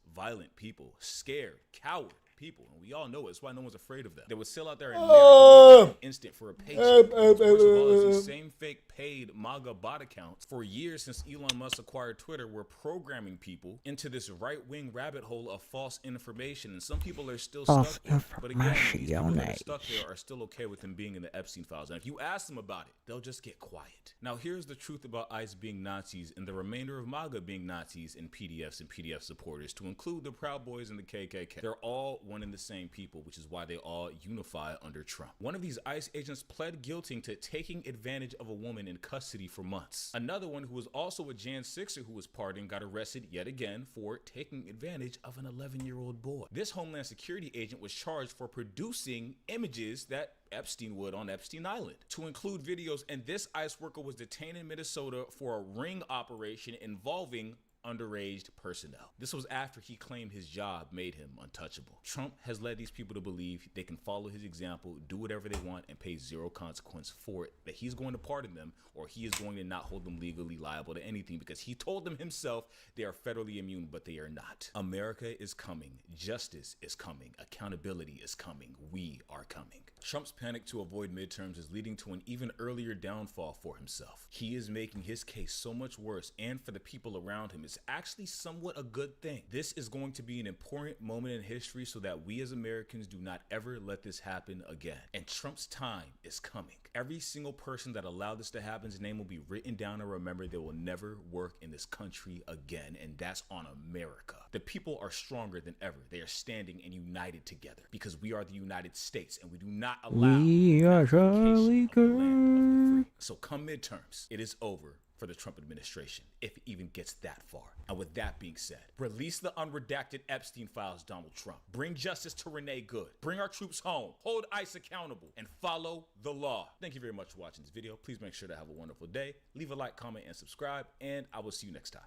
people, scared, coward people, and we all know it. That's why no one's afraid of them. They would sell out their American an instant for a paycheck. First of all, these same fake paid MAGA bot accounts for years since Elon Musk acquired Twitter were programming people into this right-wing rabbit hole of false information, and some people are still stuck there. But again, these people that are stuck there are still okay with them being in the Epstein files, and if you ask them about it, they'll just get quiet. Now, here's the truth about ICE being Nazis and the remainder of MAGA being Nazis and PDFs and PDF supporters, to include the Proud Boys and the KKK. They're all one and the same people, which is why they all unify under Trump. One of these ICE agents pled guilty to taking advantage of a woman in custody for months. Another one, who was also a Jan 6er who was pardoned, got arrested yet again for taking advantage of an 11-year-old boy. This Homeland Security agent was charged for producing images that Epstein would on Epstein Island, to include videos, and this ICE worker was detained in Minnesota for a ring operation involving underage personnel. This was after he claimed his job made him untouchable. Trump has led these people to believe they can follow his example, do whatever they want, and pay zero consequence for it, that he's going to pardon them, or he is going to not hold them legally liable to anything, because he told them himself they are federally immune, but they are not. America is coming. Justice is coming. Accountability is coming. We are coming. Trump's panic to avoid midterms is leading to an even earlier downfall for himself. He is making his case so much worse, and for the people around him, it's actually somewhat a good thing. This is going to be an important moment in history so that we as Americans do not ever let this happen again. And Trump's time is coming. Every single person that allowed this to happen, his name will be written down and remembered. They will never work in this country again, and that's on America. The people are stronger than ever. They are standing and united together because we are the United States, and we do not allow we are Charlie Kirk. So come midterms, it is over for the Trump administration, if it even gets that far. And with that being said, release the unredacted Epstein files, Donald Trump. Bring justice to Renee Good. Bring our troops home. Hold ICE accountable. And follow the law. Thank you very much for watching this video. Please make sure to have a wonderful day. Leave a like, comment, and subscribe. And I will see you next time.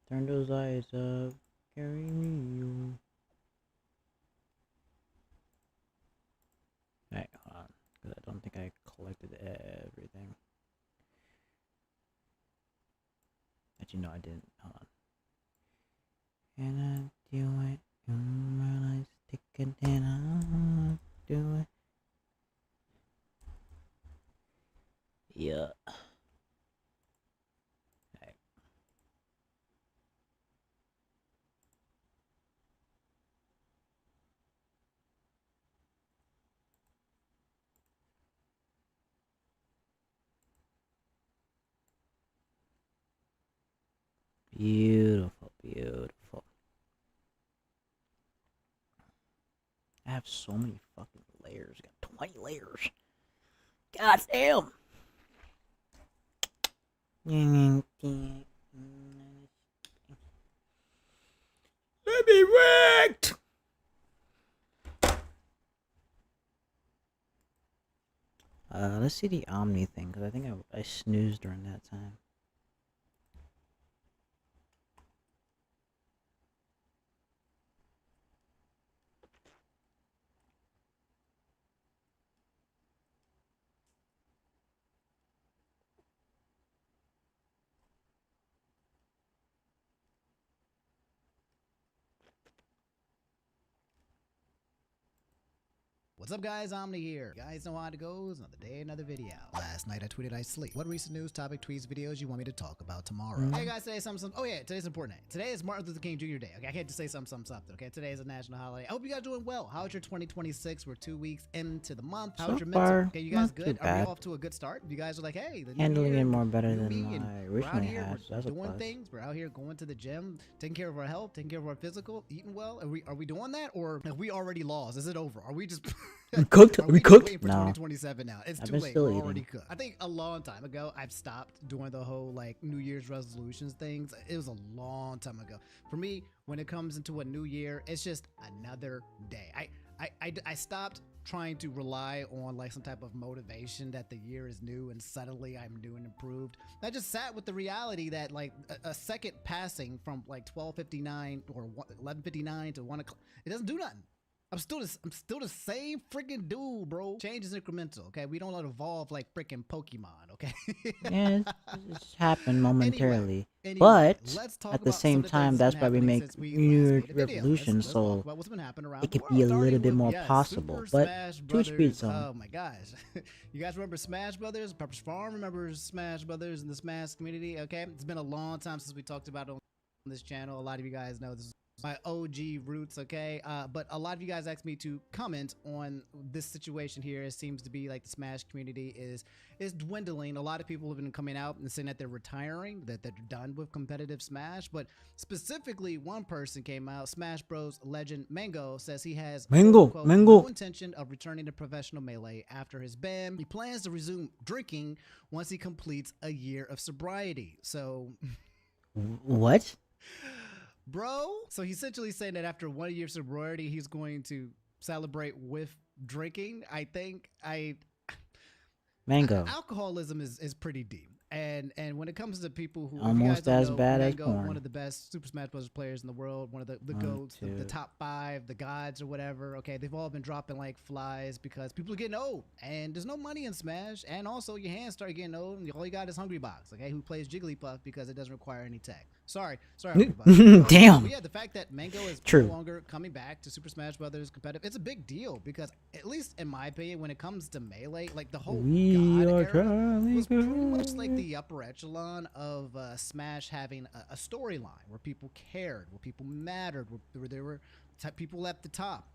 Turn those eyes up. Carry me. Alright, hold on. Because I don't think I collected everything. Actually, no, I didn't. Hold on. Can I do it? When I stick it in, I'll do it. Yeah. Beautiful, beautiful. I have so many fucking layers. I got 20 layers. God damn. Let me wrecked. Let's see the Omni thing, because I think I snoozed during that time. What's up, guys? Omni here. You guys know how it goes. Another day, another video. Last night I tweeted I sleep. What recent news, topic, tweets, videos you want me to talk about tomorrow? Hey guys, today something. Oh yeah, today's an important day. Today is Martin Luther King Jr. Day. Okay, I can't just say something. Okay, today is a national holiday. I hope you guys are doing well. How's your 2026? We're 2 weeks into the month. How's your mental? Okay, you guys not too good? Are we bad. off to a good start? You guys are like, hey, the Handling new year, it more better you, than me, and I we're out originally here, had, so we're that's a doing plus. things. We're out here going to the gym, taking care of our health, taking care of our physical, eating well. Are we doing that, or have we already lost? Is it over? Are we just We cooked. Are We just cooked. waiting for No. 2027 now? It's I've too been late. still We're eating. already cooked. I think a long time ago I've stopped doing the whole like New Year's resolutions things. It was a long time ago. For me, when it comes into a new year, it's just another day. I stopped trying to rely on like some type of motivation that the year is new and suddenly I'm new and improved. I just sat with the reality that like a second passing from like 12:59 or 11:59 to 1 o'clock, it doesn't do nothing. I'm still the same freaking dude, bro. Change is incremental, okay? We don't let it evolve like freaking Pokemon, okay? Yeah, it's happened momentarily. Anyway, but let's talk at the about same some of the time, things that's been why we happening make since we New Year's last made a video. resolutions, Let's talk so about what's been happening around it the could be a world, little starting bit with, more yes, possible. Super But Smash to each Brothers. be its own. Oh my gosh. You guys remember Smash Brothers? Pepper's Farm remembers Smash Brothers in the Smash community, okay? It's been a long time since we talked about it on this channel. A lot of you guys know this is my OG roots, okay? But a lot of you guys asked me to comment on this situation here. It seems to be like the Smash community is dwindling. A lot of people have been coming out and saying that they're retiring, that they're done with competitive Smash. But specifically, one person came out, Smash Bros. Legend Mango, says he has quote, no intention of returning to professional Melee after his ban. He plans to resume drinking once he completes a year of sobriety. So... What? Bro, so he's essentially saying that after 1 year sobriety, he's going to celebrate with drinking. I think Mango. alcoholism is pretty deep. And when it comes to people who Almost if you guys as don't know, bad as Mango, porn. one of the best Super Smash Bros. Players in the world, one of the GOATs, the top 5, the gods or whatever. Okay, they've all been dropping like flies because people are getting old and there's no money in Smash. And also your hands start getting old and all you got is Hungry Box, okay, who plays Jigglypuff because it doesn't require any tech. Sorry, Hungry Box. Damn. But yeah, the fact that Mango is True. no longer coming back to Super Smash Brothers competitive, it's a big deal because at least in my opinion, when it comes to Melee, like the whole We God are era was pretty trying much like the upper echelon of Smash having a storyline where people cared, where people mattered, where there were people at the top.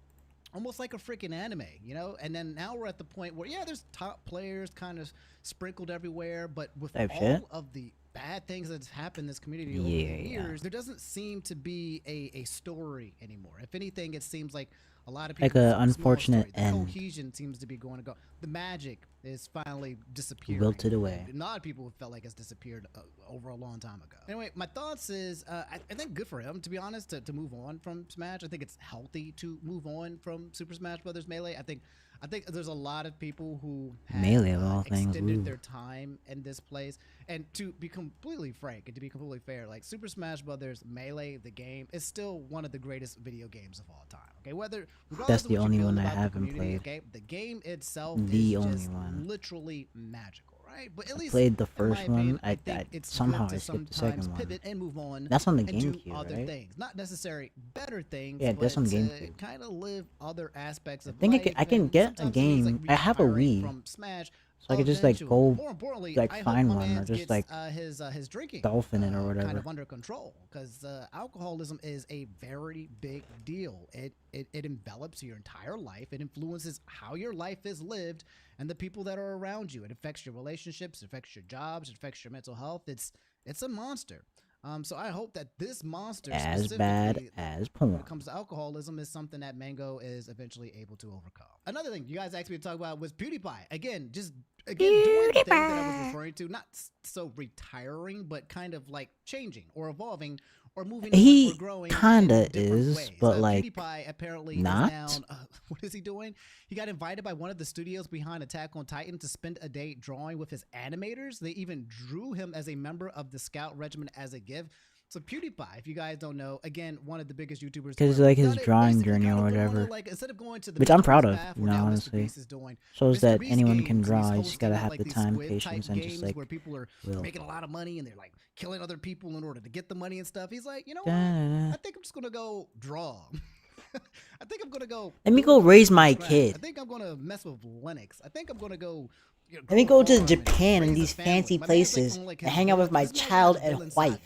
Almost like a freaking anime, you know? And then now we're at the point where, yeah, there's top players kind of sprinkled everywhere, but with Type all shit. of the bad things that's happened in this community over Yeah. the years, there doesn't seem to be a story anymore. If anything, it seems like a lot of Like people... a unfortunate the end. cohesion seems to be going to go. The magic is finally disappearing. Wilted away. A lot of people felt like it's disappeared over a long time ago. Anyway, my thoughts is, I think good for him, to be honest, to move on from Smash. I think it's healthy to move on from Super Smash Brothers Melee. I think there's a lot of people who have Melee of all things, extended ooh. their time in this place. And to be completely frank and to be completely fair, like Super Smash Brothers Melee, the game, is still one of the greatest video games of all time. Okay, regardless That's of the what you only feel one I about the haven't community, played. okay, the game itself The is only just one. literally magical, right? But at I least played the in my first one. opinion, I think it's somehow good I to skipped the sometimes second one. pivot and move on. That's on the and do GameCube, other right? things, not necessarily better things. Yeah, that's on but GameCube. kind of live other aspects of I think life. I can and get a sometimes it means, game. like, I have a retiring Wii, from Smash. so I could just like go More importantly, like I hope find my one or man just gets, like his drinking dolphin it or kind whatever. of under control, because alcoholism is a very big deal. It envelops your entire life. It influences how your life is lived and the people that are around you. It affects your relationships, it affects your jobs, it affects your mental health. It's a monster. So I hope that this monster, As bad specifically, as when porn. it comes to alcoholism, is something that Mango is eventually able to overcome. Another thing you guys asked me to talk about was PewDiePie. Again, doing the thing that I was referring to, not so retiring, but kind of like changing or evolving or moving He on or growing kinda in different is, ways. but, like, PewDiePie apparently not? is now, what is he doing? He got invited by one of the studios behind Attack on Titan to spend a day drawing with his animators. They even drew him as a member of the Scout Regiment as a gift. So PewDiePie, if you guys don't know, again, one of the biggest YouTubers. Because to like ever his done it, drawing basically journey kind or of went on whatever, like, instead of going to the which I'm Mr. proud Beast of, path you where know, now Mr. honestly. Beast is doing Shows Mr. that Beast anyone games, can he's draw. You just hosting, gotta have like, the these time, Squid type patience, and just games like where people are will. making a lot of money and they're like killing other people in order to get the money and stuff. He's like, you know what? Da-da-da. I think I'm just gonna go draw. I think I'm gonna go. Let me go raise my scratch. kid. I think I'm gonna mess with Linux. I think I'm gonna go. Let me go to Japan and these fancy places and hang out with my child and wife.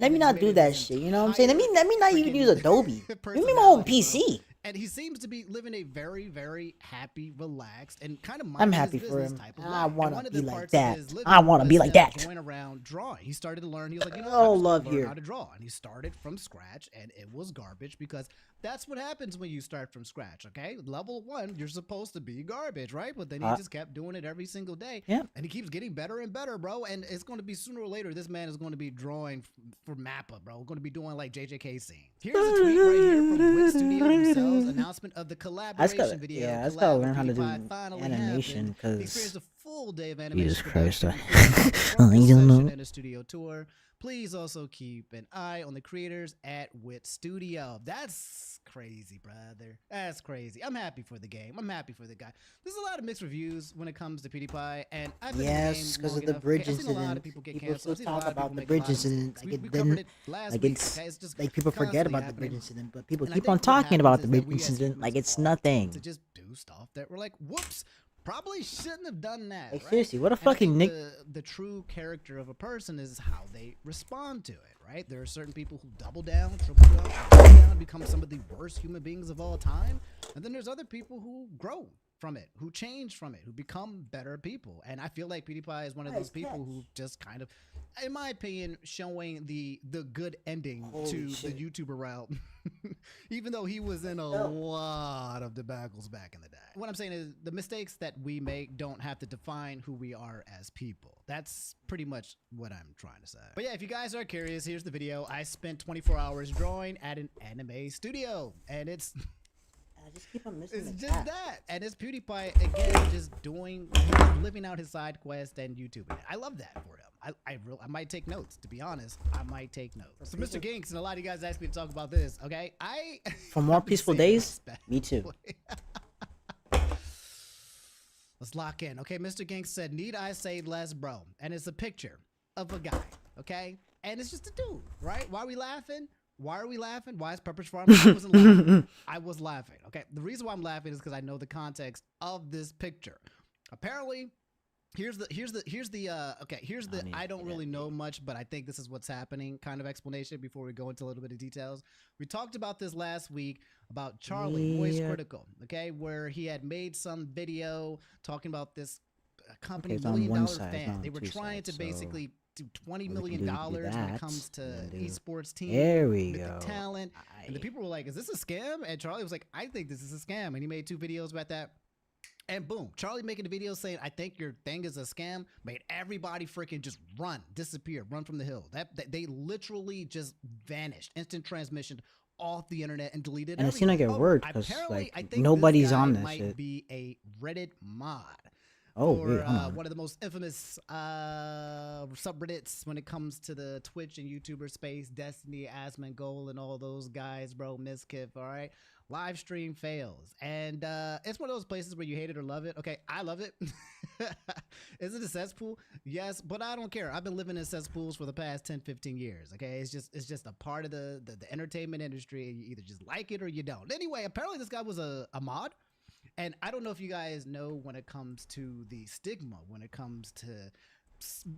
Let me not do that shit. You know what I'm saying? Let me not even use Adobe. Give me my own PC. And he seems to be living a very, very happy, relaxed, and kind of I'm happy for him. type of I life. want And one to of be the like parts of that. his living I want to be was like that. Going around drawing. He started to learn. He was like, you know, Oh, I'm just love gonna learn here. how to draw, and he started from scratch, and it was garbage because that's what happens when you start from scratch. Okay, level 1, you're supposed to be garbage, right? But then he just kept doing it every single day. Yeah. And he keeps getting better and better, bro. And it's going to be sooner or later, this man is going to be drawing for Mappa, bro. We're going to be doing like JJK scene. Here's a tweet right here from Wit Studio themselves. Announcement of the collaboration video. Yeah, I just gotta learn how to do animation because Jesus Christ, I don't know. And a studio tour. Please also keep an eye on the creators at Wit Studio. That's crazy, brother. That's crazy. I'm happy for the game. I'm happy for the guy. There's a lot of mixed reviews when it comes to PewDiePie, and I've been Yes, because of the bridge incident. People still talk about the bridge incident like it didn't. Like it's like people forget about the bridge incident, but people keep on talking about the bridge incident like it's nothing. To just do stuff that we're like, whoops. Probably shouldn't have done that. Like, right? seriously, what a And I fucking think Nick. the true character of a person is how they respond to it, right? There are certain people who double down, triple down, become some of the worst human beings of all time, and then there's other people who grow from it, who change from it, who become better people. And I feel like PewDiePie is one of those people who just kind of, in my opinion, showing the good ending to the YouTuber route, even though he was in a lot of debacles back in the day. What I'm saying is the mistakes that we make don't have to define who we are as people. That's pretty much what I'm trying to say. But yeah, if you guys are curious, here's the video. I spent 24 hours drawing at an anime studio, and it's just keep on missing it's the just cat. that, and it's PewDiePie again, just living out his side quest and YouTubing it. I love that for him. I might take notes, to be honest. I might take notes. So Mr. Ginks, and a lot of you guys asked me to talk about this. Okay, For more peaceful days, me too. Let's lock in. Okay, Mr. Ginks said, "Need I say less, bro?" And it's a picture of a guy. Okay, and it's just a dude, right? Why are we laughing? Why are we laughing? Why is Pepper's Farm? I wasn't laughing. I was laughing. Okay. The reason why I'm laughing is because I know the context of this picture. Apparently, here's the I don't really know much, but I think this is what's happening kind of explanation before we go into a little bit of details. We talked about this last week about Charlie, Voice Critical, okay, where he had made some video talking about this company, $1 million fan. They were trying to basically do $20 million when it comes to esports team. There we with go. The talent. And the people were like, is this a scam? And Charlie was like, I think this is a scam. And he made 2 videos about that. And boom, Charlie making a video saying, I think your thing is a scam, made everybody freaking just disappear, run from the hill. They literally just vanished. Instant transmission off the internet and deleted And it seemed like it worked because apparently, I like think nobody's this guy on this might shit. be a Reddit mod. Oh, or wait, hold on. one of the most infamous subreddits when it comes to the Twitch and YouTuber space, Destiny, Asmongold, and all those guys, bro, Miskiff, all right? Live stream fails. And it's one of those places where you hate it or love it. Okay, I love it. Is it a cesspool? Yes, but I don't care. I've been living in cesspools for the past 10, 15 years, okay? It's just a part of the entertainment industry, and you either just like it or you don't. Anyway, apparently this guy was a mod. And I don't know if you guys know when it comes to the stigma, when it comes to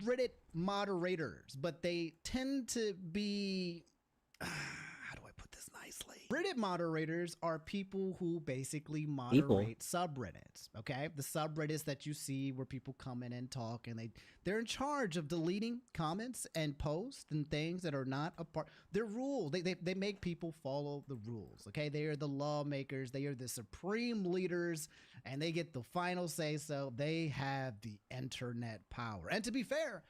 Reddit moderators, but they tend to be, how do I put this nicely? Reddit moderators are people who basically moderate subreddits, okay? The subreddits that you see where people come in and talk, and they're in charge of deleting comments and posts and things that are not a part. They're rules. They make people follow the rules, okay? They are the lawmakers. They are the supreme leaders, and they get the final say so. They have the internet power. And to be fair,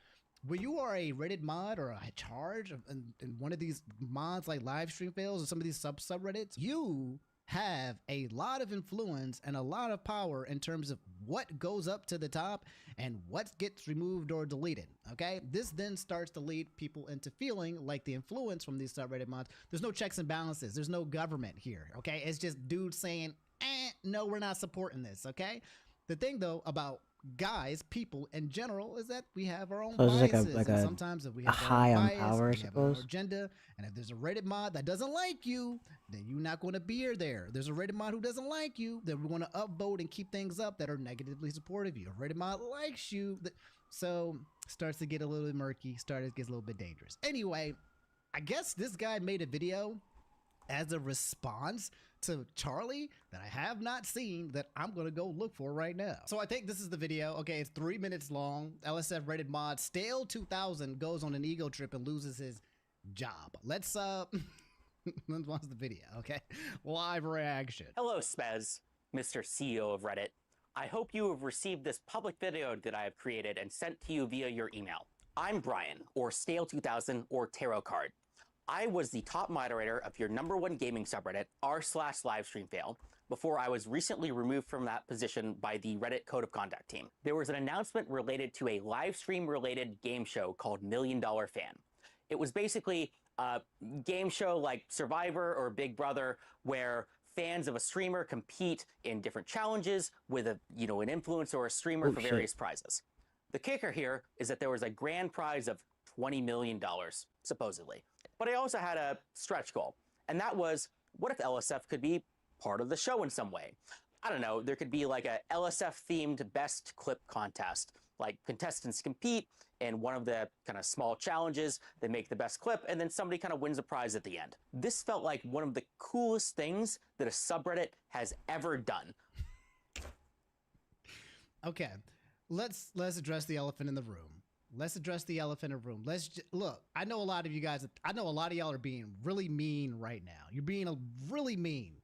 when you are a Reddit mod or a charge in one of these mods like live stream fails or some of these subreddits, you have a lot of influence and a lot of power in terms of what goes up to the top and what gets removed or deleted. Okay, this then starts to lead people into feeling like the influence from these subreddit mods. There's no checks and balances. There's no government here. Okay, it's just dudes saying, no, we're not supporting this. Okay. The thing, though, about guys, people in general, is that we have our own So it's just biases. like and a sometimes if we a have our high own on bias, power, I we have our own suppose. agenda, and if there's a Reddit mod that doesn't like you, then you're not going to be there. There's a Reddit mod who doesn't like you, then we want to upvote and keep things up that are negatively supportive of you. A Reddit mod likes you, so starts to get a little bit murky, gets a little bit dangerous. Anyway, I guess this guy made a video as a response to Charlie that I have not seen that I'm gonna go look for right now. So I think this is the video. Okay, it's 3 minutes long. LSF rated mod Stale 2000 goes on an ego trip and loses his job. Let's let's watch the video. Okay, live reaction. Hello, Spez, Mr. CEO of Reddit. I hope you have received this public video that I have created and sent to you via your email. I'm Brian, or Stale 2000, or Tarot Card. I was the top moderator of your #1 gaming subreddit, r/livestreamfail, before I was recently removed from that position by the Reddit Code of Conduct team. There was an announcement related to a live stream related game show called $1 Million Fan. It was basically a game show like Survivor or Big Brother where fans of a streamer compete in different challenges with an influencer or a streamer for various prizes. The kicker here is that there was a grand prize of $20 million, supposedly. But I also had a stretch goal, and that was, what if LSF could be part of the show in some way? I don't know, there could be like a LSF-themed best clip contest. Like contestants compete in one of the kind of small challenges, they make the best clip, and then somebody kind of wins a prize at the end. This felt like one of the coolest things that a subreddit has ever done. Okay, let's address the elephant in the room. Let's address the elephant in the room. Look, I know a lot of you guys, I know a lot of y'all are being really mean right now. You're being really mean.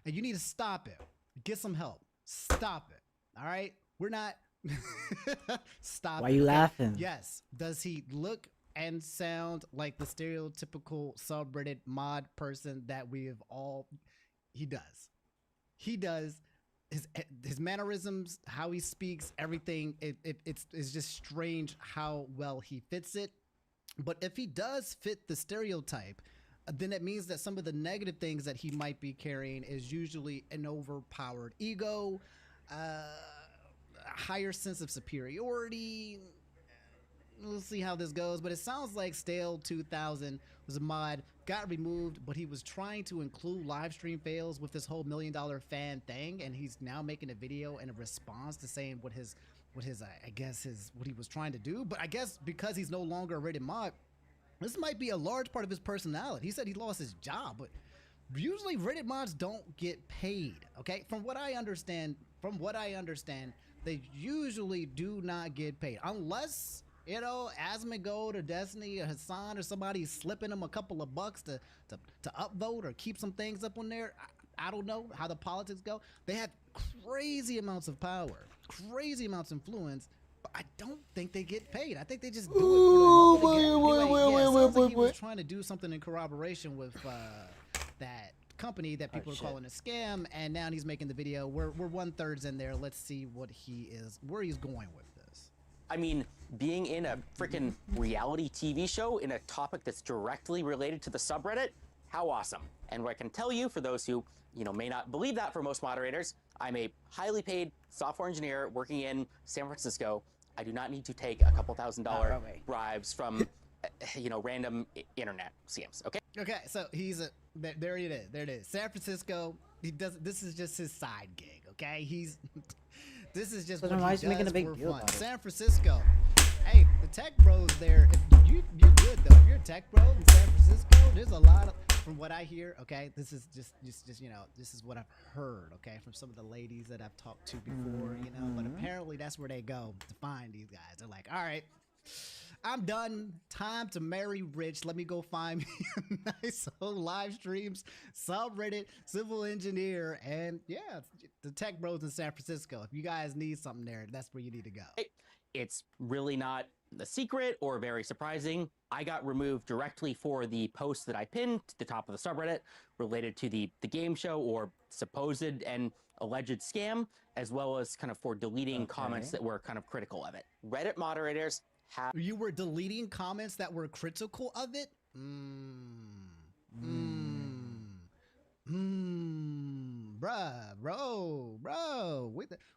And you need to stop it. Get some help. Stop it. All right? We're not... Stop Why it. you Okay. laughing? Yes. Does he look and sound like the stereotypical subreddit mod person that we have all... He does. He does. His mannerisms, how he speaks, everything, it's just strange how well he fits it. But if he does fit the stereotype, then it means that some of the negative things that he might be carrying is usually an overpowered ego, a higher sense of superiority. We'll see how this goes, but it sounds like Stale 2000 was a mod, got removed, but he was trying to include live stream fails with this whole $1 Million Fan thing, and he's now making a video in a response to saying what he was trying to do. But I guess because he's no longer a Reddit mod, this might be a large part of his personality. He said he lost his job, but usually Reddit mods don't get paid. Okay, from what I understand, they usually do not get paid unless, you know, Asmongold or Destiny or Hassan or somebody slipping them a couple of bucks to upvote or keep some things up on there. I don't know how the politics go. They have crazy amounts of power, crazy amounts of influence, but I don't think they get paid. I think they just do it for the love. He was trying to do something in corroboration with that company that people are calling a scam, and now he's making the video. We're 1/3 in there. Let's see where he's going with this. I mean, being in a freaking reality TV show in a topic that's directly related to the subreddit, how awesome. And what I can tell you, for those who, may not believe that for most moderators, I'm a highly paid software engineer working in San Francisco. I do not need to take a couple $1,000 bribes from, random internet scams, okay? Okay, so there it is. There it is. San Francisco, this is just his side gig, okay? This is just So what then why he is he making does a big for deal fun. about it? San Francisco. Hey, the tech bros there. If you're good though. If you're a tech bro in San Francisco, there's a lot of, from what I hear. Okay, this is just this is what I've heard. Okay, from some of the ladies that I've talked to before. But apparently that's where they go to find these guys. They're like, all right, I'm done. Time to marry rich. Let me go find me a nice old live streams, subreddit, civil engineer, and yeah, the tech bros in San Francisco. If you guys need something there, that's where you need to go. It's really not a secret or very surprising. I got removed directly for the post that I pinned to the top of the subreddit related to the game show or supposed and alleged scam, as well as kind of for deleting comments that were kind of critical of it. Reddit moderators have... You were deleting comments that were critical of it?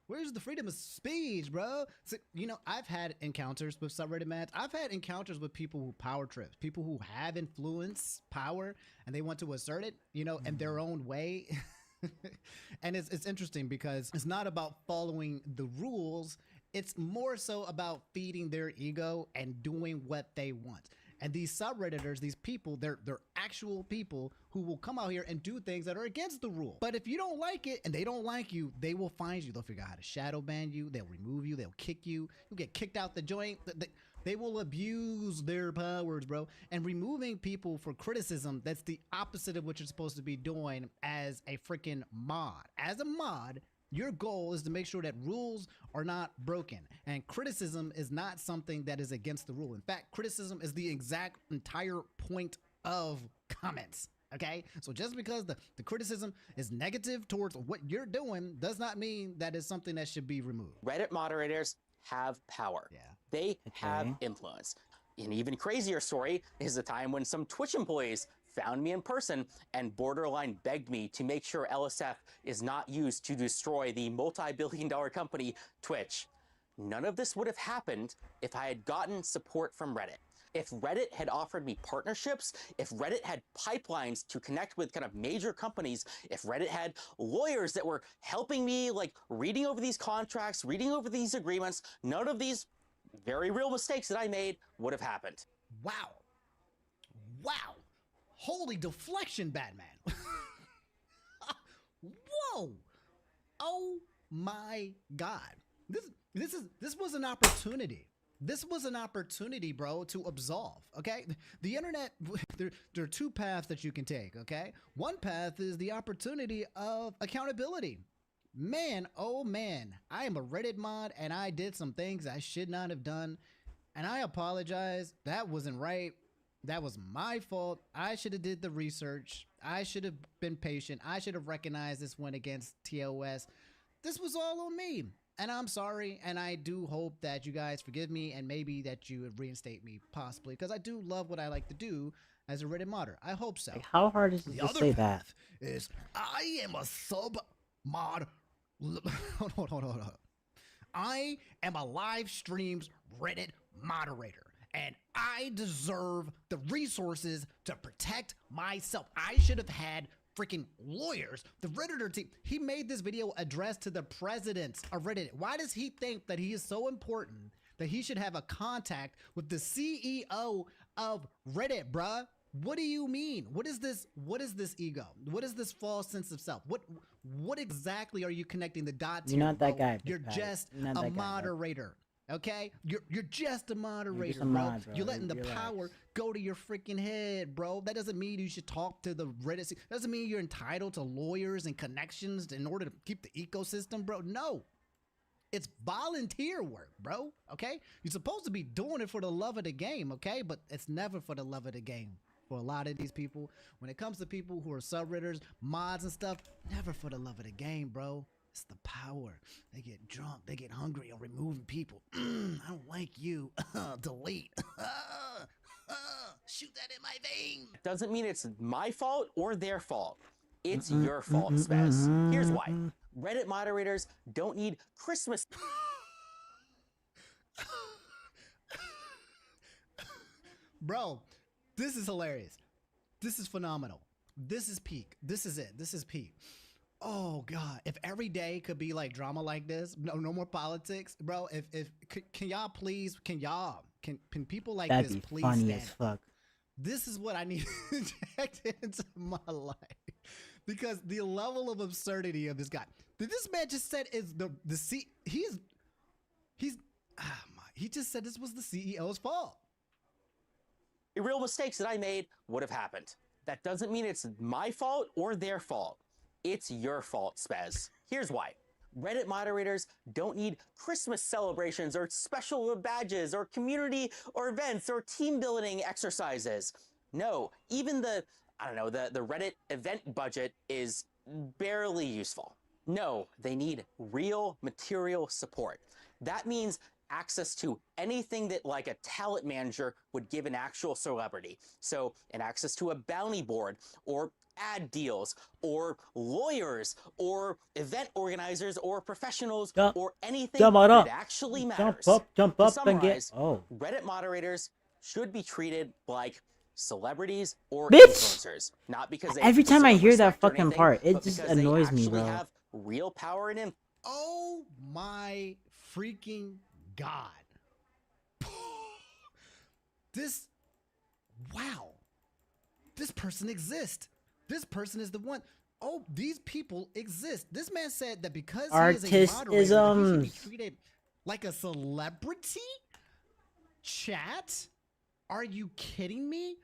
Where's the freedom of speech, bro? So, you know, I've had encounters with subreddit mats. I've had encounters with people who power trips, people who have influence, power, and they want to assert it, you know, in their own way. And it's interesting because it's not about following the rules. It's more so about feeding their ego and doing what they want. And these subredditors, these people, they're actual people who will come out here and do things that are against the rule. But if you don't like it and they don't like you, they will find you. They'll figure out how to shadow ban you. They'll remove you. They'll kick you. You'll get kicked out the joint. They will abuse their powers, bro. And removing people for criticism, that's the opposite of what you're supposed to be doing as a freaking mod. As a mod, your goal is to make sure that rules are not broken, and criticism is not something that is against the rule. In fact, criticism is the exact entire point of comments. Okay, so just because the criticism is negative towards what you're doing does not mean that it's something that should be removed. Reddit moderators have power. Yeah. They have influence. An even crazier story is the time when some Twitch employees found me in person and borderline begged me to make sure LSF is not used to destroy the multi-billion-dollar company Twitch. None of this would have happened if I had gotten support from Reddit. If Reddit had offered me partnerships, if Reddit had pipelines to connect with kind of major companies, if Reddit had lawyers that were helping me, like reading over these contracts, reading over these agreements, none of these very real mistakes that I made would have happened. Wow. Wow. Holy deflection, Batman. Whoa. Oh my God. This was an opportunity. This was an opportunity, bro, to absolve, okay? The internet, there are two paths that you can take, okay? One path is the opportunity of accountability. Man, oh man, I am a Reddit mod and I did some things I should not have done. And I apologize. That wasn't right. That was my fault. I should have did the research. I should have been patient. I should have recognized this went against TOS. This was all on me. And I'm sorry, and I do hope that you guys forgive me and maybe that you would reinstate me, possibly, because I do love what I like to do as a Reddit modder. I hope so. Like, how hard is it The to other say path that? is I am a sub-mod. Hold on. I am a live streams Reddit moderator, and I deserve the resources to protect myself. I should have had freaking lawyers. The Redditor team, he made this video addressed to the president of Reddit. Why does he think that he is so important that he should have a contact with the CEO of Reddit, bruh? What do you mean? What is this ego? What is this false sense of self? What exactly are you connecting the dots? You're here, not that bro? guy. You're Big just You're not a that guy, bro. moderator. Okay, you're just a moderator, just a bro. mod, bro. You're letting the Relax. power go to your freaking head, bro. That doesn't mean you should talk to the Reddit. That doesn't mean you're entitled to lawyers and connections in order to keep the ecosystem, bro. No, it's volunteer work, bro. Okay, you're supposed to be doing it for the love of the game, okay? But it's never for the love of the game. For a lot of these people, when it comes to people who are subredditors, mods and stuff, never for the love of the game, bro. It's the power. They get drunk. They get hungry on removing people. I don't like you. Delete. Shoot that in my vein. Doesn't mean it's my fault or their fault. It's your fault, Spez. Here's why. Reddit moderators don't need Christmas. Bro, this is hilarious. This is phenomenal. This is peak. This is it. This is peak. Oh God! If every day could be like drama like this, no more politics, bro. Can y'all please? Can people like That'd this be please funny stand as up? fuck. This is what I need injected into my life, because the level of absurdity of this guy. Did this man just said is he just said this was the CEO's fault. Real mistakes that I made would have happened. That doesn't mean it's my fault or their fault. It's your fault, Spez. Here's why. Reddit moderators don't need Christmas celebrations or special badges or community or events or team building exercises. No, even the Reddit event budget is barely useful. No, they need real material support. That means access to anything that like a talent manager would give an actual celebrity. So an access to a bounty board or ad deals or lawyers or event organizers or professionals or anything jump on that up. actually Jump matters. up To and get. summarize, Oh. Reddit moderators should be treated like celebrities or Bitch! influencers, not because they Every time I deserve hear that respect or fucking anything, part, it but just because they annoys me, actually bro. have real power and influence. Oh my freaking god. This, wow. This person exists. This person is the one. Oh, these people exist. This man said that because he is a moderator, he should be treated like a celebrity? Chat? Are you kidding me?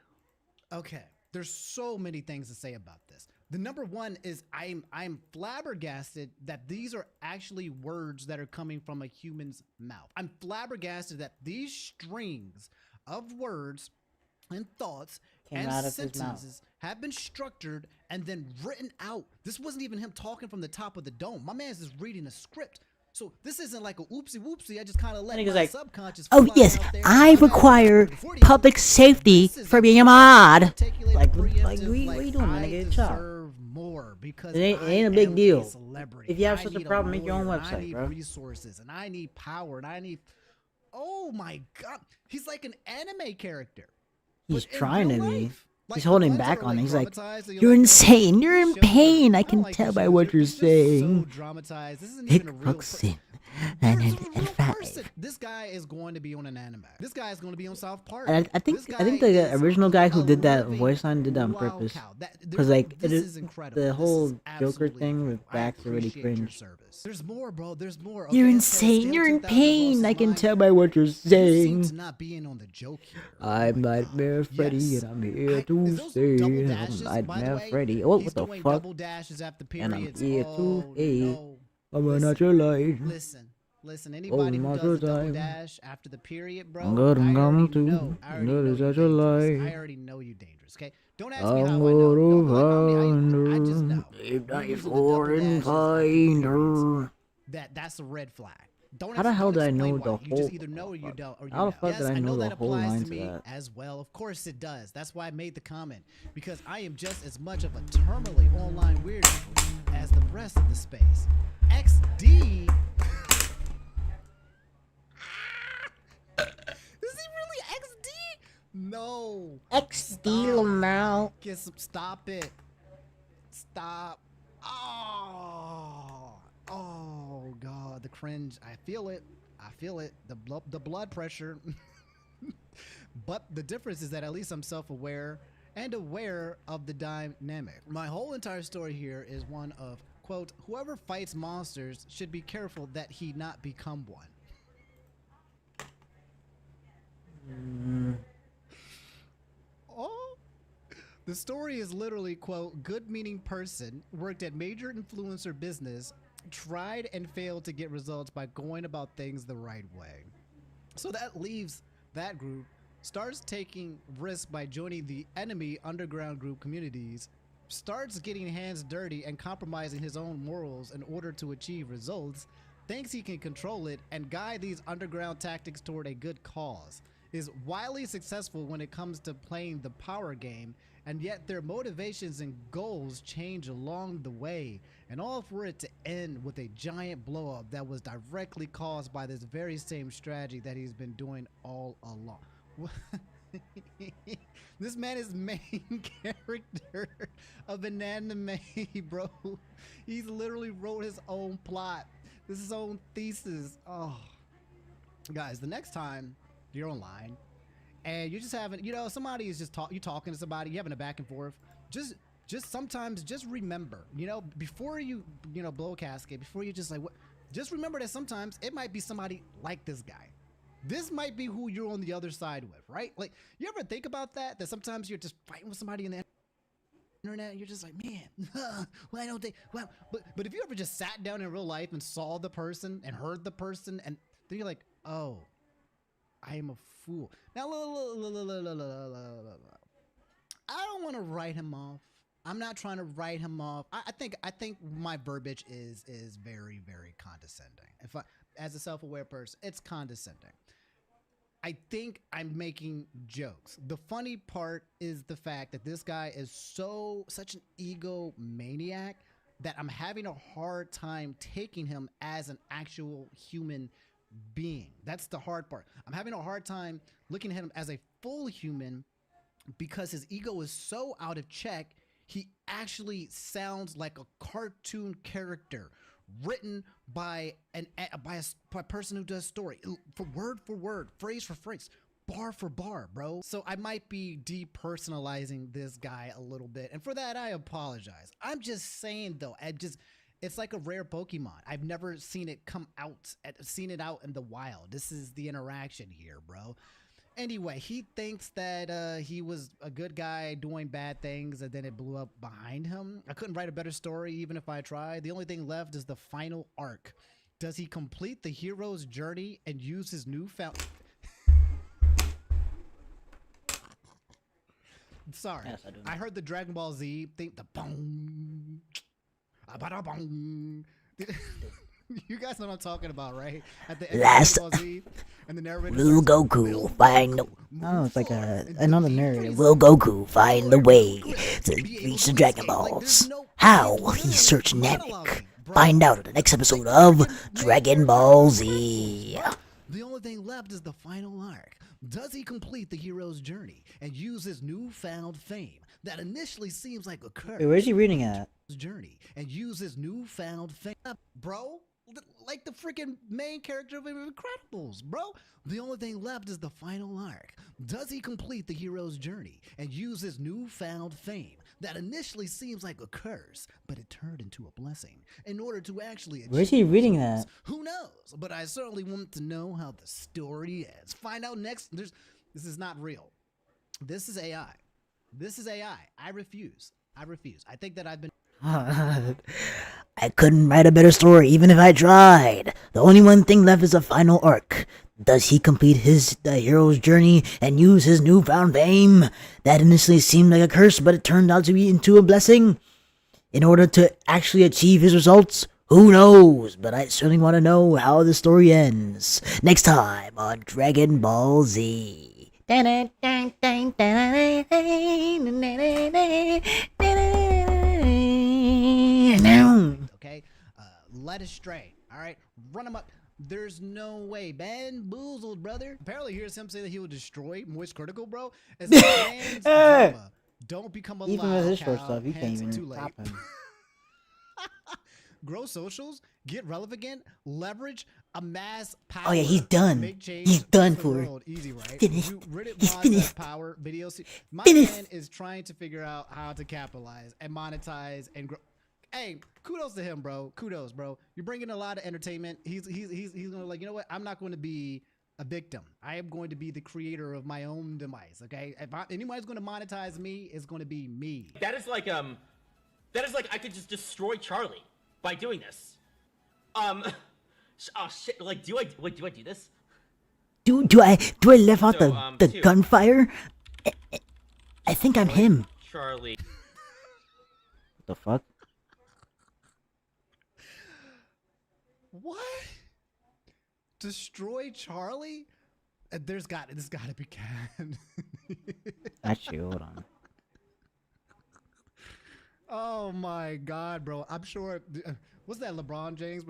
Okay, there's so many things to say about this. The number one is I'm flabbergasted that these are actually words that are coming from a human's mouth. I'm flabbergasted that these strings of words and thoughts and sentences have been structured and then written out. This wasn't even him talking from the top of the dome. My man's just reading a script. So this isn't like a oopsie whoopsie. I just kind of let my subconscious. Oh yes, I require public safety for being a mod. Like what are you doing, man? Get a job. More because it ain't a big deal. If you have I such a need problem, make your own lawyer, website, I need bro. resources, and I need power, and I need. Oh my god, he's like an anime character. He's trying to be. Like, He's holding back on it. He's like, "You're insane. You're in pain. I can tell by what you're saying." Dramatized. This isn't Hick even a real Roxin. This guy is going to be on an anime. This guy is going to be on South Park. I think the original guy who did that voice line did that on purpose. Because like the whole Joker thing with Bax already cringe. There's more, bro. There's more. You're insane. You're in pain. I can tell by what you're saying. Not being on the joke here. I'm Nightmare Freddy, and I'm here to stay. I'm Nightmare Freddy. Oh, what the fuck? And I'm here to stay. I'm not your light. Listen, anybody who does a double dash after the period, bro, I'm good, I'm coming to. I already know you dangerous, okay? Don't ask me how I I'm know. I just know. That's a red flag. How the hell did I know the whole? You just either know or you don't. How the fuck did I know the whole line to me that? as well. Of course it does. That's why I made the comment, because I am just as much of a terminally online weirdo as the rest of the space. XD. Is he really XD? No. XD Lamau. Stop it. Stop. Oh god, the cringe. I feel it. The blood pressure. But the difference is that at least I'm self-aware and aware of the dynamic. My whole entire story here is one of, quote, whoever fights monsters should be careful that he not become one. Oh, the story is literally, quote, good-meaning person worked at major influencer business, tried and failed to get results by going about things the right way. So that leaves that group, starts taking risks by joining the enemy underground group communities, starts getting hands dirty and compromising his own morals in order to achieve results, thinks he can control it and guide these underground tactics toward a good cause, is wildly successful when it comes to playing the power game, and yet their motivations and goals change along the way, and all for it to end with a giant blow up that was directly caused by this very same strategy that he's been doing all along. This man is main character of an anime, bro. He's literally wrote his own plot. This is his own thesis. Oh, guys, the next time you're online and you're just having, somebody is just you're talking to somebody, you're having a back and forth. Just sometimes just remember, before you, blow a casket, before you just like, what? Just remember that sometimes it might be somebody like this guy. This might be who you're on the other side with, right? Like, you ever think about that? That sometimes you're just fighting with somebody in the internet and you're just like, man, why don't they? Well, but if you ever just sat down in real life and saw the person and heard the person, and then you're like, oh, I am a fool. Now, I don't want to write him off. I'm not trying to write him off. I think my verbiage is very, very condescending. As a self-aware person, it's condescending. I think I'm making jokes. The funny part is the fact that this guy is such an egomaniac that I'm having a hard time taking him as an actual human being. That's the hard part. I'm having a hard time looking at him as a full human because his ego is so out of check. He actually sounds like a cartoon character written by a person who does story for word, phrase for phrase, bar for bar, bro. So I might be depersonalizing this guy a little bit, and for that I apologize. I'm just saying though, it's like a rare Pokemon. I've never seen it out in the wild. This is the interaction here, bro. Anyway, he thinks that he was a good guy doing bad things, and then it blew up behind him. I couldn't write a better story even if I tried. The only thing left is the final arc. Does he complete the hero's journey and use his newfound... Sorry, Yes, I do. I heard the Dragon Ball Z thing, the boom, bong. You guys know what I'm talking about, right? At the end Last of Dragon Ball Z, and the narrator will starts, Goku find the... Oh, it's like another narrative. Will Goku find the way to reach the Dragon Balls? How? He searched Namek. Find out in the next episode of Dragon Ball Z. The only thing left is the final arc. Does he complete the hero's journey and use his newfound fame that initially seems like a curse? Wait, where's he reading at? Journey and use his newfound fame, bro. Like the freaking main character of Incredibles, bro. The only thing left is the final arc. Does he complete the hero's journey and use his newfound fame that initially seems like a curse, but it turned into a blessing in order to actually achieve... Where's he reading that? Who knows? But I certainly want to know how the story ends. Find out next. This is not real. This is AI. This is AI. I refuse. I think that I've been... I couldn't write a better story even if I tried. The only one thing left is the final arc. Does he complete the hero's journey and use his newfound fame? That initially seemed like a curse, but it turned out to be into a blessing. In order to actually achieve his results, who knows? But I certainly want to know how the story ends. Next time on Dragon Ball Z. Okay, led astray. All right, run him up. There's no way. Bamboozled, brother. Apparently, here's him saying that he will destroy Moist Critical, bro. As a man's drama. Don't become a Even with his short stuff, you can't even stop him. Grow socials, get relevant, leverage, amass power. Oh yeah, he's done. He's done for it. Easy, right? Finished. He's Mods finished. Power videos. My Finished. man is trying to figure out how to capitalize and monetize and grow. Hey, kudos to him, bro. Kudos, bro. You're bringing a lot of entertainment. He's gonna, like, you know what? I'm not going to be a victim. I am going to be the creator of my own demise. Okay. If anybody's going to monetize me, it's going to be me. That is like I could just destroy Charlie by doing this. Oh shit! Like, do I do this? Do I let out the gunfire? I think I'm him. Charlie. What the fuck? What? Destroy Charlie? This got to be canned. Actually, hold on. Oh my god, bro. I'm sure. What's that, LeBron James?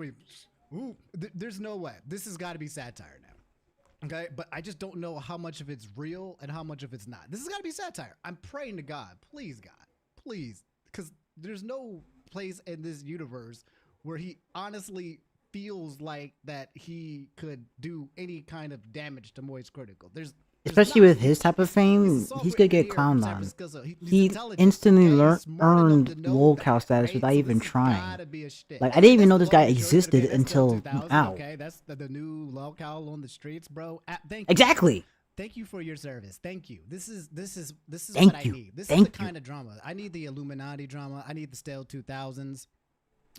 There's no way. This has got to be satire now. Okay? But I just don't know how much of it's real and how much of it's not. This has got to be satire. I'm praying to God. Please, God. Please. Because there's no place in this universe where he honestly feels like that he could do any kind of damage to Moist Critical. Especially with his type of fame, he's gonna get clowned on. He instantly earned lolcow status without even trying. Like, I didn't even know this guy existed until now. Okay, that's the new lolcow on the streets, bro. Thank you. Exactly. Thank you for your service. Thank you. This is Thank what you. I need. This Thank is the you. kind of drama. I need the Illuminati drama. I need the stale 2000s.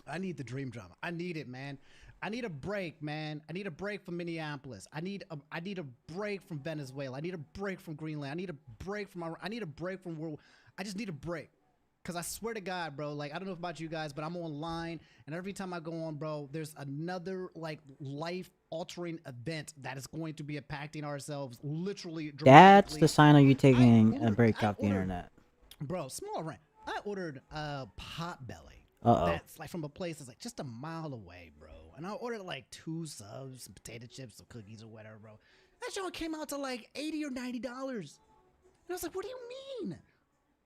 I need the dream drama. I need it, man. I need a break, man. I need a break from Minneapolis. I need a break from Venezuela. I need a break from Greenland. I need a break from world. I just need a break. Cause I swear to God, bro, like, I don't know about you guys, but I'm online, and every time I go on, bro, there's another like life altering event that is going to be impacting ourselves literally That's dramatically. the sign of you taking a break off the internet. Bro, small rant. I ordered a Potbelly. Uh-oh. That's like from a place that's like just a mile away, bro. And I ordered like 2 subs, some potato chips, some cookies or whatever, bro. That joint came out to like $80 or $90. And I was like, what do you mean?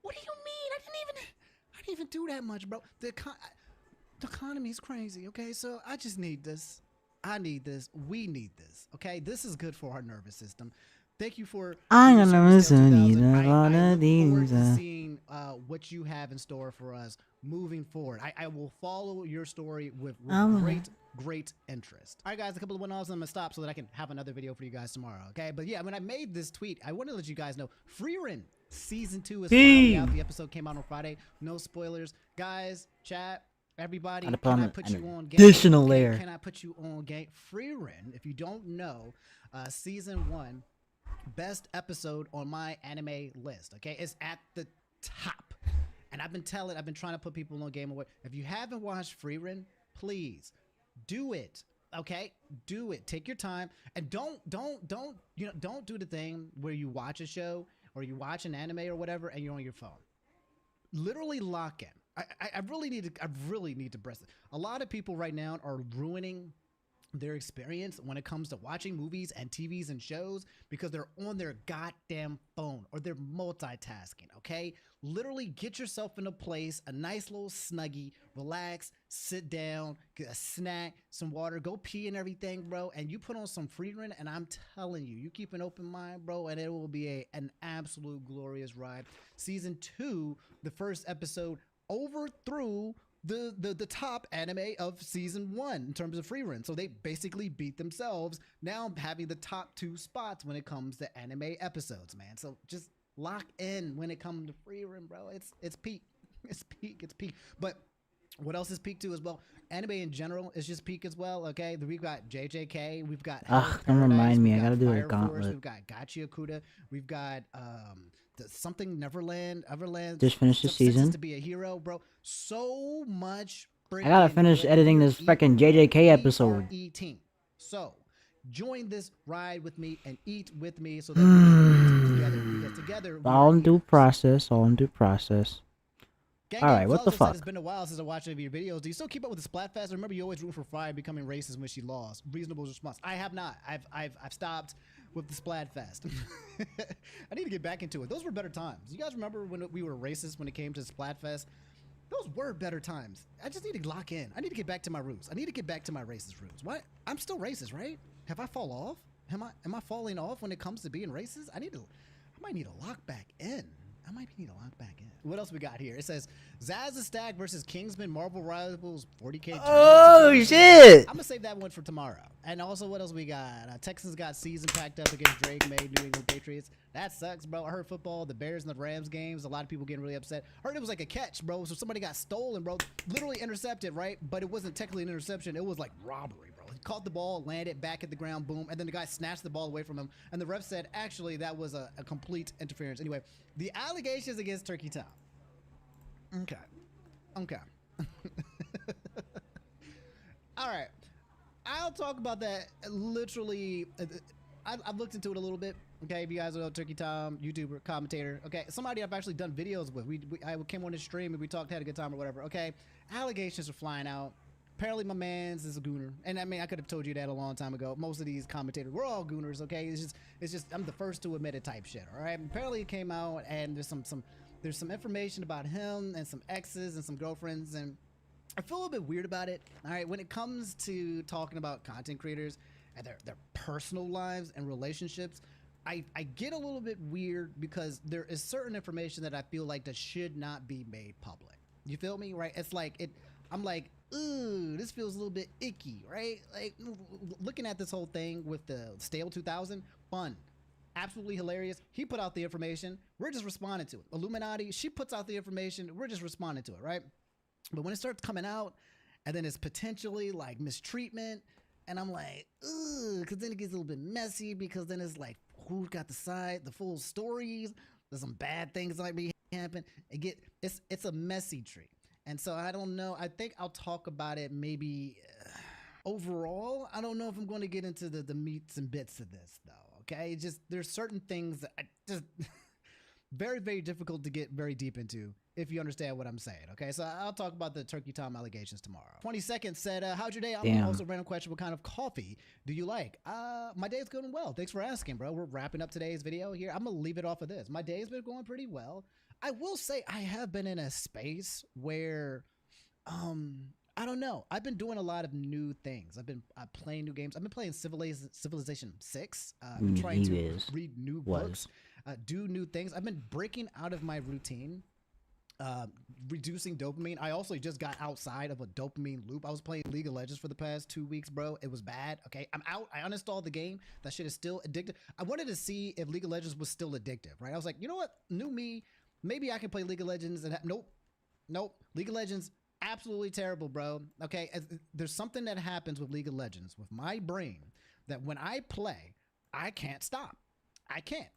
What do you mean? I didn't even do that much, bro. The economy is crazy, okay? So I just need this. I need this. We need this, okay? This is good for our nervous system. Thank you for I'm your gonna service, Dale 2000. I look look forward to these. seeing what you have in store for us moving forward. I will follow your story with great interest. All right, guys, a couple of one-offs. I'm gonna stop so that I can have another video for you guys tomorrow, okay? But yeah, when I made this tweet, I want to let you guys know Freerin season 2 is finally out. The episode came out on Friday. No spoilers, guys. Chat. Everybody, can I put you on game? Additional layer. Can I put you on game? Freerin, if you don't know, season 1, best episode on my anime list. Okay, it's at the top, and I've been trying to put people on Game Award. If you haven't watched Freerin, please do it. Okay, do it. Take your time, and don't do the thing where you watch a show or you watch an anime or whatever, and you're on your phone. Literally lock in. I really need to press it. A lot of people right now are ruining their experience when it comes to watching movies and TVs and shows because they're on their goddamn phone or they're multitasking, okay? Literally get yourself in a place, a nice little snuggie, relax, sit down, get a snack, some water, go pee and everything, bro, and you put on some Freerin, and I'm telling you, you keep an open mind, bro, and it will be an absolute glorious ride. Season 2, the first episode, overthrew the top anime of season 1 in terms of Freerin. So they basically beat themselves, now having the top 2 spots when it comes to anime episodes, man. So just lock in when it comes to Freerin, bro. It's peak. It's peak. But what else is peak too as well? Anime in general is just peak as well, okay? We've got JJK, we've got Don't remind me, I gotta do a gauntlet. We've got Gachi Okuda, we've got something Everland. Just finished the season. To be a hero, bro. So much. I gotta finish editing this freaking JJK episode. Eating. So join this ride with me and eat with me so that we can eat together. Because together, All in due process. Gang, All right, what the Flazo said fuck? It's been a while since I watched any of your videos. Do you still keep up with the Splatfest? Remember, you always root for Fry becoming racist when she lost. Reasonable response. I have not. I've stopped with the Splatfest. I need to get back into it. Those were better times. You guys remember when we were racist when it came to Splatfest? Those were better times. I just need to lock in. I need to get back to my roots. I need to get back to my racist roots. What? I'm still racist, right? Have I fall off? Am I falling off when it comes to being racist? I might need to lock back in. What else we got here? It says Zaz the Stag versus Kingsman Marvel Rivals 40K. Oh shit! I'm gonna save that one for tomorrow. And also, what else we got? Texans got season packed up against Drake May, New England Patriots. That sucks, bro. I heard football, the Bears and the Rams games. A lot of people getting really upset. I heard it was like a catch, bro. So somebody got stolen, bro. Literally intercepted, right? But it wasn't technically an interception. It was like robbery, bro. He caught the ball, landed back at the ground, boom, and then the guy snatched the ball away from him. And the ref said, actually, that was a complete interference. Anyway, the allegations against Turkey Tom. Okay. All right. I'll talk about that literally. I've looked into it a little bit. Okay, if you guys know Turkey Tom, YouTuber, commentator. Okay, somebody I've actually done videos with. I came on the stream and we talked, had a good time or whatever. Okay, allegations are flying out. Apparently my man's is a gooner. And I mean, I could have told you that a long time ago. Most of these commentators, we're all gooners, okay? It's just I'm the first to admit it type shit, all right? Apparently it came out and there's some information about him and some exes and some girlfriends, and I feel a little bit weird about it, all right? When it comes to talking about content creators and their personal lives and relationships, I get a little bit weird because there is certain information that I feel like that should not be made public. You feel me, right? It's like I'm like, ooh, this feels a little bit icky, right? Like looking at this whole thing with the Stale 2000, fun, absolutely hilarious. He put out the information, we're just responding to it. Illuminati, she puts out the information, we're just responding to it, right? But when it starts coming out, and then it's potentially like mistreatment, and I'm like, ooh, because then it gets a little bit messy, because then it's like, who's got the full stories? There's some bad things that might be happen. It's a messy tree. And so I don't know. I think I'll talk about it maybe Overall, I don't know if I'm going to get into the meats and bits of this though. Okay, just there's certain things that I just very, very difficult to get very deep into if you understand what I'm saying. Okay, so I'll talk about the Turkey Tom allegations tomorrow. 22nd said, how's your day? I'm also random question. What kind of coffee do you like? My day's going well. Thanks for asking, bro. We're wrapping up today's video here. I'm gonna leave it off of this. My day's been going pretty well. I will say I have been in a space where, I don't know. I've been doing a lot of new things. I've been playing new games. I've been playing Civilization 6. I've been trying to read new books, do new things. I've been breaking out of my routine, reducing dopamine. I also just got outside of a dopamine loop. I was playing League of Legends for the past 2 weeks, bro. It was bad. Okay, I'm out. I uninstalled the game. That shit is still addictive. I wanted to see if League of Legends was still addictive, right? I was like, you know what? New me. Maybe I can play League of Legends and nope. League of Legends, absolutely terrible, bro. Okay, there's something that happens with League of Legends, with my brain, that when I play, I can't stop. I can't.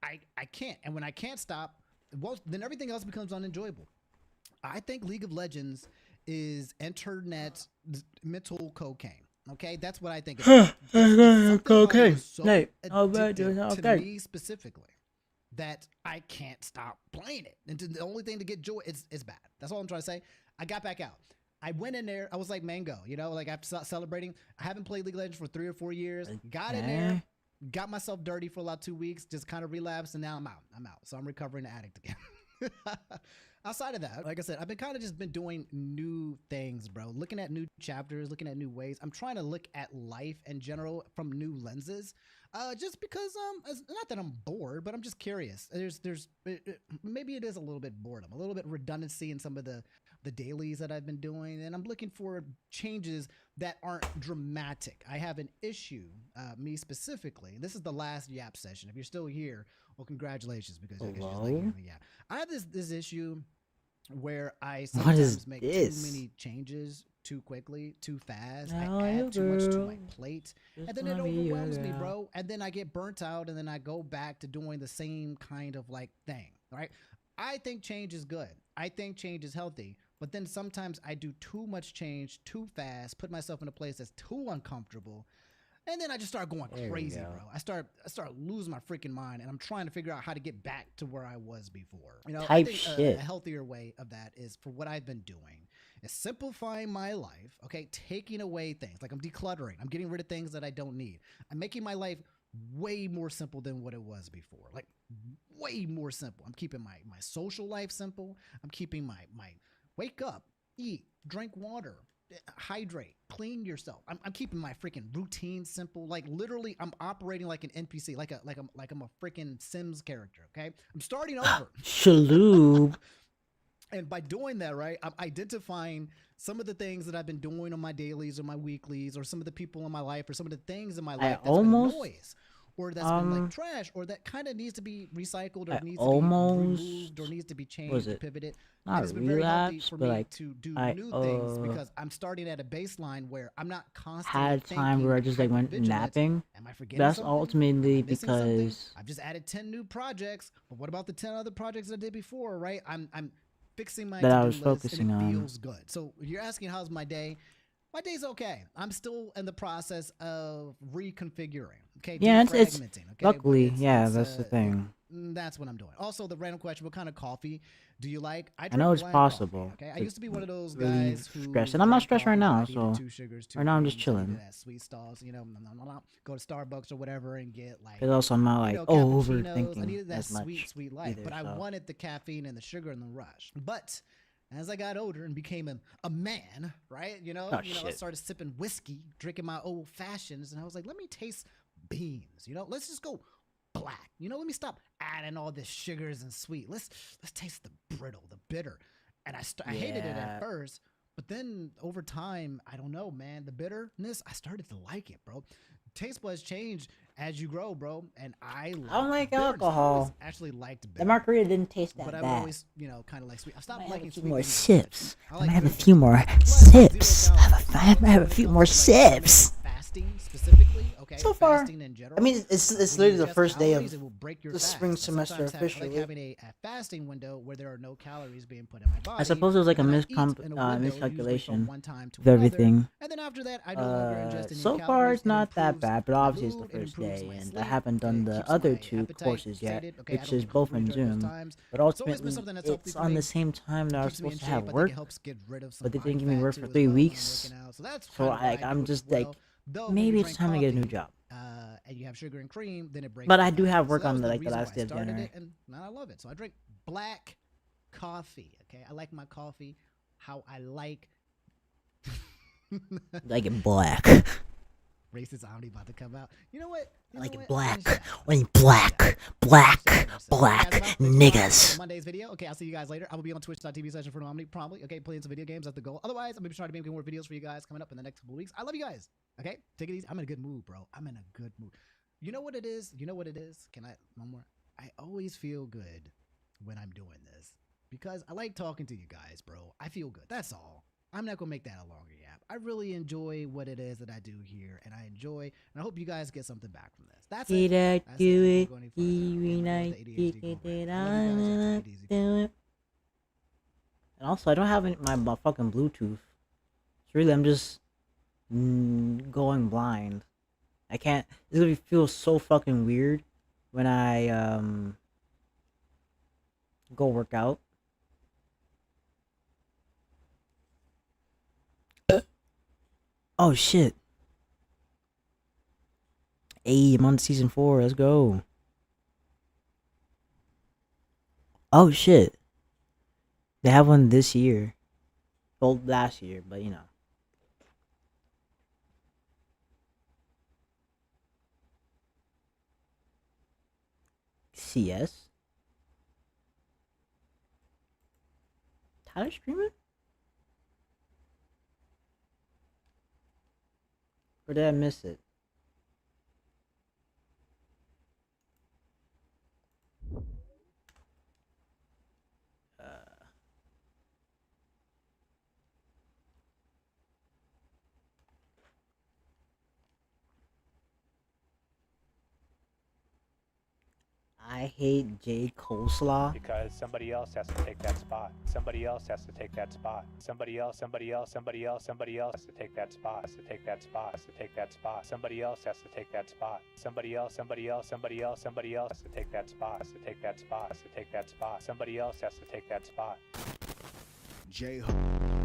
I can't. And when I can't stop, well, then everything else becomes unenjoyable. I think League of Legends is internet mental cocaine. Okay, that's what I think. It's cocaine. So addictive to me specifically that I can't stop playing it. And the only thing to get joy is bad. That's all I'm trying to say. I got back out. I went in there. I was like Mango, you know, like after celebrating. I haven't played League of Legends for 3 or 4 years. Got in there, got myself dirty for about 2 weeks, just kind of relapsed, and now I'm out. So I'm recovering the addict again. Outside of that, like I said, I've been kind of just been doing new things, bro. Looking at new chapters, looking at new ways. I'm trying to look at life in general from new lenses. Just because it's not that I'm bored, but I'm just curious. Maybe it is a little bit boredom, a little bit redundancy in some of the dailies that I've been doing, and I'm looking for changes that aren't dramatic. I have an issue, me specifically. This is the last Yap session. If you're still here, well, congratulations, because I guess you just like hearing me yap. I have this issue where I sometimes make too many changes too quickly, too fast. I add too much to my plate, and then it overwhelms me, bro. And then I get burnt out, and then I go back to doing the same kind of like thing, right? I think change is good. I think change is healthy. But then sometimes I do too much change too fast, put myself in a place that's too uncomfortable, and then I just start going crazy, bro. I start losing my freaking mind, and I'm trying to figure out how to get back to where I was before. You know, I think a healthier way of that is, for what I've been doing, is simplifying my life. Okay, taking away things, like I'm decluttering. I'm getting rid of things that I don't need. I'm making my life way more simple than what it was before. Like way more simple. I'm keeping my social life simple. I'm keeping my wake up, eat, drink water, hydrate, clean yourself. I'm keeping my freaking routine simple. Like literally, I'm operating like an NPC, like I'm a freaking Sims character. Okay, I'm starting over. Shaloob. And by doing that, right, I'm identifying some of the things that I've been doing on my dailies or my weeklies, or some of the people in my life, or some of the things in my life that's been noise, or that's been like trash, or that kind of needs to be recycled, or needs to be removed, or needs to be changed, or pivoted. Not it's been very healthy for me like to do new things, because I'm starting at a baseline where I'm not constantly had time where I just like went napping. Am I forgetting That's something? ultimately because I've just added 10 new projects, but what about the 10 other projects I did before, right? I'm fixing my that I was to-do list, focusing and it on. feels good. So you're asking how's my day? My day's okay. I'm still in the process of reconfiguring. Okay. Yeah, it's defragmenting, okay? luckily, that's the thing. That's what I'm doing. Also, the random question: what kind of coffee do you like? I know it's possible. Coffee, okay, I used to be one of those guys who stressed, and I'm not stressed right now. So 2 sugars, 2 right now I'm just creams, chilling. that sweet stalls, you know, go to Starbucks or whatever and get like. Because also I'm not like cappuccinos. overthinking I needed that as much sweet life, either, but I wanted the caffeine and the sugar and the rush. But as I got older and became a man, right? I started sipping whiskey, drinking my old fashions, and I was like, let me taste beans. Let's just go black. Let me stop adding all this sugars and sweet. Let's taste the brittle, the bitter. And I hated it at first, but then over time, I don't know, man, the bitterness, I started to like it, bro. Taste buds change as you grow, bro, and I don't like alcohol. I actually liked bitter. The margarita didn't taste that but bad. I've always, kind of like sweet. I stopped liking sweet. More sips. I'm gonna have a few more sips. I'm gonna have a few more sips. fasting specifically, okay? So far, fasting in general. I mean, it's when literally you the ingest first day of calories, it will break your the fast. spring And semester sometimes I officially. like having a fasting window where there are no calories being put in my body. I suppose it was like a and then I eat in a window, usually miscalculation from one time to of another, everything. and then after that, I no longer ingest any So calories. far, it's It not that improves bad, but my obviously it's the mood, it first improves day, my and I sleep, haven't done it the keeps other my two appetite courses yet, sated. Okay, I which don't is get both hungry in during those Zoom. times. But It's always been ultimately, something that's healthy it's for on me. the same time that I was Keeps me in supposed to shape. have I think work, it helps get rid of some but they body didn't give me fat work too for as 3 well when I'm weeks. working out. So that's So kind of why I I'm do it as just like, well. Though when maybe you it's drink time to get a new coffee, job. and you have sugar and cream, then it breaks. But your I do fast. have So work that on was the the like the reason why last I day of started January. it, and now I love it. So I drink black coffee. Okay, I like my coffee how I like. Like it black. Racist Omni about to come out. You know what? I like it black. I mean black niggas. Monday's video. Okay, I'll see you guys later. I will be on twitch.tv/for Omni probably. Okay, playing some video games. That's the goal. Otherwise, I'm gonna be trying to make more videos for you guys coming up in the next couple weeks. I love you guys. Okay, take it easy. I'm in a good mood, bro. I'm in a good mood. You know what it is? You know what it is? Can I one more? I always feel good when I'm doing this because I like talking to you guys, bro. I feel good. That's all. I'm not gonna make that a longer yap. I really enjoy what it is that I do here, and I enjoy, and I hope you guys get something back from this. That's it. That's it. I'm not going any further. And I love the ADHD program. I love you guys. Take it easy. And also, I don't have my fucking Bluetooth. It's really, I'm just going blind. I can't. It's gonna feel so fucking weird when I go work out. Oh shit. Hey, I'm on season 4. Let's go. Oh shit. They have one this year. Well, last year, but you know. CS? Tyler streaming? Or did I miss it? I hate J. Coleslaw. Because somebody else has to take that spot. Somebody else has to take that spot. Somebody else has to take that spot. Has to take that spot. Has to take that spot. Somebody else has to take that spot. Somebody else has to take that spot. Has to take that spot. Has to take that spot. Somebody else has to take that spot. J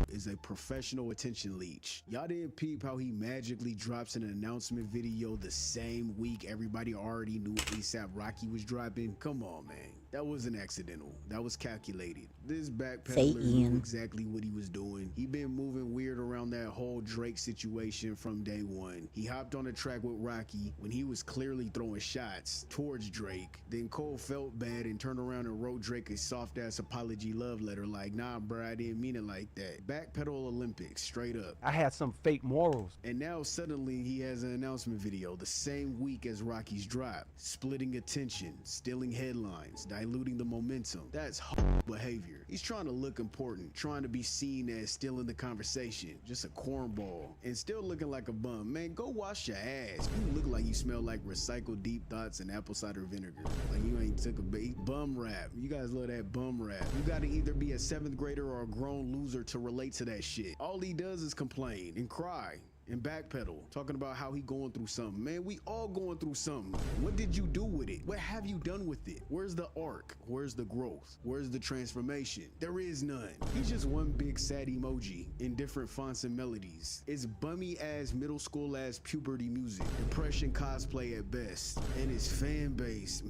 is a professional attention leech. Y'all didn't peep how he magically drops an announcement video the same week everybody already knew ASAP Rocky was dropping? Come on, man. That wasn't accidental. That was calculated. This backpedaler knew exactly what he was doing. He been moving weird around that whole Drake situation from day one. He hopped on a track with Rocky when he was clearly throwing shots towards Drake. Then Cole felt bad and turned around and wrote Drake a soft-ass apology love letter like, nah, bruh, I didn't mean it like that. Backpedal Olympics, straight up. I had some fake morals. And now suddenly he has an announcement video the same week as Rocky's drop, splitting attention, stealing headlines, diluting the momentum. That's behavior. He's trying to look important, trying to be seen as still in the conversation, just a cornball, and still looking like a bum. Man, go wash your ass. You look like you smell like recycled deep thoughts and apple cider vinegar. Like you ain't took a bait. Bum rap. You guys love that bum rap. You gotta either be a 7th grader or a grown loser to relate to that shit. All he does is complain and cry and backpedal, talking about how he going through something. Man, we all going through something. What did you do with it? What have you done with it? Where's the arc? Where's the growth? Where's the transformation? There is none. He's just one big sad emoji in different fonts and melodies. It's bummy ass middle school ass puberty music, depression cosplay at best, and his fan base,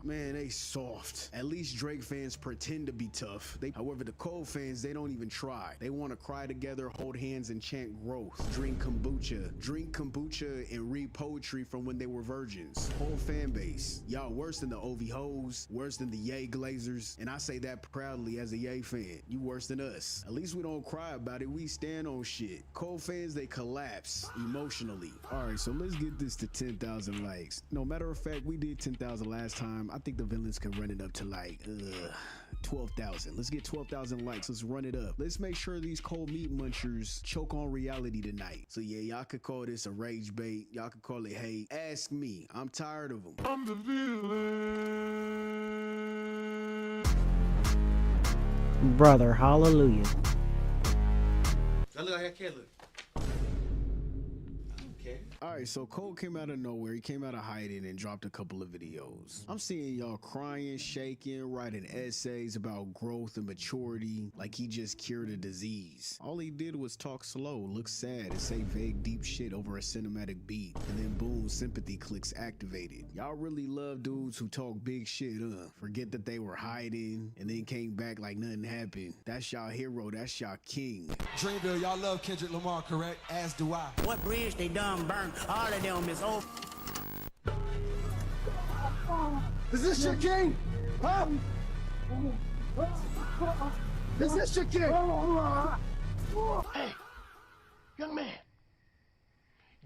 man, they soft. At least Drake fans pretend to be tough. However, the Cole fans, they don't even try. They want to cry together, hold hands, and chant growth. Drink kombucha and read poetry from when they were virgins. Whole fan base. Y'all worse than the OV hoes, worse than the Yay Glazers, and I say that proudly as a Yay fan. You worse than us. At least we don't cry about it. We stand on shit. Cole fans, they collapse emotionally. All right, so let's get this to 10,000 likes. No matter of fact, we did 10,000 last time. I think the villains can run it up to like 12,000. Let's get 12,000 likes. Let's run it up. Let's make sure these cold meat munchers choke on reality tonight. So yeah, y'all could call this a rage bait. Y'all could call it hate. Ask me. I'm tired of them. I'm the villain. Brother, hallelujah. That look like I can't look. Alright, so Cole came out of nowhere. He came out of hiding and dropped a couple of videos. I'm seeing y'all crying, shaking, writing essays about growth and maturity like he just cured a disease. All he did was talk slow, look sad, and say vague deep shit over a cinematic beat. And then boom, sympathy clicks activated. Y'all really love dudes who talk big shit, forget that they were hiding and then came back like nothing happened. That's y'all hero, that's y'all king. Dreamville, y'all love Kendrick Lamar, correct? As do I. What bridge they done burned? All of them is over. Is this your king? Huh? Is this your king? Hey, young man.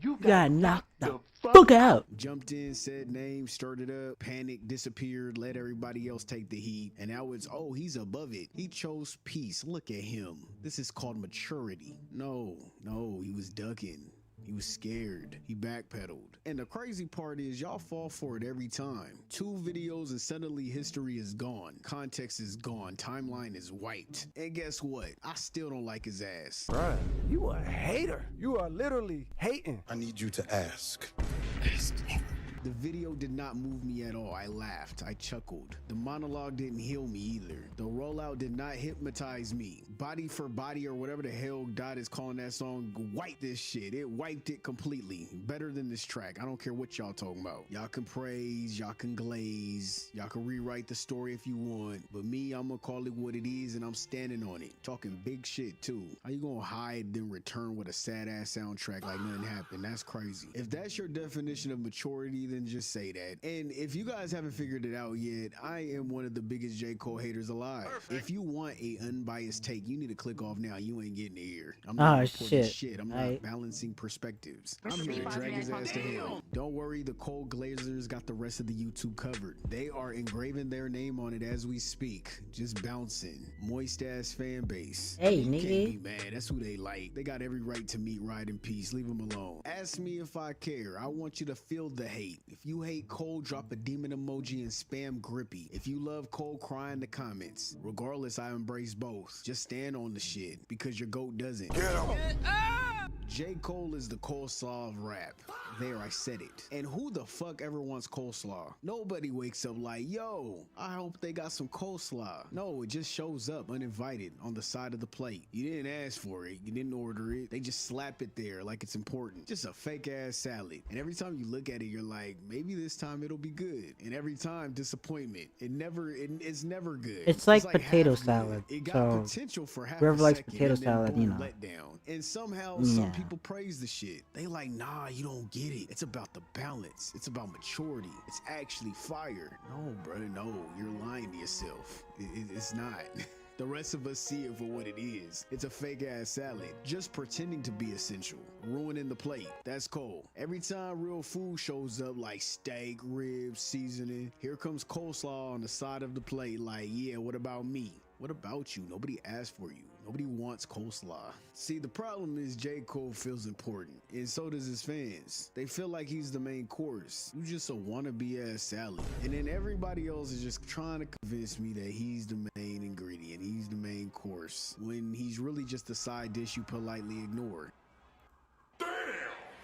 You got knocked the fuck out. Jumped in, said names, stirred it up, panicked, disappeared, let everybody else take the heat. And now it's, oh, he's above it. He chose peace. Look at him. This is called maturity. No, he was ducking. He was scared. He backpedaled. And the crazy part is y'all fall for it every time. 2 videos and suddenly history is gone. Context is gone. Timeline is wiped. And guess what? I still don't like his ass. Bruh, you a hater. You are literally hating. I need you to ask. The video did not move me at all. I laughed. I chuckled. The monologue didn't heal me either. The rollout did not hypnotize me. Body for Body or whatever the hell Dot is calling that song wiped this shit. It wiped it completely. Better than this track. I don't care what y'all talking about. Y'all can praise, y'all can glaze, y'all can rewrite the story if you want. But me, I'm gonna call it what it is and I'm standing on it. Talking big shit too. How you gonna hide then return with a sad ass soundtrack like nothing happened? That's crazy. If that's your definition of maturity, then just say that. And if you guys haven't figured it out yet, I am one of the biggest J. Cole haters alive. Perfect. If you want a unbiased take, you need to click off now. You ain't getting it here. I'm not reporting shit. I'm not balancing perspectives. I'm here to drag his ass to hell. Don't worry, the Cole Glazers got the rest of the YouTube covered. They are engraving their name on it as we speak. Just bouncing. Moist ass fan base. Hey, you nigga. can't be mad. That's who they like. They got every right to meet Ride in peace. Leave them alone. Ask me if I care. I want you to feel the hate. If you hate Cole, drop a demon emoji and spam Grippy. If you love Cole, cry in the comments. Regardless, I embrace both. Just stand on the shit because your GOAT doesn't. J. Cole is the coleslaw of rap. There, I said it. And who the fuck ever wants coleslaw? Nobody wakes up like, yo, I hope they got some coleslaw. No, it just shows up uninvited on the side of the plate. You didn't ask for it. You didn't order it. They just slap it there like it's important. Just a fake ass salad. And every time you look at it, you're like, maybe this time it'll be good. And every time, disappointment. It's never good. It's like potato salad. It got So potential for half whoever a likes second, potato and then salad, boom, you know. let down. And somehow Yeah. some people praise the shit. They like, nah, you don't get it. It's about the balance. It's about maturity. It's actually fire. No, brother, no. You're lying to yourself. It's not. The rest of us see it for what it is. It's a fake ass salad, just pretending to be essential, ruining the plate. That's Cole. Every time real food shows up like steak, ribs, seasoning, here comes coleslaw on the side of the plate like, yeah, what about me? What about you? Nobody asked for you. Nobody wants coleslaw. See, the problem is J. Cole feels important, and so does his fans. They feel like he's the main course. You just a wannabe ass salad. And then everybody else is just trying to convince me that he's the main ingredient, he's the main course, when he's really just a side dish you politely ignore.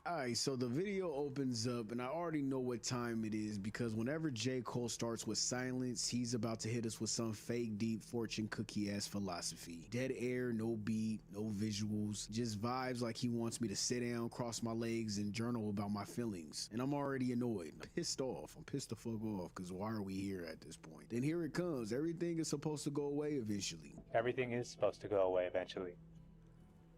Alright, so the video opens up and I already know what time it is because whenever J. Cole starts with silence, he's about to hit us with some fake deep fortune cookie ass philosophy. Dead air, no beat, no visuals, just vibes like he wants me to sit down, cross my legs and journal about my feelings. And I'm already annoyed. I'm pissed off. I'm pissed the fuck off because why are we here at this point? Then here it comes. Everything is supposed to go away eventually. Everything is supposed to go away eventually.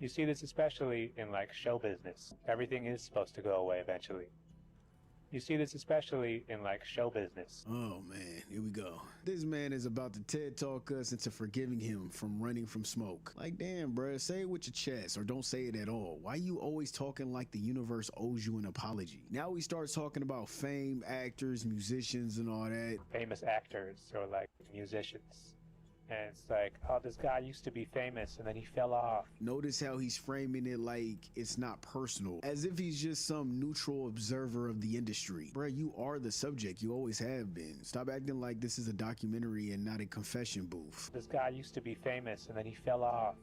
You see this especially in like show business. Everything is supposed to go away eventually. You see this especially in like show business. Oh man, here we go. This man is about to TED talk us into forgiving him from running from smoke. Like, damn, bruh, say it with your chest or don't say it at all. Why you always talking like the universe owes you an apology? Now he starts talking about fame, actors, musicians, and all that. Famous actors or like musicians. And it's like, oh, this guy used to be famous and then he fell off. Notice how he's framing it like it's not personal, as if he's just some neutral observer of the industry. Bruh, you are the subject. You always have been. Stop acting like this is a documentary and not a confession booth. This guy used to be famous and then he fell off.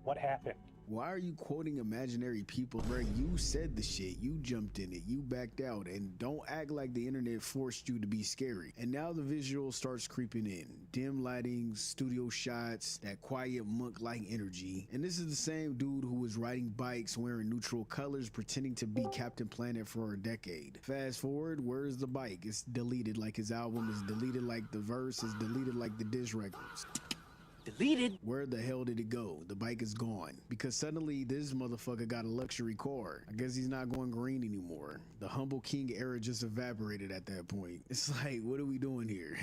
What happened? Why are you quoting imaginary people, bro? You said the shit, you jumped in it, you backed out, and don't act like the internet forced you to be scary. And now the visual starts creeping in. Dim lighting, studio shots, that quiet monk-like energy. And this is the same dude who was riding bikes wearing neutral colors, pretending to be Captain Planet for a decade. Fast forward, where's the bike? It's deleted like his album is deleted, like the verse is deleted like the diss records. Deleted? Where the hell did it go? The bike is gone. Because suddenly this motherfucker got a luxury car. I guess he's not going green anymore. The humble king era just evaporated at that point. It's like, what are we doing here?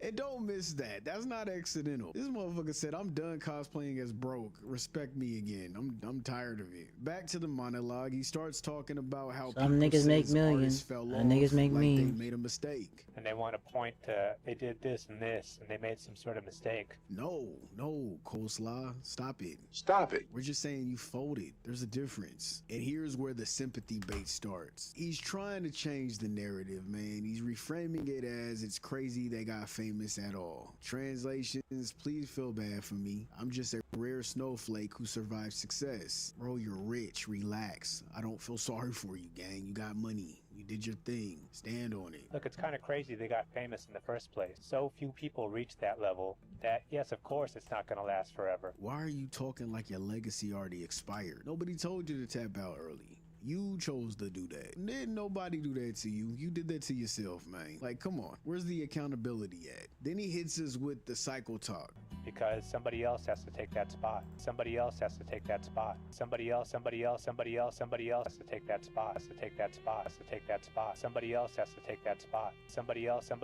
And don't miss that. That's not accidental. This motherfucker said, I'm done cosplaying as broke. Respect me again. I'm tired of it. Back to the monologue. He starts talking about how some niggas make millions. Niggas make like memes. They made a mistake. And they want to point to, they did this and this, and they made some sort of mistake. No, Coleslaw, stop it. Stop it. We're just saying you folded. There's a difference. And here's where the sympathy bait starts. He's trying to change the narrative, man. He's reframing it as it's crazy they got famous at all. Translations, please feel bad for me. I'm just a rare snowflake who survived success. Bro, you're rich. Relax. I don't feel sorry for you, gang. You got money. You did your thing. Stand on it. Look, it's kind of crazy they got famous in the first place. So few people reach that level that, yes, of course, it's not going to last forever. Why are you talking like your legacy already expired? Nobody told you to tap out early. You chose to do that. Didn't nobody do that to you. You did that to yourself, man. Like, come on. Where's the accountability at? Then he hits us with the cycle talk. Because somebody else has to take that spot. Somebody else has to take that spot. Somebody else has to take that spot. Has to take that spot. Has to take that spot. Somebody else has to take that spot. Somebody else has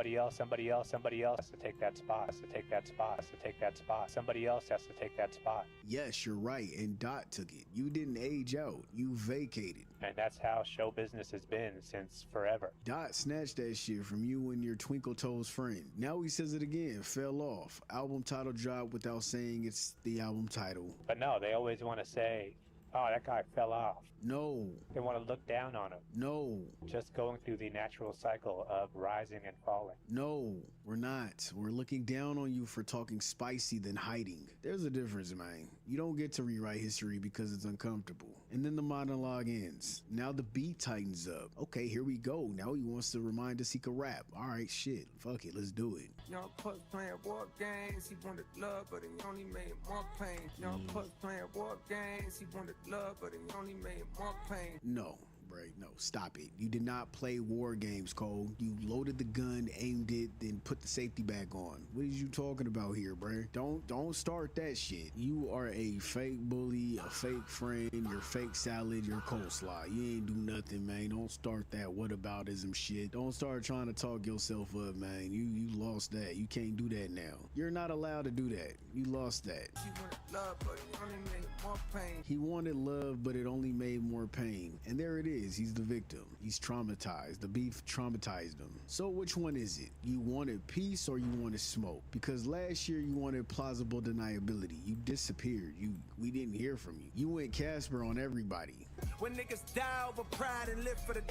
to take that spot. Has to take that spot. Has to take that spot. Somebody else has to take that spot. Yes, you're right. And Dot took it. You didn't age out. You vacated. And that's how show business has been since forever. Dot snatched that shit from you and your twinkle toes friend. Now he says it again. Fell off. Album title drop without saying it's the album title. But no, they always want to say, oh, that guy fell off. No. They want to look down on him. No. Just going through the natural cycle of rising and falling. No, we're not. We're looking down on you for talking spicy than hiding. There's a difference, man. You don't get to rewrite history because it's uncomfortable. And then the monologue ends. Now the beat tightens up. Okay, here we go. Now he wants to remind us he could rap. All right, shit. Fuck it. Let's do it. Young Puss playing war games. He wanted love, but he only made more pain. Young Puss playing war games. He wanted love, but he only made more pain. No. Right? No, stop it. You did not play war games, Cole. You loaded the gun, aimed it, then put the safety back on. What is you talking about here, bruh? Don't start that shit. You are a fake bully, a fake friend, you're fake salad, you're coleslaw. You ain't do nothing, man. Don't start that whataboutism shit. Don't start trying to talk yourself up, man. You lost that. You can't do that now. You're not allowed to do that. You lost that. He wanted love, but he only made more pain. He wanted love, but it only made more pain. And there it is. He's the victim. He's traumatized. The beef traumatized him. So which one is it? You wanted peace or you wanted smoke? Because last year you wanted plausible deniability. You disappeared. We didn't hear from you. You went Casper on everybody. When niggas die over pride and live for the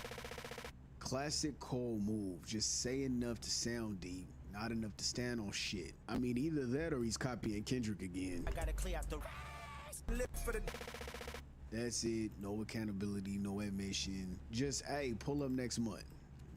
Classic Cole move. Just say enough to sound deep, not enough to stand on shit. I mean, either that or he's copying Kendrick again. I gotta clear out the live for the That's it. No accountability, no admission. Just, hey, pull up next month.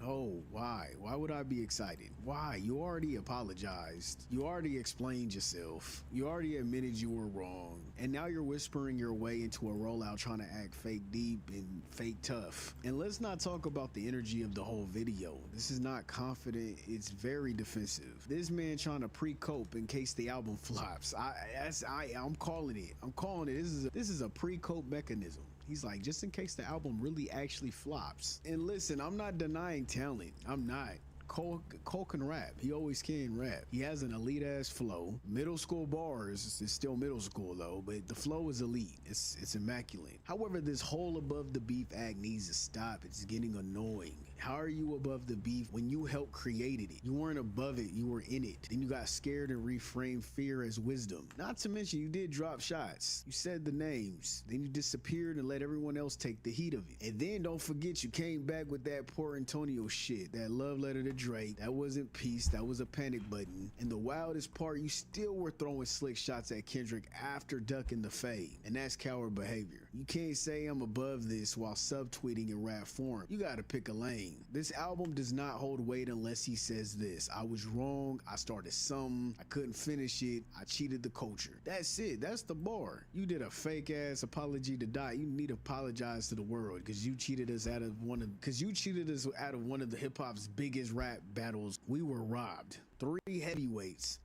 No, why? Why would I be excited? Why? You already apologized. You already explained yourself. You already admitted you were wrong. And now you're whispering your way into a rollout trying to act fake deep and fake tough. And let's not talk about the energy of the whole video. This is not confident. It's very defensive. This man trying to pre-cope in case the album flops. I'm calling it. I'm calling it. This is a pre-cope mechanism. He's like, just in case the album really actually flops. And listen, I'm not denying talent. I'm not. Cole can rap. He always can rap. He has an elite ass flow. Middle school bars is still middle school though, but the flow is elite. It's immaculate. However, this whole above the beef act needs to stop. It's getting annoying. How are you above the beef when you helped created it? You weren't above it, you were in it. Then you got scared and reframed fear as wisdom. Not to mention you did drop shots. You said the names. Then you disappeared and let everyone else take the heat of it. And then don't forget you came back with that poor Antonio shit, that love letter to Drake. That wasn't peace, that was a panic button. And the wildest part, you still were throwing slick shots at Kendrick after ducking the fade. And that's coward behavior. You can't say I'm above this while subtweeting in rap form. You gotta pick a lane. This album does not hold weight unless he says this: I was wrong, I started something, I couldn't finish it, I cheated the culture. That's it, that's the bar. You did a fake ass apology to die. You need to apologize to the world because you cheated us out of one of the hip hop's biggest rap battles. We were robbed. Three heavyweights,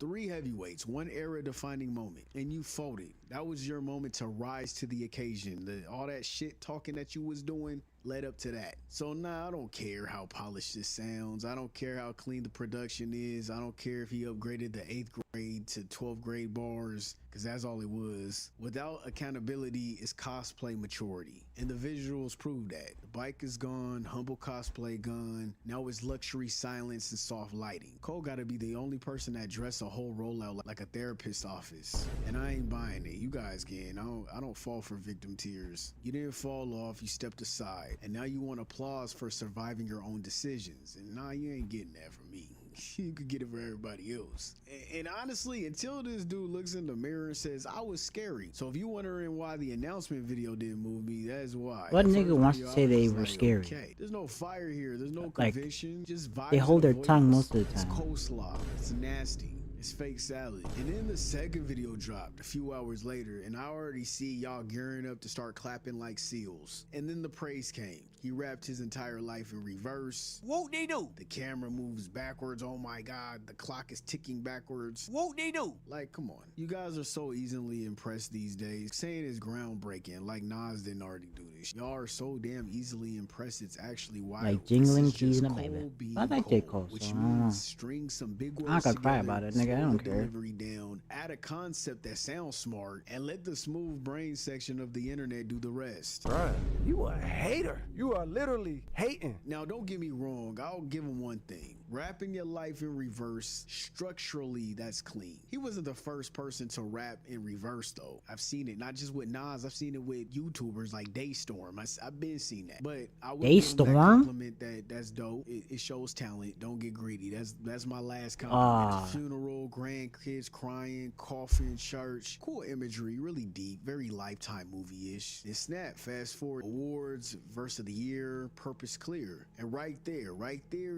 one era defining moment, and you folded. That was your moment to rise to the occasion. All that shit talking that you was doing led up to that. So now I don't care how polished this sounds. I don't care how clean the production is. I don't care if he upgraded the 8th grade to 12th grade bars, because that's all it was. Without accountability is cosplay maturity, and the visuals prove that. The bike is gone, humble cosplay gone. Now it's luxury silence and soft lighting. Cole gotta be the only person that dressed a whole rollout like a therapist's office, and I ain't buying it. You guys can. I don't fall for victim tears. You didn't fall off, you stepped aside, and now you want applause for surviving your own decisions, and nah, you ain't getting that from me. You could get it for everybody else. And honestly, until this dude looks in the mirror and says, I was scary. So if you wondering why the announcement video didn't move me, that's why. What The nigga first wants video, to say I was they just were like, scary? okay. There's no fire here. There's no Like, conviction. Just vibes they hold and their tongue voice. most of the It's time. coleslaw. It's nasty. It's fake salad. And then the second video dropped a few hours later, and I already see y'all gearing up to start clapping like seals. And then the praise came. He rapped his entire life in reverse. Whoop-de-doo. The camera moves backwards. Oh my God. The clock is ticking backwards. Whoop-de-doo. Like, come on. You guys are so easily impressed these days. Saying it's groundbreaking, like Nas didn't already do this. Y'all are so damn easily impressed, it's actually wild. Like jingling This is keys just in the Cole baby. being I like J. Cole, Cole, which so I don't know. means string some big words I'm not gonna cry together, about it, nigga. I slow don't the care. delivery down, add a concept that sounds smart, and let the smooth brain section of the internet do the rest. Bruh, you a hater. You are literally hating. Now, don't get me wrong. I'll give him one thing. Rapping your life in reverse, structurally, that's clean. He wasn't the first person to rap in reverse, though. I've seen it, not just with Nas. I've seen it with YouTubers like Daystorm. I've been seeing that. But I would give him that Daystorm? compliment that's dope. It shows talent. Don't get greedy. That's my last compliment. Funeral, grandkids crying, coffin, church. Cool imagery, really deep, very Lifetime movie-ish. And snap, fast forward, awards, verse of the year, purpose clear. And right there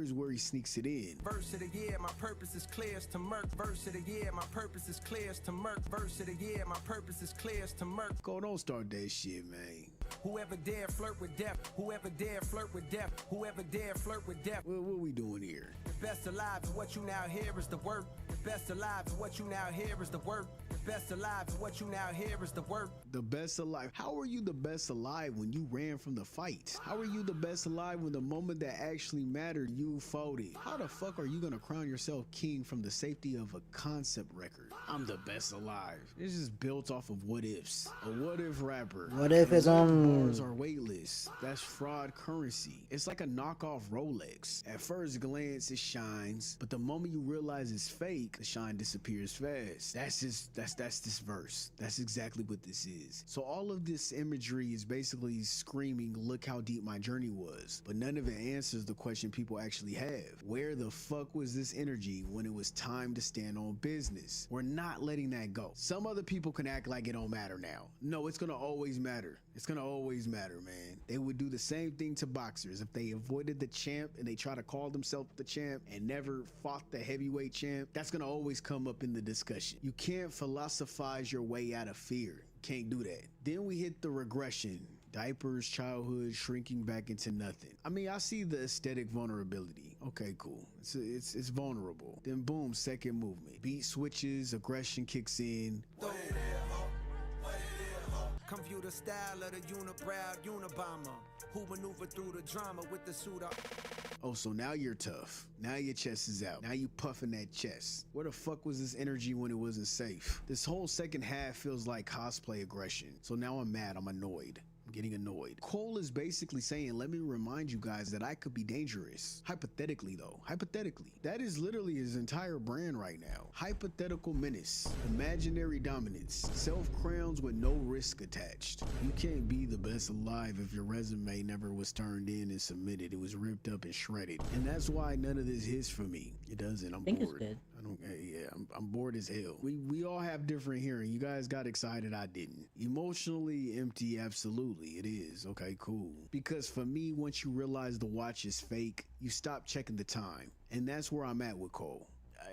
is where he sneaks it in. Verse of the year, my purpose is clear as to murk. Verse of the year, my purpose is clear as to murk. Verse of the year, my purpose is clear as to murk. Go, don't start that shit, man. Whoever dare flirt with death, whoever dare flirt with death, whoever dare flirt with death. What we doing here? The best alive is what you now hear is the work. The best alive is what you now hear is the work. The best alive is what you now hear is the work. The best alive. How are you the best alive when you ran from the fight? How are you the best alive when the moment that actually mattered, you folded? How the fuck are you gonna crown yourself king from the safety of a concept record? I'm the best alive. It's just built off of what ifs. A what if rapper. What if it's bars are weightless? That's fraud currency. It's like a knockoff Rolex. At first glance, it shines, but the moment you realize it's fake, the shine disappears fast. That's this verse. That's exactly what this is. So all of this imagery is basically screaming, look how deep my journey was. But none of it answers the question people actually have. Where the fuck was this energy when it was time to stand on business? We're not letting that go. Some other people can act like it don't matter now. No, it's gonna always matter. It's gonna always matter, man. They would do the same thing to boxers. If they avoided the champ and they try to call themselves the champ and never fought the heavyweight champ, that's gonna always come up in the discussion. You can't philosophize your way out of fear. Can't do that. Then we hit the regression. Diapers, childhood, shrinking back into nothing. I mean, I see the aesthetic vulnerability. Okay, cool. It's vulnerable. Then boom, second movement. Beat switches, aggression kicks in. Come view the style of the unibrow Unabomber, who maneuver through the drama with the suit up. Oh, so now you're tough. Now your chest is out. Now you puffing that chest. Where the fuck was this energy when it wasn't safe? This whole second half feels like cosplay aggression. So now I'm mad, I'm annoyed. I'm getting annoyed. Cole is basically saying, let me remind you guys that I could be dangerous. Hypothetically though, hypothetically. That is literally his entire brand right now. Hypothetical menace, imaginary dominance, self-crowns with no risk attached. You can't be the best alive if your resume never was turned in and submitted. It was ripped up and shredded. And that's why none of this hits for me. It doesn't, I'm think bored. it's good. I'm bored as hell. We all have different hearing. You guys got excited, I didn't. Emotionally empty, absolutely, it is. Okay, cool. Because for me, once you realize the watch is fake, you stop checking the time. And that's where I'm at with Cole.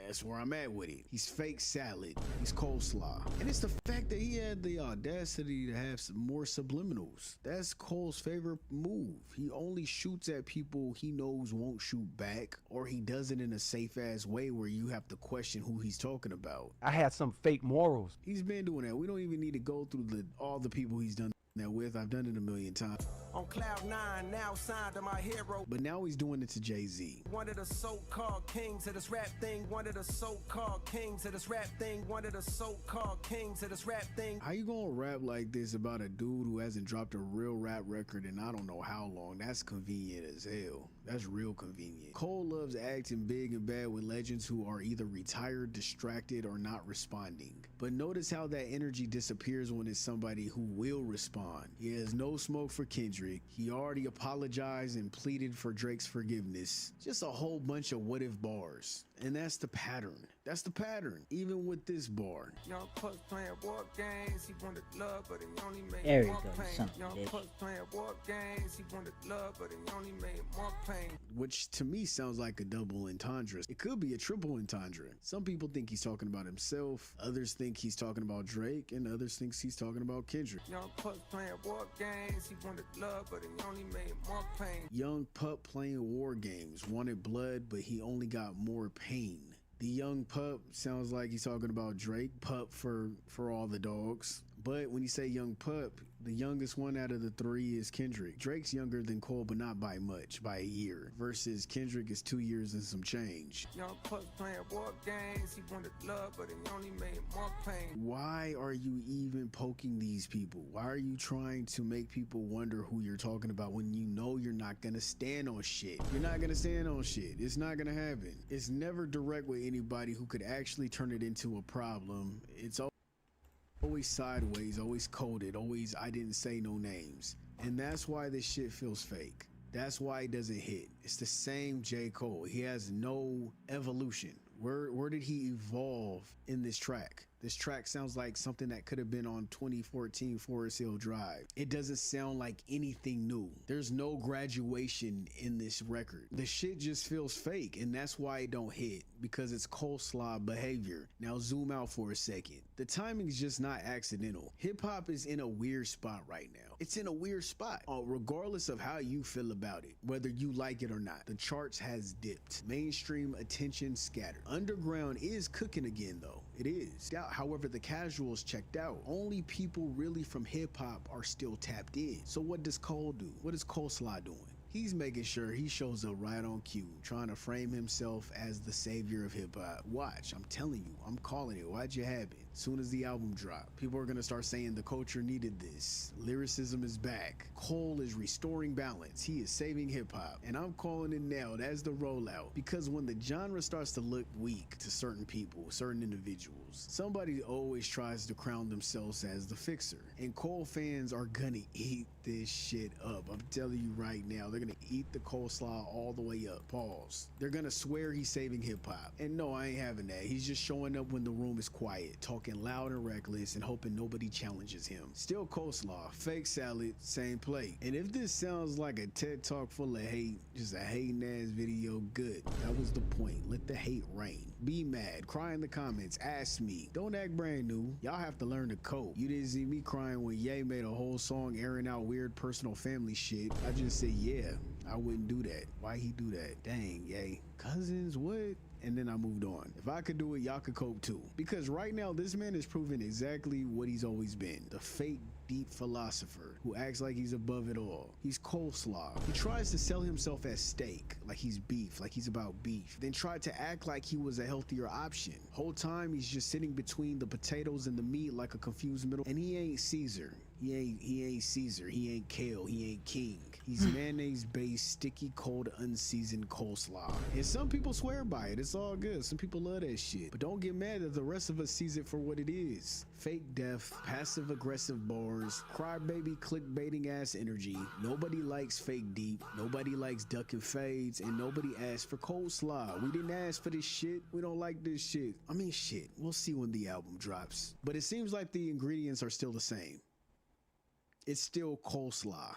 That's where I'm at with it. He's fake salad. He's coleslaw. And it's the fact that he had the audacity to have some more subliminals. That's Cole's favorite move. He only shoots at people he knows won't shoot back, or he does it in a safe ass way where you have to question who he's talking about. I had some fake morals. He's been doing that. We don't even need to go through all the people he's done that with. I've done it a million times. On cloud 9, now signed to my hero. But now he's doing it to Jay-Z. One of the so-called kings of this rap thing. One of the so-called kings of this rap thing. One of the so-called kings of this rap thing. How you gonna rap like this about a dude who hasn't dropped a real rap record in I don't know how long? That's convenient as hell. That's real convenient. Cole loves acting big and bad with legends who are either retired, distracted, or not responding. But notice how that energy disappears when it's somebody who will respond. He has no smoke for Kendrick. He already apologized and pleaded for Drake's forgiveness. Just a whole bunch of what if bars. And that's the pattern. That's the pattern. Even with this bar. Young Puss playing war games. He wanted love, but he only made There more you go, pain. son of a Young bitch. Puss playing war games. He wanted love, but he only made more pain. Which to me sounds like a double entendre. It could be a triple entendre. Some people think he's talking about himself. Others think he's talking about Drake. And others think he's talking about Kendrick. Young Puss playing war games. He wanted love, but he only made more pain. Young pup playing war games. Wanted blood, but he only got more pain. The young pup sounds like he's talking about Drake. Pup for all the dogs. But when you say young pup, the youngest one out of the three is Kendrick. Drake's younger than Cole, but not by much, by a year. Versus Kendrick is 2 years and some change. Young Puss playing war games. He wanted love, but he only made more pain. Why are you even poking these people? Why are you trying to make people wonder who you're talking about when you know you're not gonna stand on shit? You're not gonna stand on shit. It's not gonna happen. It's never direct with anybody who could actually turn it into a problem. It's always sideways, always coded, always I didn't say no names. And that's why this shit feels fake. That's why it doesn't hit. It's the same J. Cole. He has no evolution. Where did he evolve in this track? This track sounds like something that could have been on 2014 Forest Hill Drive. It doesn't sound like anything new. There's no graduation in this record. The shit just feels fake, and that's why it don't hit, because it's coleslaw behavior. Now zoom out for a second. The timing's just not accidental. Hip hop is in a weird spot right now. It's in a weird spot. Regardless of how you feel about it, whether you like it or not, the charts has dipped. Mainstream attention scattered. Underground is cooking again though. It is. However, the casuals checked out. Only people really from hip hop are still tapped in. So what does Cole do? What is Coleslaw doing? He's making sure he shows up right on cue, trying to frame himself as the savior of hip hop. Watch, I'm telling you, I'm calling it. Why'd you have it? Soon as the album dropped, people are gonna start saying the culture needed this. Lyricism is back. Cole is restoring balance. He is saving hip hop. And I'm calling it now. That's the rollout. Because when the genre starts to look weak to certain people, certain individuals, somebody always tries to crown themselves as the fixer. And Cole fans are gonna eat this shit up. I'm telling you right now, they're gonna eat the coleslaw all the way up. Pause. They're gonna swear he's saving hip hop. And no, I ain't having that. He's just showing up when the room is quiet, talking loud and reckless and hoping nobody challenges him. Still coleslaw, fake salad, same plate. And if this sounds like a TED Talk full of hate, just a hating ass video, good. That was the point. Let the hate reign. Be mad, cry in the comments, ask me. Don't act brand new. Y'all have to learn to cope. You didn't see me crying when Ye made a whole song airing out weird personal family shit. I just said, yeah, I wouldn't do that. Why he do that? Dang, Ye. Cousins, what? And then I moved on. If I could do it, y'all could cope too. Because right now, this man is proving exactly what he's always been. The fake deep philosopher who acts like he's above it all. He's coleslaw. He tries to sell himself as steak, like he's beef, like he's about beef, then tried to act like he was a healthier option. Whole time he's just sitting between the potatoes and the meat like a confused middle. And he ain't Caesar. He ain't Caesar. He ain't kale. He ain't king. He's mayonnaise-based, sticky, cold, unseasoned coleslaw. And some people swear by it. It's all good. Some people love that shit. But don't get mad that the rest of us sees it for what it is. Fake depth, passive-aggressive bars, crybaby, clickbaiting ass energy. Nobody likes fake deep. Nobody likes duck and fades. And nobody asked for coleslaw. We didn't ask for this shit. We don't like this shit. I mean, shit. We'll see when the album drops. But it seems like the ingredients are still the same. It's still coleslaw.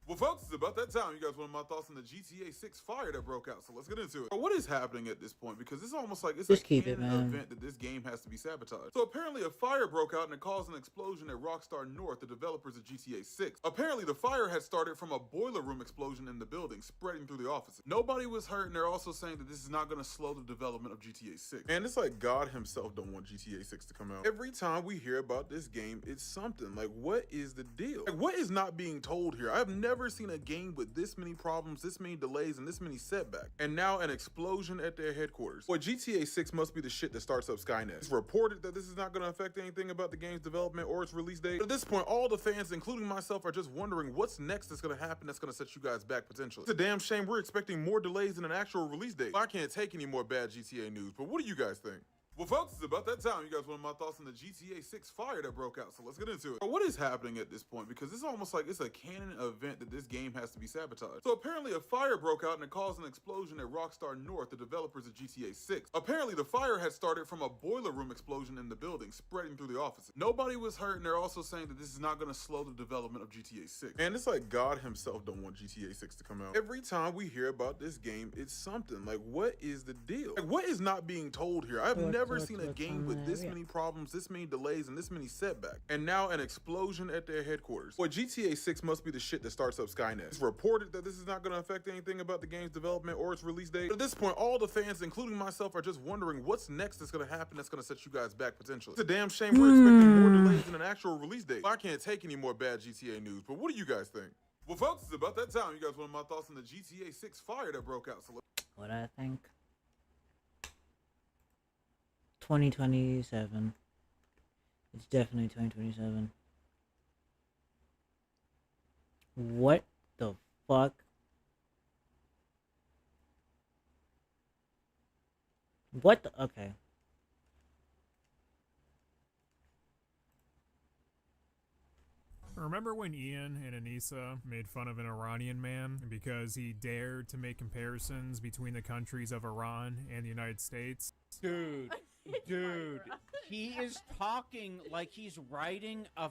Well, folks, it's about that time. You guys want my thoughts on the GTA 6 fire that broke out, so let's get into it. What is happening at this point? Because it's almost like it's Just a keep it, canon man. event that this game has to be sabotaged. So apparently a fire broke out and it caused an explosion at Rockstar North, the developers of GTA 6. Apparently the fire had started from a boiler room explosion in the building, spreading through the offices. Nobody was hurt, and they're also saying that this is not going to slow the development of GTA 6. And it's like God himself don't want GTA 6 to come out. Every time we hear about this game, it's something. Like, what is the deal? Like, what is not being told here? I've never seen a game with this many problems, this many delays, and this many setbacks. And now an explosion at their headquarters. Boy, GTA 6 must be the shit that starts up Skynet. It's reported that this is not going to affect anything about the game's development or its release date. But at this point, all the fans, including myself, are just wondering what's next that's going to happen that's going to set you guys back potentially. It's a damn shame we're expecting more delays than an actual release date. I can't take any more bad GTA news, but what do you guys think? Well, folks, it's about that time. You guys want my thoughts on the GTA 6 fire that broke out, so let's get into it. What is happening at this point? Because it's almost like it's a canon event that this game has to be sabotaged. So apparently a fire broke out and it caused an explosion at Rockstar North, the developers of GTA 6. Apparently the fire had started from a boiler room explosion in the building, spreading through the offices. Nobody was hurt, and they're also saying that this is not going to slow the development of GTA 6. And it's like God himself don't want GTA 6 to come out. Every time we hear about this game, it's something. Like, what is the deal? Like, what is not being told here? I've never seen a game with this many problems, this many delays, and this many setbacks. And now an explosion at their headquarters. Boy, GTA 6 must be the shit that starts up Skynet. It's reported that this is not going to affect anything about the game's development or its release date. But at this point, all the fans, including myself, are just wondering what's next that's going to happen that's going to set you guys back potentially. It's a damn shame we're expecting more delays than an actual release date. I can't take any more bad GTA news, but what do you guys think? Well, folks, it's about that time. You guys want my thoughts on the GTA 6 fire that broke out, so What I think. 2027. It's definitely 2027. What the fuck? What the? Okay. Remember when Ian and Anissa made fun of an Iranian man because he dared to make comparisons between the countries of Iran and the United States? Dude, he is talking like he's writing a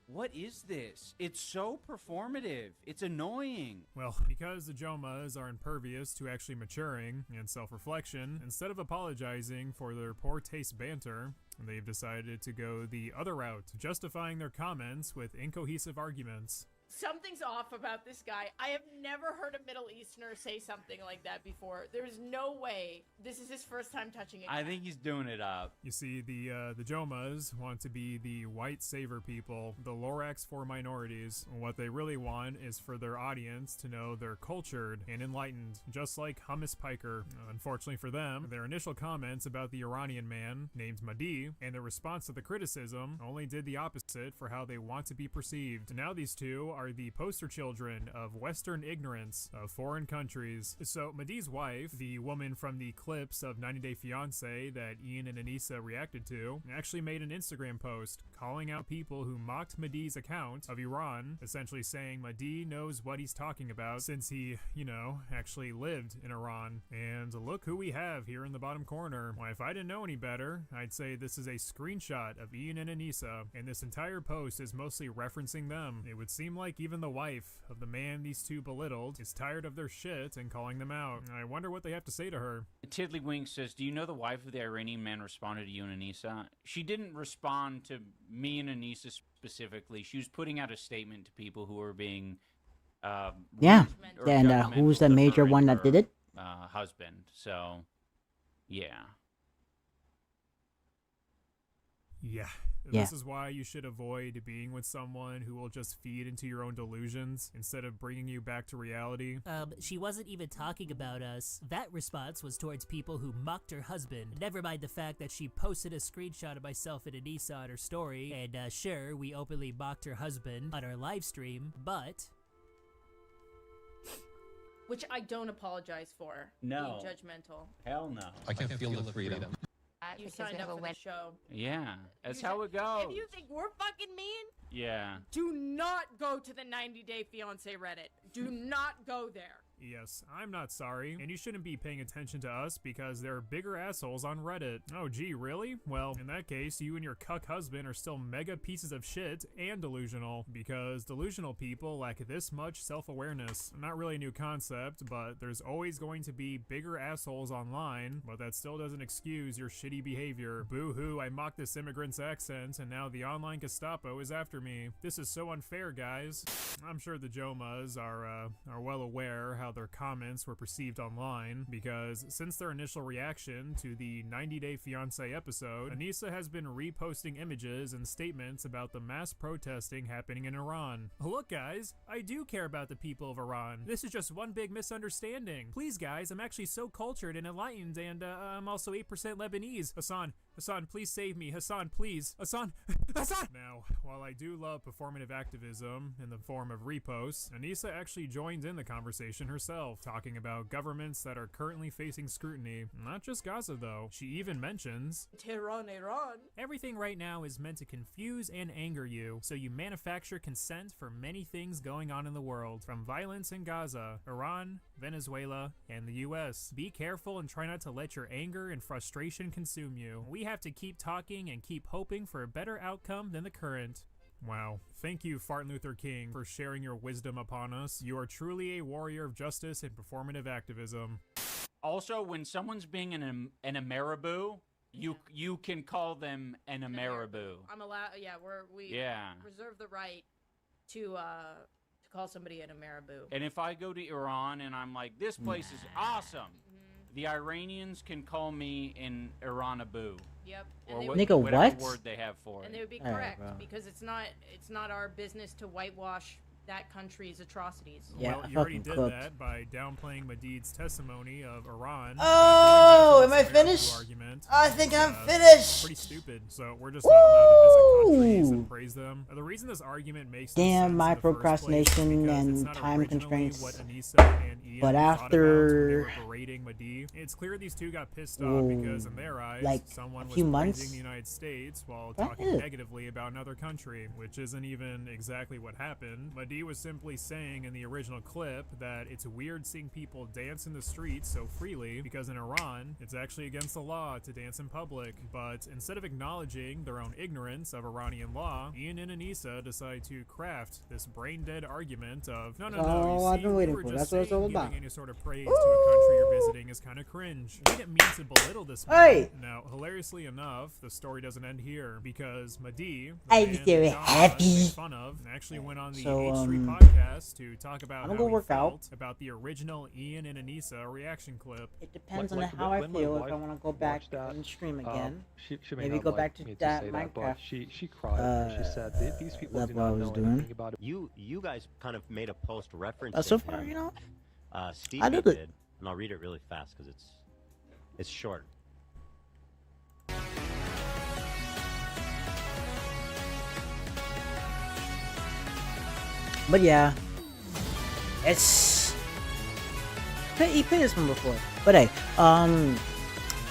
what is this? It's so performative. It's annoying. Well, because the Jomas are impervious to actually maturing and self-reflection, instead of apologizing for their poor taste banter, they've decided to go the other route, justifying their comments with incohesive arguments. Something's off about this guy. I have never heard a Middle Easterner say something like that before. There's no way this is his first time touching it. I think he's doing it up. You see, the Jomas want to be the white savior people, the Lorax for minorities. What they really want is for their audience to know they're cultured and enlightened, just like Hummus Piker. Unfortunately for them, their initial comments about the Iranian man named Mahdi and their response to the criticism only did the opposite for how they want to be perceived. Now these two are the poster children of Western ignorance of foreign countries. So Mahdi's wife, the woman from the clips of 90 Day Fiancé that Ian and Anissa reacted to, actually made an Instagram post calling out people who mocked Mahdi's account of Iran, essentially saying Mahdi knows what he's talking about since he, you know, actually lived in Iran. And look who we have here in the bottom corner. Well, if I didn't know any better, I'd say this is a screenshot of Ian and Anissa, and this entire post is mostly referencing them. It would seem like even the wife of the man these two belittled is tired of their shit and calling them out. I wonder what they have to say to her. Tiddlywink says, do you know the wife of the Iranian man responded to you and Anissa? She didn't respond to me and Anissa specifically. She was putting out a statement to people who were being yeah. And who's the major one that did it? Husband. So, yeah. Yeah. Yeah. This is why you should avoid being with someone who will just feed into your own delusions instead of bringing you back to reality. She wasn't even talking about us. That response was towards people who mocked her husband. Never mind the fact that she posted a screenshot of myself and Anissa on her story, and sure, we openly mocked her husband on our live stream, but... Which I don't apologize for. No. Being judgmental. Hell no. I can feel the freedom. You signed up for the show. Yeah, that's how it goes. If you think we're fucking mean, Yeah. do not go to the 90 Day Fiancé Reddit. Do not go there. Yes, I'm not sorry, and you shouldn't be paying attention to us because there are bigger assholes on Reddit. Oh gee, really? Well, in that case, you and your cuck husband are still mega pieces of shit and delusional, because delusional people lack this much self-awareness. Not really a new concept, but there's always going to be bigger assholes online, but that still doesn't excuse your shitty behavior. Boo-hoo, I mocked this immigrant's accent, and now the online Gestapo is after me. This is so unfair, guys. I'm sure the Jomas are well aware how their comments were perceived online, because since their initial reaction to the 90 Day Fiancé episode, Anissa has been reposting images and statements about the mass protesting happening in Iran. Look guys, I do care about the people of Iran. This is just one big misunderstanding. Please guys, I'm actually so cultured and enlightened, and I'm also 8% Lebanese. Hassan, please save me. Hassan, please. Hassan! Now, while I do love performative activism in the form of reposts, Anissa actually joined in the conversation herself, talking about governments that are currently facing scrutiny. Not just Gaza, though. She even mentions, Tehran, Iran. Everything right now is meant to confuse and anger you, so you manufacture consent for many things going on in the world, from violence in Gaza, Iran, Venezuela, and the US. Be careful and try not to let your anger and frustration consume you. We have to keep talking and keep hoping for a better outcome than the current. Wow. Thank you, Martin Luther King, for sharing your wisdom upon us. You are truly a warrior of justice and performative activism. Also, when someone's being an Ameriboo, you can call them an Ameriboo. I'm allowed. Yeah, we reserve the right to call somebody an Ameriboo. And if I go to Iran and I'm like, this place is awesome, the Iranians can call me an Iranaboo. Yep. Or Nigga, whatever what? word they have for it. And they would be correct because it's not our business to whitewash that country's atrocities. Yeah, well, you already did that by downplaying Madid's testimony of Iran. Oh, am I finished? I think I'm finished. Pretty stupid. So we're just not allowed to visit countries and praise them. The reason this argument makes damn my procrastination and time constraints. But after berating Mahdi, it's clear these two got pissed off because in their eyes, like someone was months? praising the United States while talking negatively about another country, which isn't even exactly what happened. Mahdi was simply saying in the original clip that it's weird seeing people dance in the streets so freely because in Iran, it's actually against the law to dance in public. But instead of acknowledging their own ignorance of Iranian law, Ian and Anissa decide to craft this brain-dead argument of, no, I've been waiting we for. were just That's what it's all saying about. giving any sort of praise to a country you're visiting is kind of cringe. We didn't mean to belittle this man. Hey! Now, hilariously enough, the story doesn't end here, because Mahdi, the I'm man very that Donna happy. made fun of, actually went on the So, H Street podcast to talk about I'm how gonna he work out. felt about the original Ian and Anissa reaction clip. It depends on how I feel. If I want to go back and stream again, She may maybe not go like back to me that say that, but Minecraft. she cried when she said these people do level I not was know doing. anything about it. You guys kind of made a post reference. So far, you know, Steve I did, did it. and I'll read it really fast because it's short. But yeah, it's he played this one before. But hey,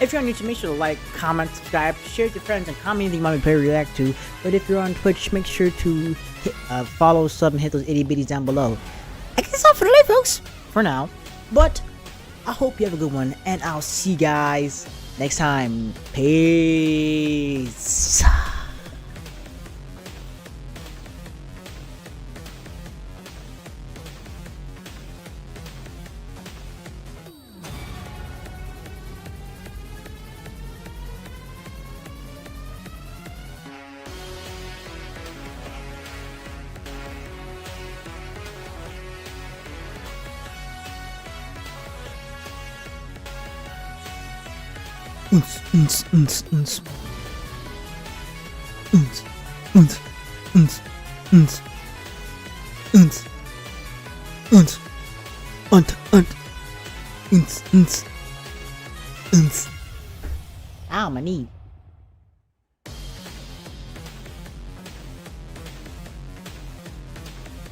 if you're on YouTube, make sure to like, comment, subscribe, share with your friends, and comment anything you want me to play or react to. But if you're on Twitch, make sure to hit, follow, sub, and hit those itty bitties down below. I guess that's all for today, folks. For now, but I hope you have a good one, and I'll see you guys next time. Peace. Ow, my knee.